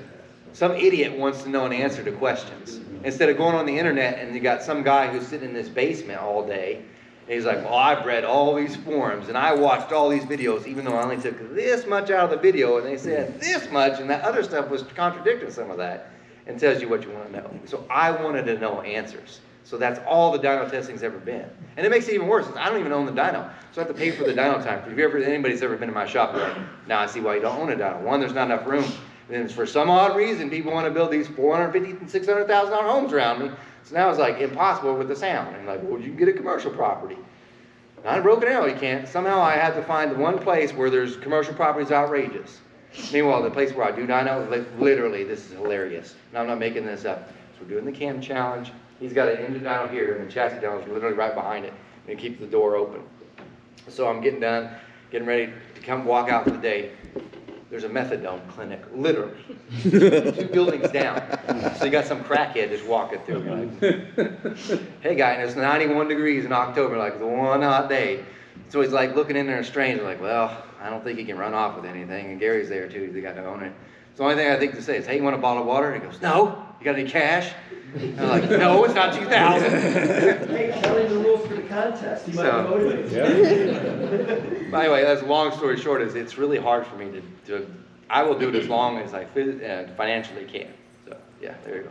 some idiot wants to know an answer to questions. Instead of going on the internet and you got some guy who's sitting in this basement all day, and he's like, well, I've read all these forums and I watched all these videos, even though I only took this much out of the video and they said this much and that other stuff was contradicting some of that, and tells you what you want to know. So I wanted to know answers. So that's all the dyno testing's ever been. And it makes it even worse, I don't even own the dyno. So I have to pay for the dyno time. If anybody's ever been in my shop, like, now I see why you don't own a dyno. One, there's not enough room. And for some odd reason, people want to build these $450,000 and $600,000 homes around me. So now it's like impossible with the sound. And like, well, you can get a commercial property. Not in Broken Arrow, you can't. Somehow I had to find the one place where there's commercial properties outrageous. Meanwhile, the place where I do dyno, like, literally, this is hilarious. And I'm not making this up. So we're doing the cam challenge. He's got an engine dyno here, and the chassis dyno is literally right behind it. And it keeps the door open. So I'm getting done, getting ready to come walk out for the day. There's a methadone clinic, literally, 2 buildings down. So you got some crackhead just walking through. Like, hey guy, and it's 91 degrees in October, like the one hot day. So he's like looking in there strange, like, well, I I don't think he can run off with anything, and Gary's there too, he's the guy to own it. So the only thing I think to say is, hey, you want a bottle of water? And he goes, no. You got any cash? And I'm like, no, it's not 2,000. Hey, tell him the rules for the contest. He might be motivated. But anyway, that's long story short, is it's really hard for me to I will do it as long as I financially can. So, yeah, there you go.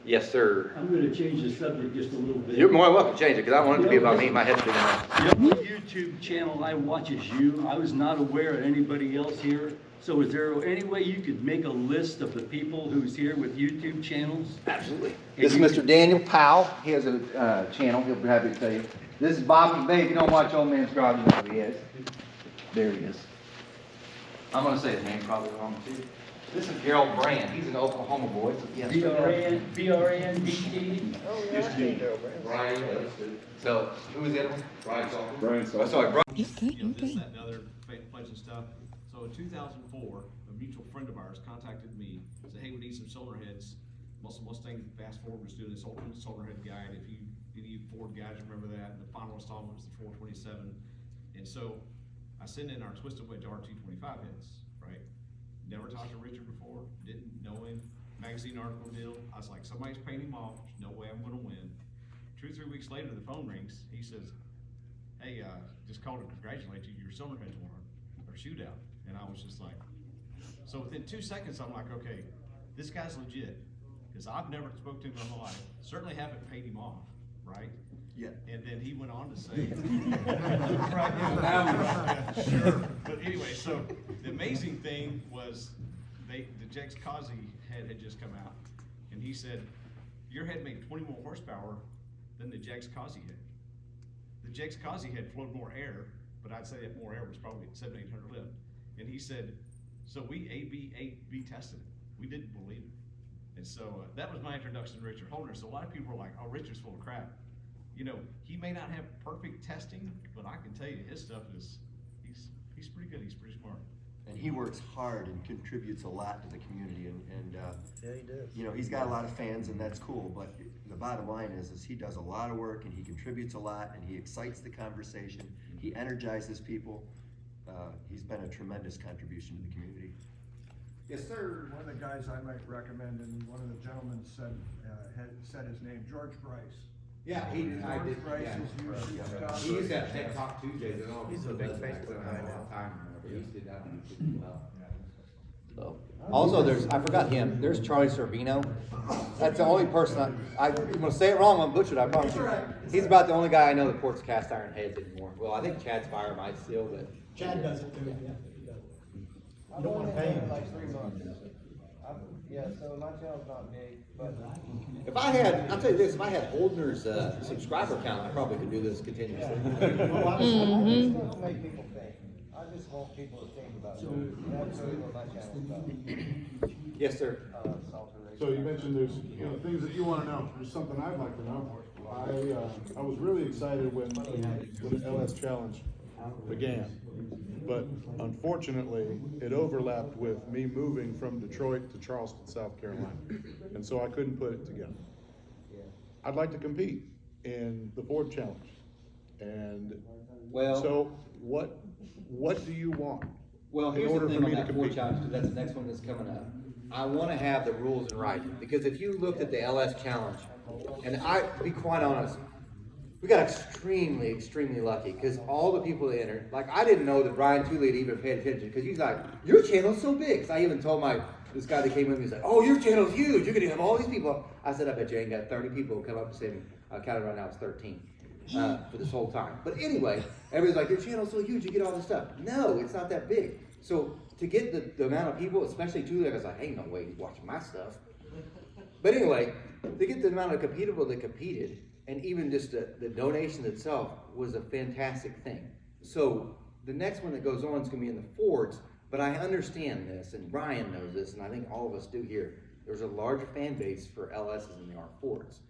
Yes, sir. I'm gonna change the subject just a little bit. You're more than welcome to change it, because I want it to be about me, my head's been on. The YouTube channel I watch is you. I was not aware of anybody else here. So is there any way you could make a list of the people who's here with YouTube channels? Absolutely. This is Mr. Daniel Powell. He has a channel. He'll be happy to tell you. This is Bob McVeigh. If you don't watch Old Man's Garage, you know who he is. There he is. I'm going to say his name probably wrong too. This is Gerald Brand. He's an Oklahoma boy. So yes, B-R-A-N-D-T? Oh, yeah, I see Gerald Brand. Brian. So, who was the other one? Brian Salter. Brian Oh, sorry, Brian. You know, this, that, and other plates and stuff. So in 2004, a mutual friend of ours contacted me, said, hey, we need some solar heads. Muscle Mustang Fast Forward was doing this ultimate solar head guide. If you, any Ford guys remember that, the final installment was the 427. And so I sent in our twisted wedge R225 heads, right? Never talked to Richard before, didn't know him, magazine article deal. I was like, somebody's paying him off, there's no way I'm gonna win. 2 or 3 weeks later, the phone rings. He says, hey, just called to congratulate you, your solar heads won our shootout. And I was just like, so within 2 seconds, I'm like, okay, this guy's legit. Because I've never spoken to him in my life, certainly haven't paid him off, right? Yeah. And then he went on to say, right now, sure. But anyway, so the amazing thing was the Jex Kazi head had just come out. And he said, your head made 20 more horsepower than the Jex Kazi head. The Jex Kazi head flowed more air, but I'd say that more air was probably 700-800 lift. And he said, so we A/B tested it. We didn't believe it. And so that was my introduction to Richard Holder. So a lot of people were like, oh, Richard's full of crap. You know, he may not have perfect testing, but I can tell you his stuff is, he's pretty good. He's pretty smart. And he works hard and contributes a lot to the community, and Yeah, he does. you know, he's got a lot of fans, and that's cool, but the bottom line is he does a lot of work, and he contributes a lot, and he excites the conversation, he energizes people. He's been a tremendous contribution to the community. Yes, sir. One of the guys I might recommend, and one of the gentlemen said his name, George Bryce. Yeah, I did. Bryce Yeah. is usually stuff. He used to have Tech Talk Tuesdays. I don't know if He's a still big does that, Facebook but guy I don't know now. what time, but he used to do that on YouTube as well. So, also, I forgot him. There's Charlie Servino. That's the only person I'm gonna say it wrong, I'm butchered, I promise you. He's about the only guy I know that ports cast iron heads anymore. Well, I think Chad's Fire might still, but. Chad does it too, yeah. You don't wanna pay him. Like 3 months. Yeah, so my channel's not big, but. If I had, I'll tell you this, if I had Holdner's subscriber count, I probably could do this continuously. Well, I just want to make people think. I just want people to think about it. That's really what my channel's about. Yes, sir. So you mentioned there's, you know, things that you want to know. There's something I'd like to know. I was really excited when the LS Challenge began, but unfortunately, it overlapped with me moving from Detroit to Charleston, South Carolina, and so I couldn't put it together. I'd like to compete in the Ford Challenge, and so what do you want? Well, in here's order the for thing on me to that Ford compete? Challenge, because that's the next one that's coming up. I want to have the rules in writing, because if you looked at the LS Challenge, and to be quite honest, we got extremely lucky, because all the people that entered, like I didn't know that Brian Tooley had even paid attention, because he's like, your channel's so big. So I even told this guy that came with me, he's like, oh, your channel's huge, you're gonna have all these people. I said, I bet you ain't got 30 people who come up and say, I counted right now, it's 13. For this whole time. But anyway, everybody's like, your channel's so huge, you get all this stuff. No, it's not that big. So to get the amount of people, especially Tooley, I was like, ain't no way he's watching my stuff. But anyway, to get the amount of people that competed, and even just the donation itself was a fantastic thing. So the next one that goes on is going to be in the Fords, but I understand this, and Brian knows this, and I think all of us do here. There's a larger fan base for LSs than there are Fords.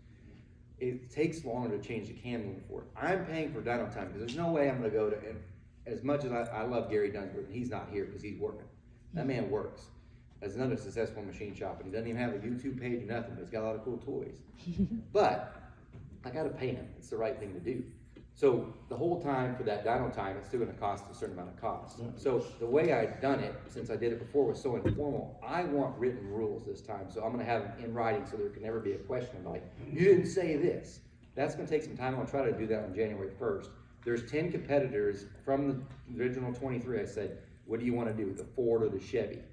It takes longer to change the cam than the Ford. I'm paying for dyno time, because there's no way I'm going to go to, and as much as I love Gary Dunsford, and he's not here because he's working. That man works. As another successful machine shop, and he doesn't even have a YouTube page or nothing, but he's got a lot of cool toys. But I got to pay him. It's the right thing to do. So the whole time for that dyno time, it's still gonna cost a certain amount of cost. So the way I've done it, since I did it before, was so informal, I want written rules this time. So I'm gonna have them in writing so there can never be a question like, you didn't say this. That's gonna take some time. I'll try to do that on January 1st. There's 10 competitors from the original 23. I said, what do you wanna do, the Ford or the Chevy?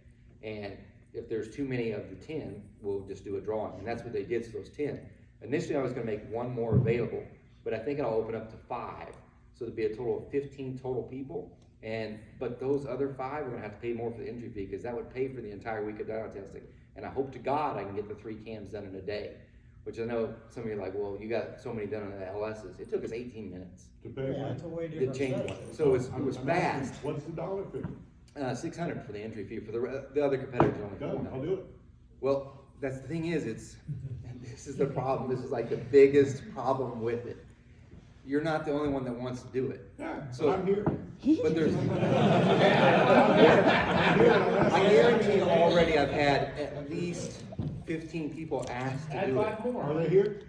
And if there's too many of the 10, we'll just do a drawing. And that's what they did, so those 10. Initially, I was gonna make one more available, but I think I'll open up to 5. So there'll be a total of 15 total people. But those other 5 are gonna have to pay more for the entry fee, because that would pay for the entire week of dyno testing. And I hope to God I can get the 3 cams done in a day. Which I know some of you are like, well, you got so many done on the LSs. It took us 18 minutes To pay Yeah, one. it's a way to different change setup. one. So it was I'm asking, fast. what's the dollar figure? 600 for the entry fee. For the other competitors, only Done, 400. I'll do it. Well, that's the thing is, and this is the problem. This is like the biggest problem with it. You're not the only one that wants to do it. Yeah, So I'm here. But there's, I guarantee you already I've had at least 15 people ask to do it. Are they here?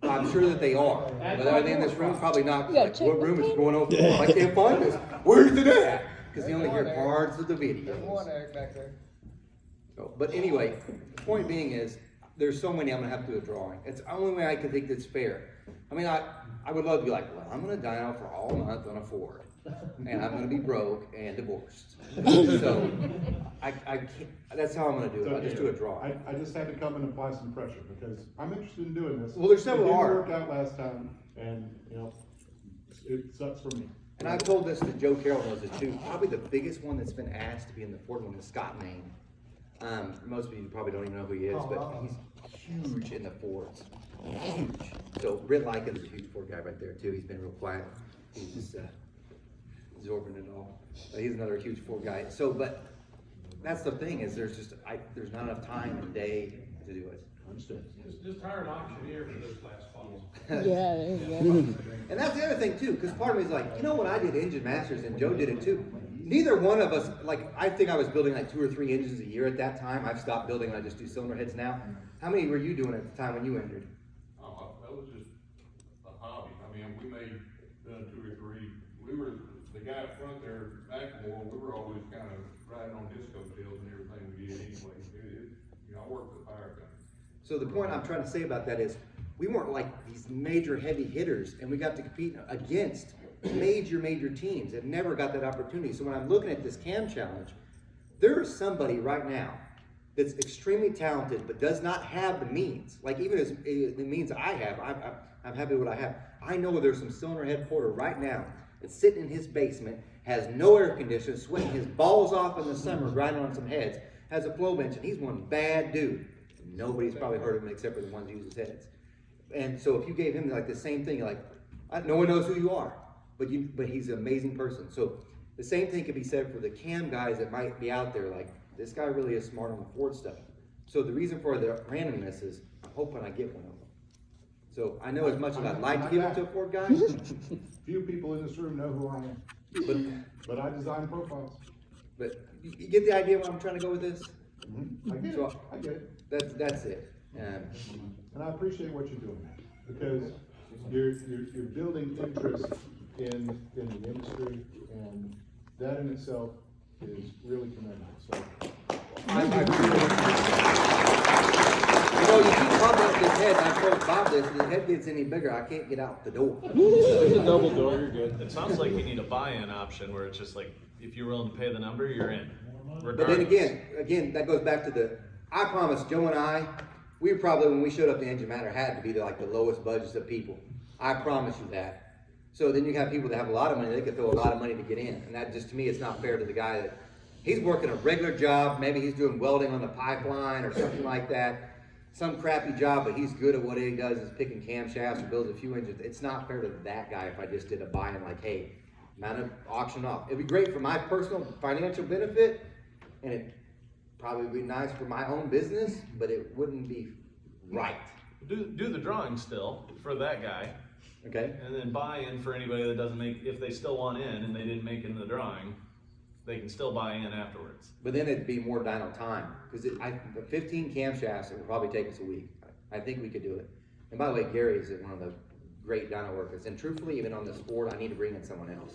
I'm sure that they are. But are they in this room? Probably not. Like, what room is going over? I can't find this. Where's it at? Because they only hear parts of the video. There's one, Eric, back there. So, but anyway, the point being is, there's so many I'm gonna have to do a drawing. It's the only way I can think that's fair. I mean, I would love to be like, well, I'm gonna dine out for all month on a Ford, and I'm gonna be broke and divorced. So, I can't, that's how I'm gonna do it. I'll just do a drawing. I just had to come and apply some pressure, because I'm interested in doing this. Well, there's several It didn't are. work out last time, and, you know, it sucks for me. And I've told this to Joe Carroll knows it too. Probably the biggest one that's been asked to be in the Ford one is Scott Main. Most of you probably don't even know who he is, but he's huge in the Fords. Huge. So Britt Likens is a huge Ford guy right there too. He's been real quiet. He's just absorbing it all. But he's another huge Ford guy. So, but that's the thing is there's not enough time and day to do it. Understood. Just hire an auctioneer for this last fall. Yeah, there you go. And that's the other thing too, because part of me is like, you know what, I did Engine Masters and Joe did it too. Neither one of us, like, I think I was building like 2 or 3 engines a year at that time. I've stopped building and I just do cylinder heads now. How many were you doing at the time when you entered? Oh, that was just a hobby. I mean, we made 2 or 3. We were, the guy up front there, Mackmore, we were always kind of riding on disco tails and everything we did anyway. You know, I worked with fire company. So the point I'm trying to say about that is, we weren't like these major heavy hitters, and we got to compete against major teams that never got that opportunity. So when I'm looking at this cam challenge, there is somebody right now that's extremely talented but does not have the means. Like even as the means I have, I'm happy with what I have. I know there's some cylinder head porter right now that's sitting in his basement, has no air conditioning, sweating his balls off in the summer, grinding on some heads, has a flow bench, and he's one bad dude. Nobody's probably heard of him except for the ones who use his heads. And so if you gave him like the same thing, like no one knows who you are, but he's an amazing person. So the same thing could be said for the cam guys that might be out there. Like this guy really is smart on the Ford stuff. So the reason for the randomness is I'm hoping I get one of them. So I know as much as I'd like to give it to a Ford guy. Few people in this room know who I am, but I design profiles. But you get the idea where I'm trying to go with this? Mm-hmm. I get it. I get it. That's it. And I appreciate what you're doing, because you're building interest in the industry, and that in itself is really commendable. So, you know, you keep talking about this head, and I told Bob this, and the head gets any bigger, I can't get out the door. It's a double door, you're good. It sounds like you need a buy-in option where it's just like, if you're willing to pay the number, you're in. But then again, that goes back to I promise Joe and I, we probably, when we showed up to Engine Matter, had to be the lowest budgets of people. I promise you that. So then you have people that have a lot of money, they could throw a lot of money to get in. And that just, to me, it's not fair to the guy that, he's working a regular job, maybe he's doing welding on the pipeline or something like that. Some crappy job, but he's good at what he does, is picking camshafts or builds a few engines. It's not fair to that guy if I just did a buy-in like, hey, amount of auction off. It'd be great for my personal financial benefit, and it probably would be nice for my own business, but it wouldn't be right. Do the drawing still for that guy. Okay. And then buy in for anybody that doesn't make, if they still want in and they didn't make it in the drawing, they can still buy in afterwards. But then it'd be more dyno time, because the 15 camshafts, it would probably take us a week. I think we could do it. And by the way, Gary is one of the great dyno workers. And truthfully, even on this board, I need to bring in someone else.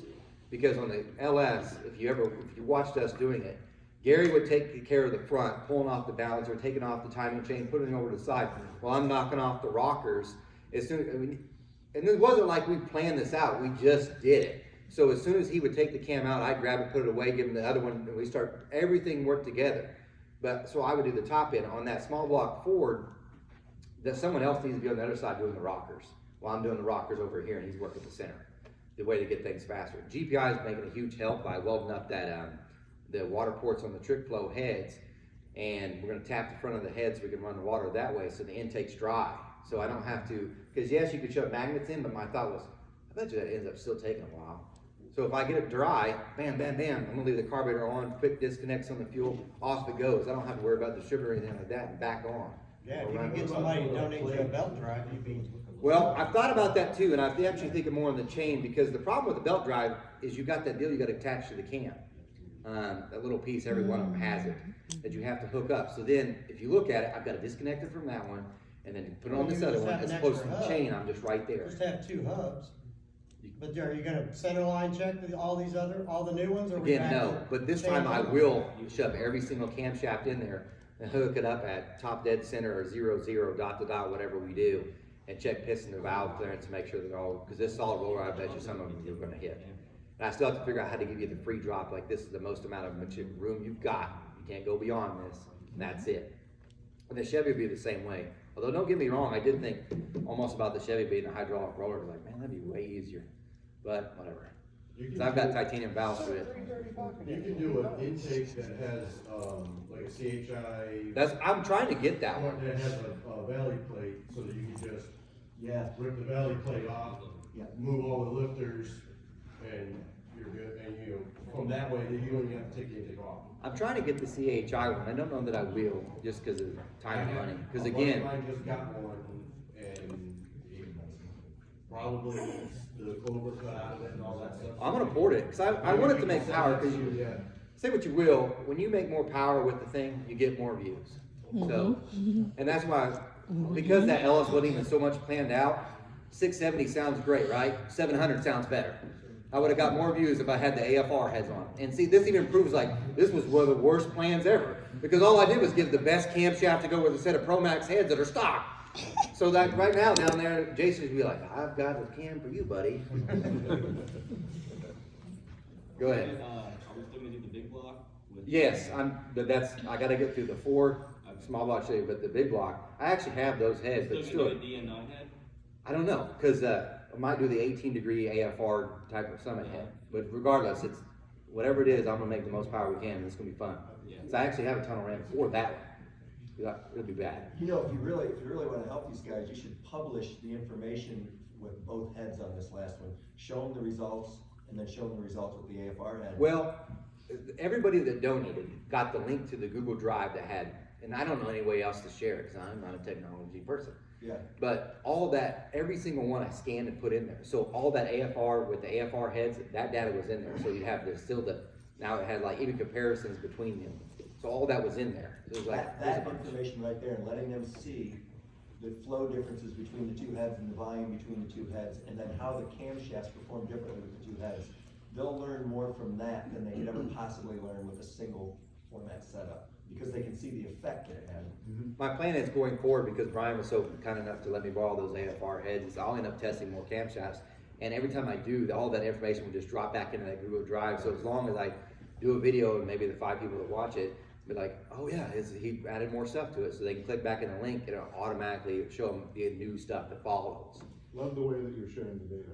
Because on the LS, if you watched us doing it, Gary would take care of the front, pulling off the balancer, taking off the timing chain, putting it over to the side, while I'm knocking off the rockers. And it wasn't like we planned this out, we just did it. So as soon as he would take the cam out, I'd grab it, put it away, give him the other one, and everything worked together. But, so I would do the top end. On that small block Ford, that someone else needs to be on the other side doing the rockers, while I'm doing the rockers over here, and he's working the center. The way to get things faster. GPI is making a huge help by welding up that, the water ports on the trick flow heads, and we're gonna tap the front of the head so we can run the water that way so the intake's dry. So I don't have to, because yes, you could shove magnets in, but my thought was, I bet you that ends up still taking a while. So if I get it dry, bam, bam, bam, I'm gonna leave the carburetor on, quick disconnects on the fuel, off it goes. I don't have to worry about the distributor or anything like that, and back on. Yeah, if you can get somebody to donate you a belt drive, you'd be. Well, I've thought about that too, and I'm actually thinking more on the chain, because the problem with the belt drive is you got that deal you got to attach to the cam. That little piece, every one of them has it, that you have to hook up. So then, if you look at it, I've got to disconnect it from that one, and then put it on this other one, as opposed to the chain, I'm just right there. Just have 2 hubs. But are you gonna center line check all the new ones? Or Again, no, but this time I will shove every single camshaft in there and hook it up at top dead center or 0, 0, dot to dot, whatever we do, and check piston and valve clearance to make sure that all, because this solid roller, I bet you some of them you're gonna hit. And I still have to figure out how to give you the free drop, like this is the most amount of room you've got. You can't go beyond this, and that's it. And the Chevy would be the same way. Although don't get me wrong, I did think almost about the Chevy being a hydraulic roller. I was like, man, that'd be way easier. But whatever. Because I've got titanium valves to it. You can do an intake that has, like a CHI. I'm trying to get that one. That has a valley plate, so that you can just rip the valley plate off, move all the lifters, and you're good. And from that way, you don't even have to take the intake off. I'm trying to get the CHI one. I don't know that I will, just because of time and money. Because again, I just got one, and probably the clover cut out of it and all that stuff. I'm gonna port it because I want it to make power. Because you say what you will, when you make more power with the thing, you get more views. So, and that's why, because that LS wasn't even so much planned out, 670 sounds great, right? 700 sounds better. I would have got more views if I had the AFR heads on. And see, this even proves like this was one of the worst plans ever, because all I did was give the best camshaft to go with a set of Pro Max heads that are stock. So that right now down there, Jason's be like, I've got a cam for you, buddy. Go ahead. Are we still gonna do the big block? Yes, I gotta get through the 4 small block Chevy, but the big block, I actually have those heads, but Still gonna do a DN9 head? I don't know, because I might do the 18-degree AFR type of summit head. But regardless, it's whatever it is, I'm gonna make the most power we can, and it's gonna be fun. So I actually have a tunnel ramp for that one. It'll be bad. You know, if you really want to help these guys, you should publish the information with both heads on this last one. Show them the results, and then show them the results with the AFR head. Well, everybody that donated got the link to the Google Drive that had, and I don't know any way else to share it because I'm not a technology person. Yeah. But all that, every single one I scanned and put in there. So all that AFR with the AFR heads, that data was in there. So you have now it had like even comparisons between them. So all that was in there. It was like that information right there, and letting them see the flow differences between the 2 heads and the volume between the 2 heads, and then how the camshafts perform differently with the 2 heads. They'll learn more from that than they could ever possibly learn with a single format setup, because they can see the effect that it had. My plan is going forward, because Brian was so kind enough to let me borrow those AFR heads, is I'll end up testing more camshafts, and every time I do, all that information will just drop back into that Google Drive. So as long as I do a video, and maybe the 5 people that watch it be like, oh yeah, he added more stuff to it, so they can click back in the link and it'll automatically show them the new stuff that follows. Love the way that you're sharing the data.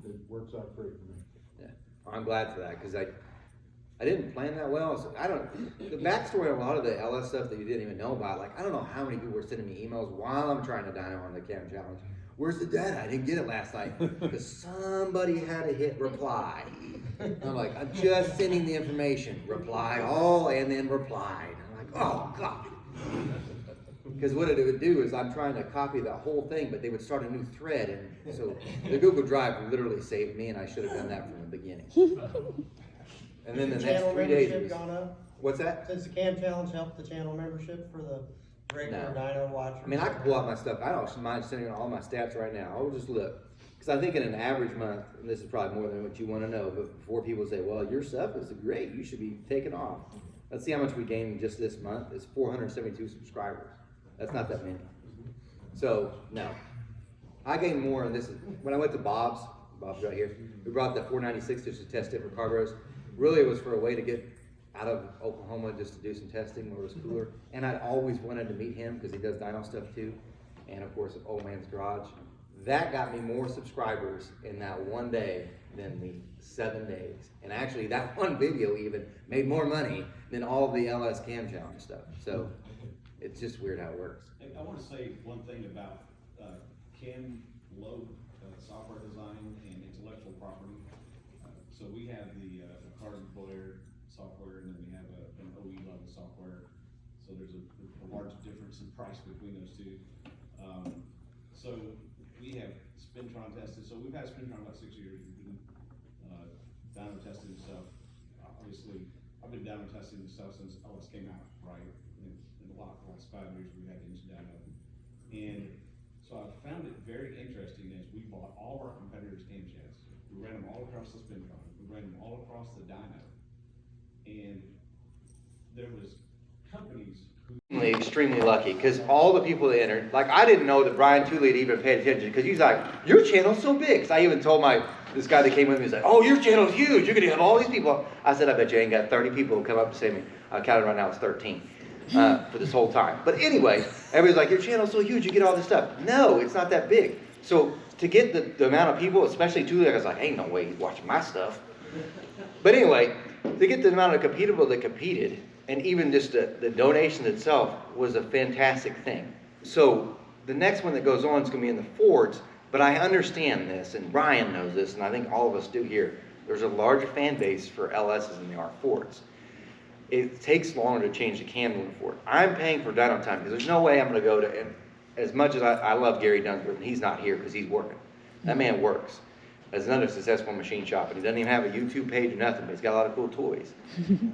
It works out great for me. Yeah, I'm glad for that, because I didn't plan that well. So the backstory of a lot of the LS stuff that you didn't even know about, like I don't know how many people were sending me emails while I'm trying to dyno on the Cam Challenge. Where's the data? I didn't get it last night because somebody had to hit reply. I'm like, I'm just sending the information. Reply all, and then replied. I'm like, oh God. Because what it would do is I'm trying to copy the whole thing, but they would start a new thread, and so the Google Drive literally saved me, and I should have done that from the beginning. And then the next 3 days. Channel membership gone up? What's that? Since the Cam Challenge helped the channel membership for the regular dyno watchers? I mean, I can pull out my stuff. I don't mind sending all my stats right now. I'll just look. Because I think in an average month, and this is probably more than what you want to know, but before people say, well, your stuff is great, you should be taking off. Let's see how much we gained just this month. It's 472 subscribers. That's not that many. So, no. I gained more, and this is, when I went to Bob's right here, we brought that 496 just to test different carburetors. Really, it was for a way to get out of Oklahoma just to do some testing where it was cooler. And I'd always wanted to meet him because he does dyno stuff too. And of course, Old Man's Garage. That got me more subscribers in that one day than the 7 days. And actually, that one video even made more money than all the LS Cam Challenge stuff. So it's just weird how it works. I want to say one thing about Cam Load software design and intellectual property. So we have the carbon employer software, and then we have an OE level software. So there's a large difference in price between those two. So we have Spintron tested. So we've had Spintron about 6 years. We've been dyno testing stuff. Obviously, I've been dyno testing the stuff since LS came out, right? In the last 5 years, we had engine dyno. And so I found it very interesting as we bought all of our competitors' camshafts. We ran them all across the Spintron. We ran them all across the dyno. And there was companies who... Extremely lucky, because all the people that entered, like I didn't know that Brian Tooley had even paid attention, because he's like, your channel's so big. Because I even told this guy that came with me, he's like, oh, your channel's huge. You're going to have all these people. I said, I bet you ain't got 30 people who come up to say me. I counted right now, it's 13. For this whole time. But anyway, everybody's like, your channel's so huge, you get all this stuff. No, it's not that big. So to get the amount of people, especially Tooley, I was like, ain't no way he's watching my stuff. But anyway, to get the amount of people that competed, and even just the donation itself was a fantastic thing. So the next one that goes on is going to be in the Fords, but I understand this, and Brian knows this, and I think all of us do here. There's a larger fan base for LSs than there are Fords. It takes longer to change the cam than the Ford. I'm paying for dyno time because there's no way I'm going to go to, and as much as I love Gary Dunsworth, and he's not here because he's working. That man works. As another successful machine shop, and he doesn't even have a YouTube page or nothing, but he's got a lot of cool toys.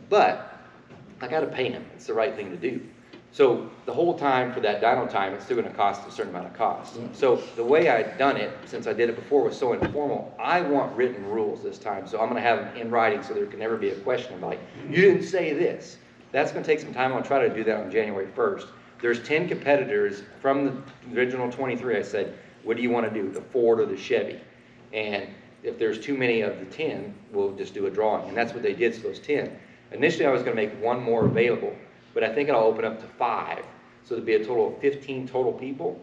But I got to pay him. It's the right thing to do. So the whole time for that dyno time, it's still going to cost a certain amount of cost. So the way I'd done it, since I did it before, was so informal. I want written rules this time, so I'm going to have them in writing so there can never be a question like, you didn't say this. That's going to take some time. I'll try to do that on January 1st. There's 10 competitors from the original 23. I said, what do you want to do, the Ford or the Chevy? And if there's too many of the 10, we'll just do a drawing. And that's what they did, so those 10. Initially, I was going to make one more available, but I think I'll open up to 5. So there'll be a total of 15 total people.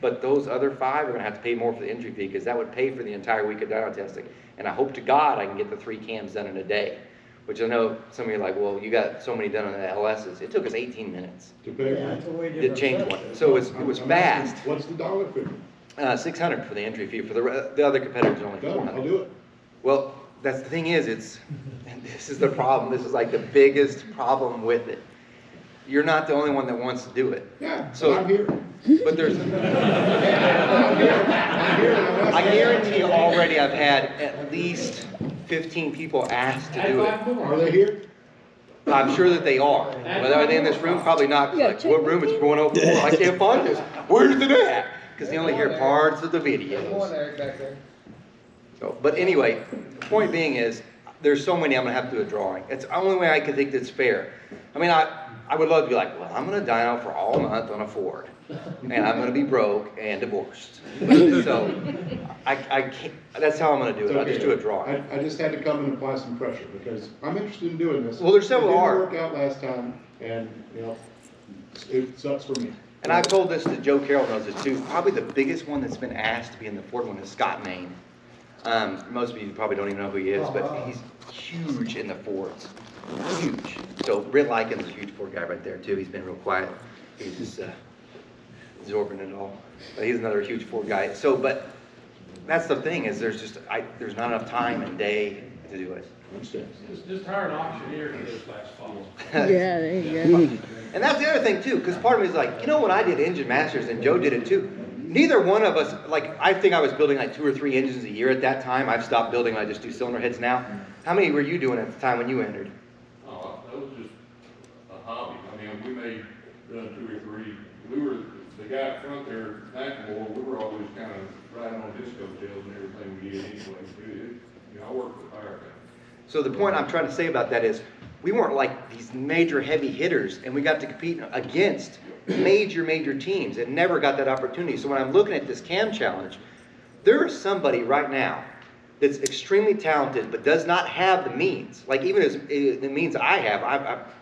But those other 5 are going to have to pay more for the entry fee because that would pay for the entire week of dyno testing. And I hope to God I can get the 3 cams done in a day, which I know some of you are like, well, you got so many done on the LSs. It took us 18 minutes to change one. So it was fast. What's the dollar figure? 600 for the entry fee. For the other competitors, only 400. I'll do it. Well, that's the thing is, and this is the problem. This is like the biggest problem with it. You're not the only one that wants to do it. Yeah, so I'm here. But there's, I guarantee you already I've had at least 15 people ask to do it. Are they here? I'm sure that they are. Whether are they in this room? Probably not. Like, what room is going over? I can't find this. Where's it at? Because they only hear parts of the videos. So, but anyway, the point being is, there's so many I'm going to have to do a drawing. It's the only way I can think that's fair. I mean, I would love to be like, well, I'm going to dyno for all month on a Ford. And I'm going to be broke and divorced. So, I can't, that's how I'm going to do it. I'll just do a drawing. I just had to come and apply some pressure because I'm interested in doing this. Well, there's several It didn't work out last time, and, you know, it sucks for me. And I've told this to Joe Carroll knows this too. Probably the biggest one that's been asked to be in the Ford one is Scott Main. Most of you probably don't even know who he is, but he's huge in the Fords. Huge. So Britt Likens is a huge Ford guy right there too. He's been real quiet. He's just absorbing it all. But he's another huge Ford guy. So, but that's the thing is there's not enough time and day to do it. Just hire an auctioneer to do this last fall. Yeah, there you go. And that's the other thing too, because part of me is like, you know, when I did Engine Masters and Joe did it too, neither one of us, like, I think I was building like 2 or 3 engines a year at that time. I've stopped building, I just do cylinder heads now. How many were you doing at the time when you entered? Oh, that was just a hobby. I mean, we made 2 or 3. We were the guy up front there, Nakamore, we were always kind of riding on disco tails and everything we did anyway. You know, I worked for fire company. So the point I'm trying to say about that is, we weren't like these major heavy hitters, and we got to compete against major teams and never got that opportunity. So when I'm looking at this CAM challenge, there is somebody right now that's extremely talented but does not have the means. Like even as the means I have,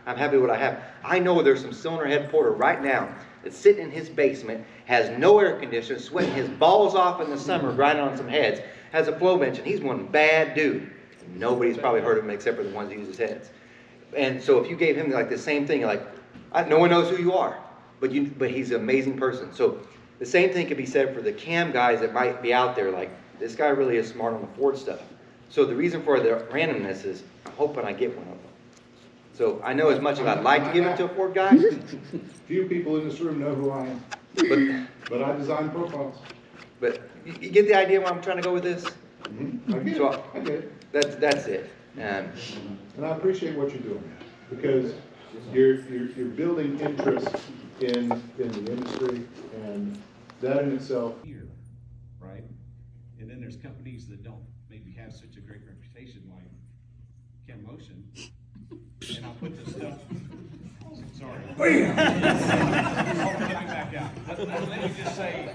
I'm happy with what I have. I know there's some cylinder head porter right now that's sitting in his basement, has no air conditioner, sweating his balls off in the summer, grinding on some heads, has a flow bench, and he's one bad dude. Nobody's probably heard of him except for the ones that use his heads. And so if you gave him like the same thing, like, no one knows who you are, but he's an amazing person. So the same thing could be said for the CAM guys that might be out there, like, this guy really is smart on the Ford stuff. So the reason for the randomness is, I'm hoping I get one of them. So I know as much as I'd like to give it to a Ford guy. Few people in this room know who I am, but I design profiles. But you get the idea where I'm trying to go with this? I get So it, I get it. That's it. And I appreciate what you're doing, because you're building interest in the industry, and that in itself. Here, right? And then there's companies that don't maybe have such a great reputation like Cam Motion. And I'll put this stuff, sorry. Let me back out. Let me just say,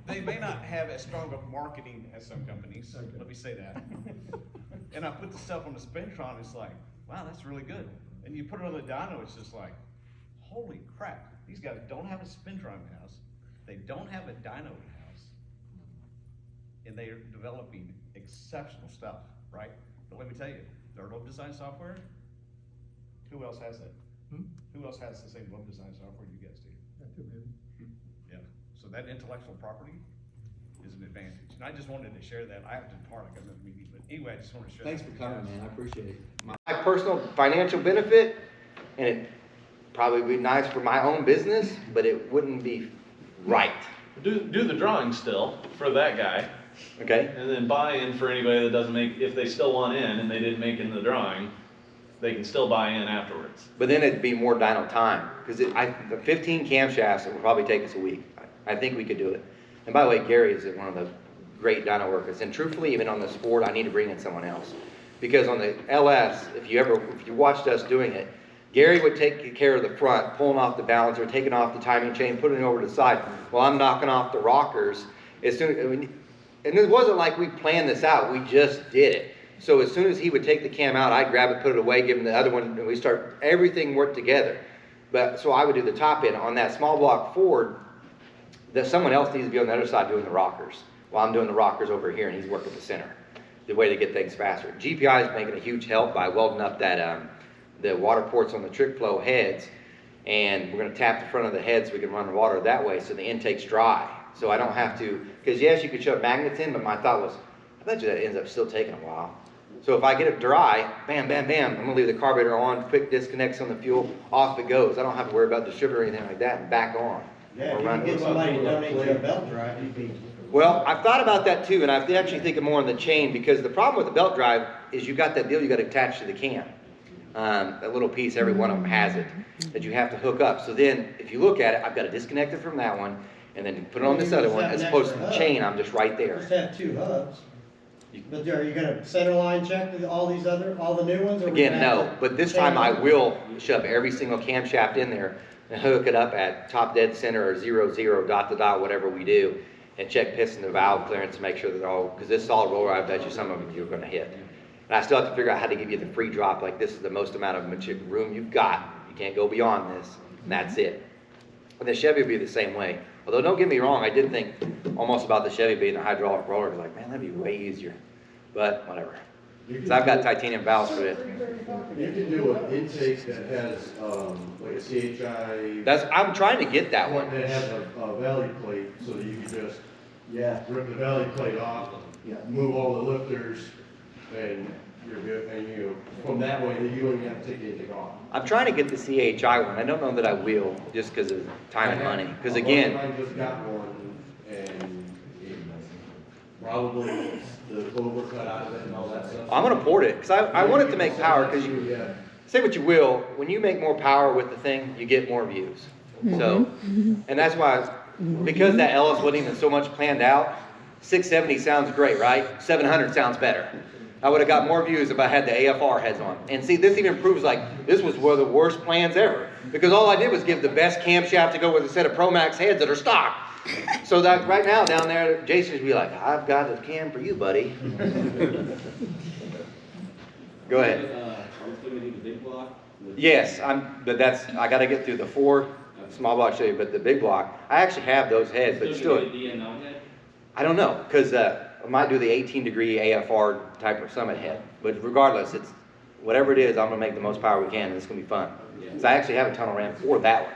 they may not have as strong of marketing as some companies, let me say that. And I put the stuff on the Spintron, it's like, wow, that's really good. And you put it on the dyno, it's just like, holy crap, these guys don't have a Spintron in-house, they don't have a dyno in-house, and they are developing exceptional stuff, right? But let me tell you, their load design software, who else has that? Who else has the same load design software you guys do? Yeah, so that intellectual property is an advantage. And I just wanted to share that. I have to depart, I got another meeting, but anyway, I just wanted to share Thanks that. for coming, man, I appreciate it. My personal financial benefit, and it probably would be nice for my own business, but it wouldn't be right. Do the drawing still for that guy. Okay. And then buy in for anybody that doesn't make, if they still want in and they didn't make in the drawing, they can still buy in afterwards. But then it'd be more dyno time, because the 15 camshafts, it would probably take us a week. I think we could do it. And by the way, Gary is one of the great dyno workers. And truthfully, even on the Sport, I need to bring in someone else. Because on the LS, if you watched us doing it, Gary would take care of the front, pulling off the balancer, taking off the timing chain, putting it over to the side, while I'm knocking off the rockers. And it wasn't like we planned this out, we just did it. So as soon as he would take the cam out, I'd grab it, put it away, give him the other one, and we start, everything worked together. But, so I would do the top end. On that small block Ford, that someone else needs to be on the other side doing the rockers, while I'm doing the rockers over here, and he's working the center. The way to get things faster. GPI is making a huge help by welding up that, the water ports on the trick flow heads, and we're gonna tap the front of the head so we can run the water that way, so the intake's dry. So I don't have to, because yes, you could shove magnets in, but my thought was, I bet you that ends up still taking a while. So if I get it dry, bam, bam, bam, I'm gonna leave the carburetor on, quick disconnects on the fuel, off it goes. I don't have to worry about distributor or anything like that, and back on. Yeah, if you can get somebody to donate you a belt drive, you'd be. Well, I've thought about that too, and I'm actually thinking more on the chain, because the problem with the belt drive is you've got that deal you got to attach to the cam. That little piece, every one of them has it, that you have to hook up. So then, if you look at it, I've got to disconnect it from that one, and then put it on this other one, as opposed to the chain, I'm just right there. Just have two hubs. But are you gonna center line check all the new ones? Or Again, no, but this time I will shove every single camshaft in there and hook it up at top dead center or 0, 0, dot to dot, whatever we do, and check piston and valve clearance to make sure that they're all, because this solid roller, I bet you some of them you're gonna hit. And I still have to figure out how to give you the free drop, like this is the most amount of room you've got. You can't go beyond this, and that's it. And the Chevy will be the same way. Although don't get me wrong, I did think almost about the Chevy being a hydraulic roller. Like, man, that'd be way easier. But whatever. Because I've got titanium valves for it. You can do an intake that has like a CHI. I'm trying to get that one. That has a valley plate, so that you can just rip the valley plate off, move all the lifters, and you're good. And from that way, you don't even have to take anything off. I'm trying to get the CHI one. I don't know that I will, just because of time and money. Because again, I just got one, and probably the clover cut out of it and all that stuff. I'm going to port it because I want it to make power. Because say what you will, when you make more power with the thing, you get more views. So, and that's why, because that LS wasn't even so much planned out, 670 sounds great, right? 700 sounds better. I would have got more views if I had the AFR heads on. And see, this even proves like, this was one of the worst plans ever. Because all I did was give the best camshaft to go with a set of Pro Max heads that are stock. So that right now down there, Jason would be like, I've got a cam for you, buddy. Go ahead. Are we still gonna need the big block? Yes, but I gotta get through the 4 small block show you, but the big block, I actually have those heads, but still. I don't know, because I might do the 18-degree AFR type of summit head, but regardless, it's whatever it is, I'm gonna make the most power we can, and it's gonna be fun. Because I actually have a tunnel ramp for that one.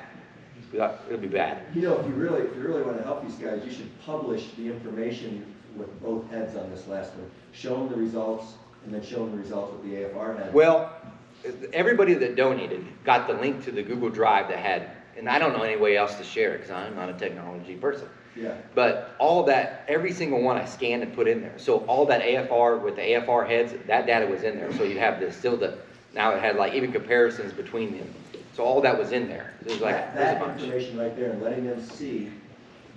It'll be bad. You know, if you really want to help these guys, you should publish the information with both heads on this last one. Show them the results, and then show them the results with the AFR head. Well, everybody that donated got the link to the Google Drive that had, and I don't know any way else to share it because I'm not a technology person. Yeah. But all that, every single one I scanned and put in there. So all that AFR with the AFR heads, that data was in there. So you have this now it had like even comparisons between them. So all that was in there. There's like there's a bunch. Information right there, and letting them see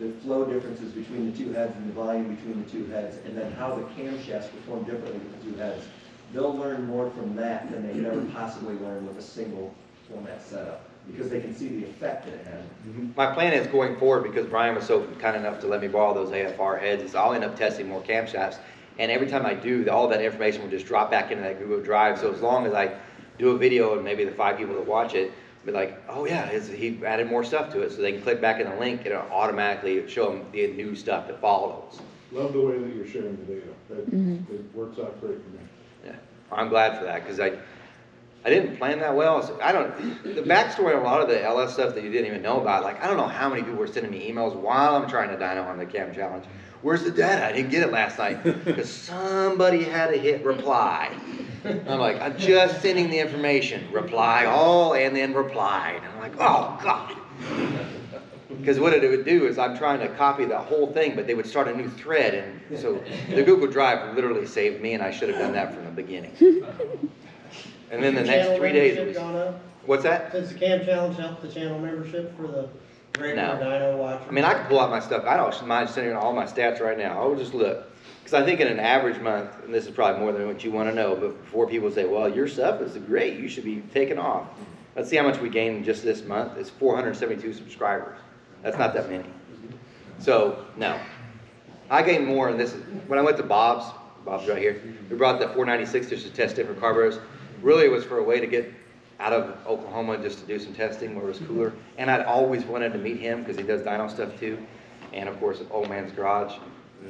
the flow differences between the two heads and the volume between the two heads, and then how the camshafts perform differently with the two heads. They'll learn more from that than they could ever possibly learn with a single format setup, because they can see the effect that it has. My plan is going forward, because Brian was so kind enough to let me borrow those AFR heads, is I'll end up testing more camshafts, and every time I do, all that information will just drop back into that Google Drive. So as long as I do a video and maybe the 5 people that watch it, be like, oh yeah, he added more stuff to it, so they can click back in the link and it'll automatically show them the new stuff that follows. Love the way that you're sharing the data. It works out great for me. Yeah, I'm glad for that, because I didn't plan that well. So the backstory on a lot of the LS stuff that you didn't even know about, like I don't know how many people were sending me emails while I'm trying to dyno on the Cam Challenge. Where's the data? I didn't get it last night because somebody had to hit reply. I'm like, I'm just sending the information. Reply all, and then reply. And I'm like, oh God. Because what it would do is I'm trying to copy the whole thing, but they would start a new thread. And so the Google Drive literally saved me, and I should have done that from the beginning. And then the next 3 days. What's that? Does the Cam Challenge help the channel membership for the regular dyno watchers? I mean, I can pull out my stuff. I don't mind sending all my stats right now. I'll just look. Because I think in an average month, and this is probably more than what you want to know, but before people say, well, your stuff is great, you should be taking off. Let's see how much we gained just this month. It's 472 subscribers. That's not that many. So, no. I gained more, and this is, when I went to Bob's right here, we brought the 496 just to test different carburetors. Really, it was for a way to get out of Oklahoma just to do some testing where it was cooler. And I'd always wanted to meet him because he does dyno stuff too. And of course, Old Man's Garage.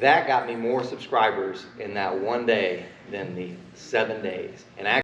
That got me more subscribers in that one day than the 7 days. And actually,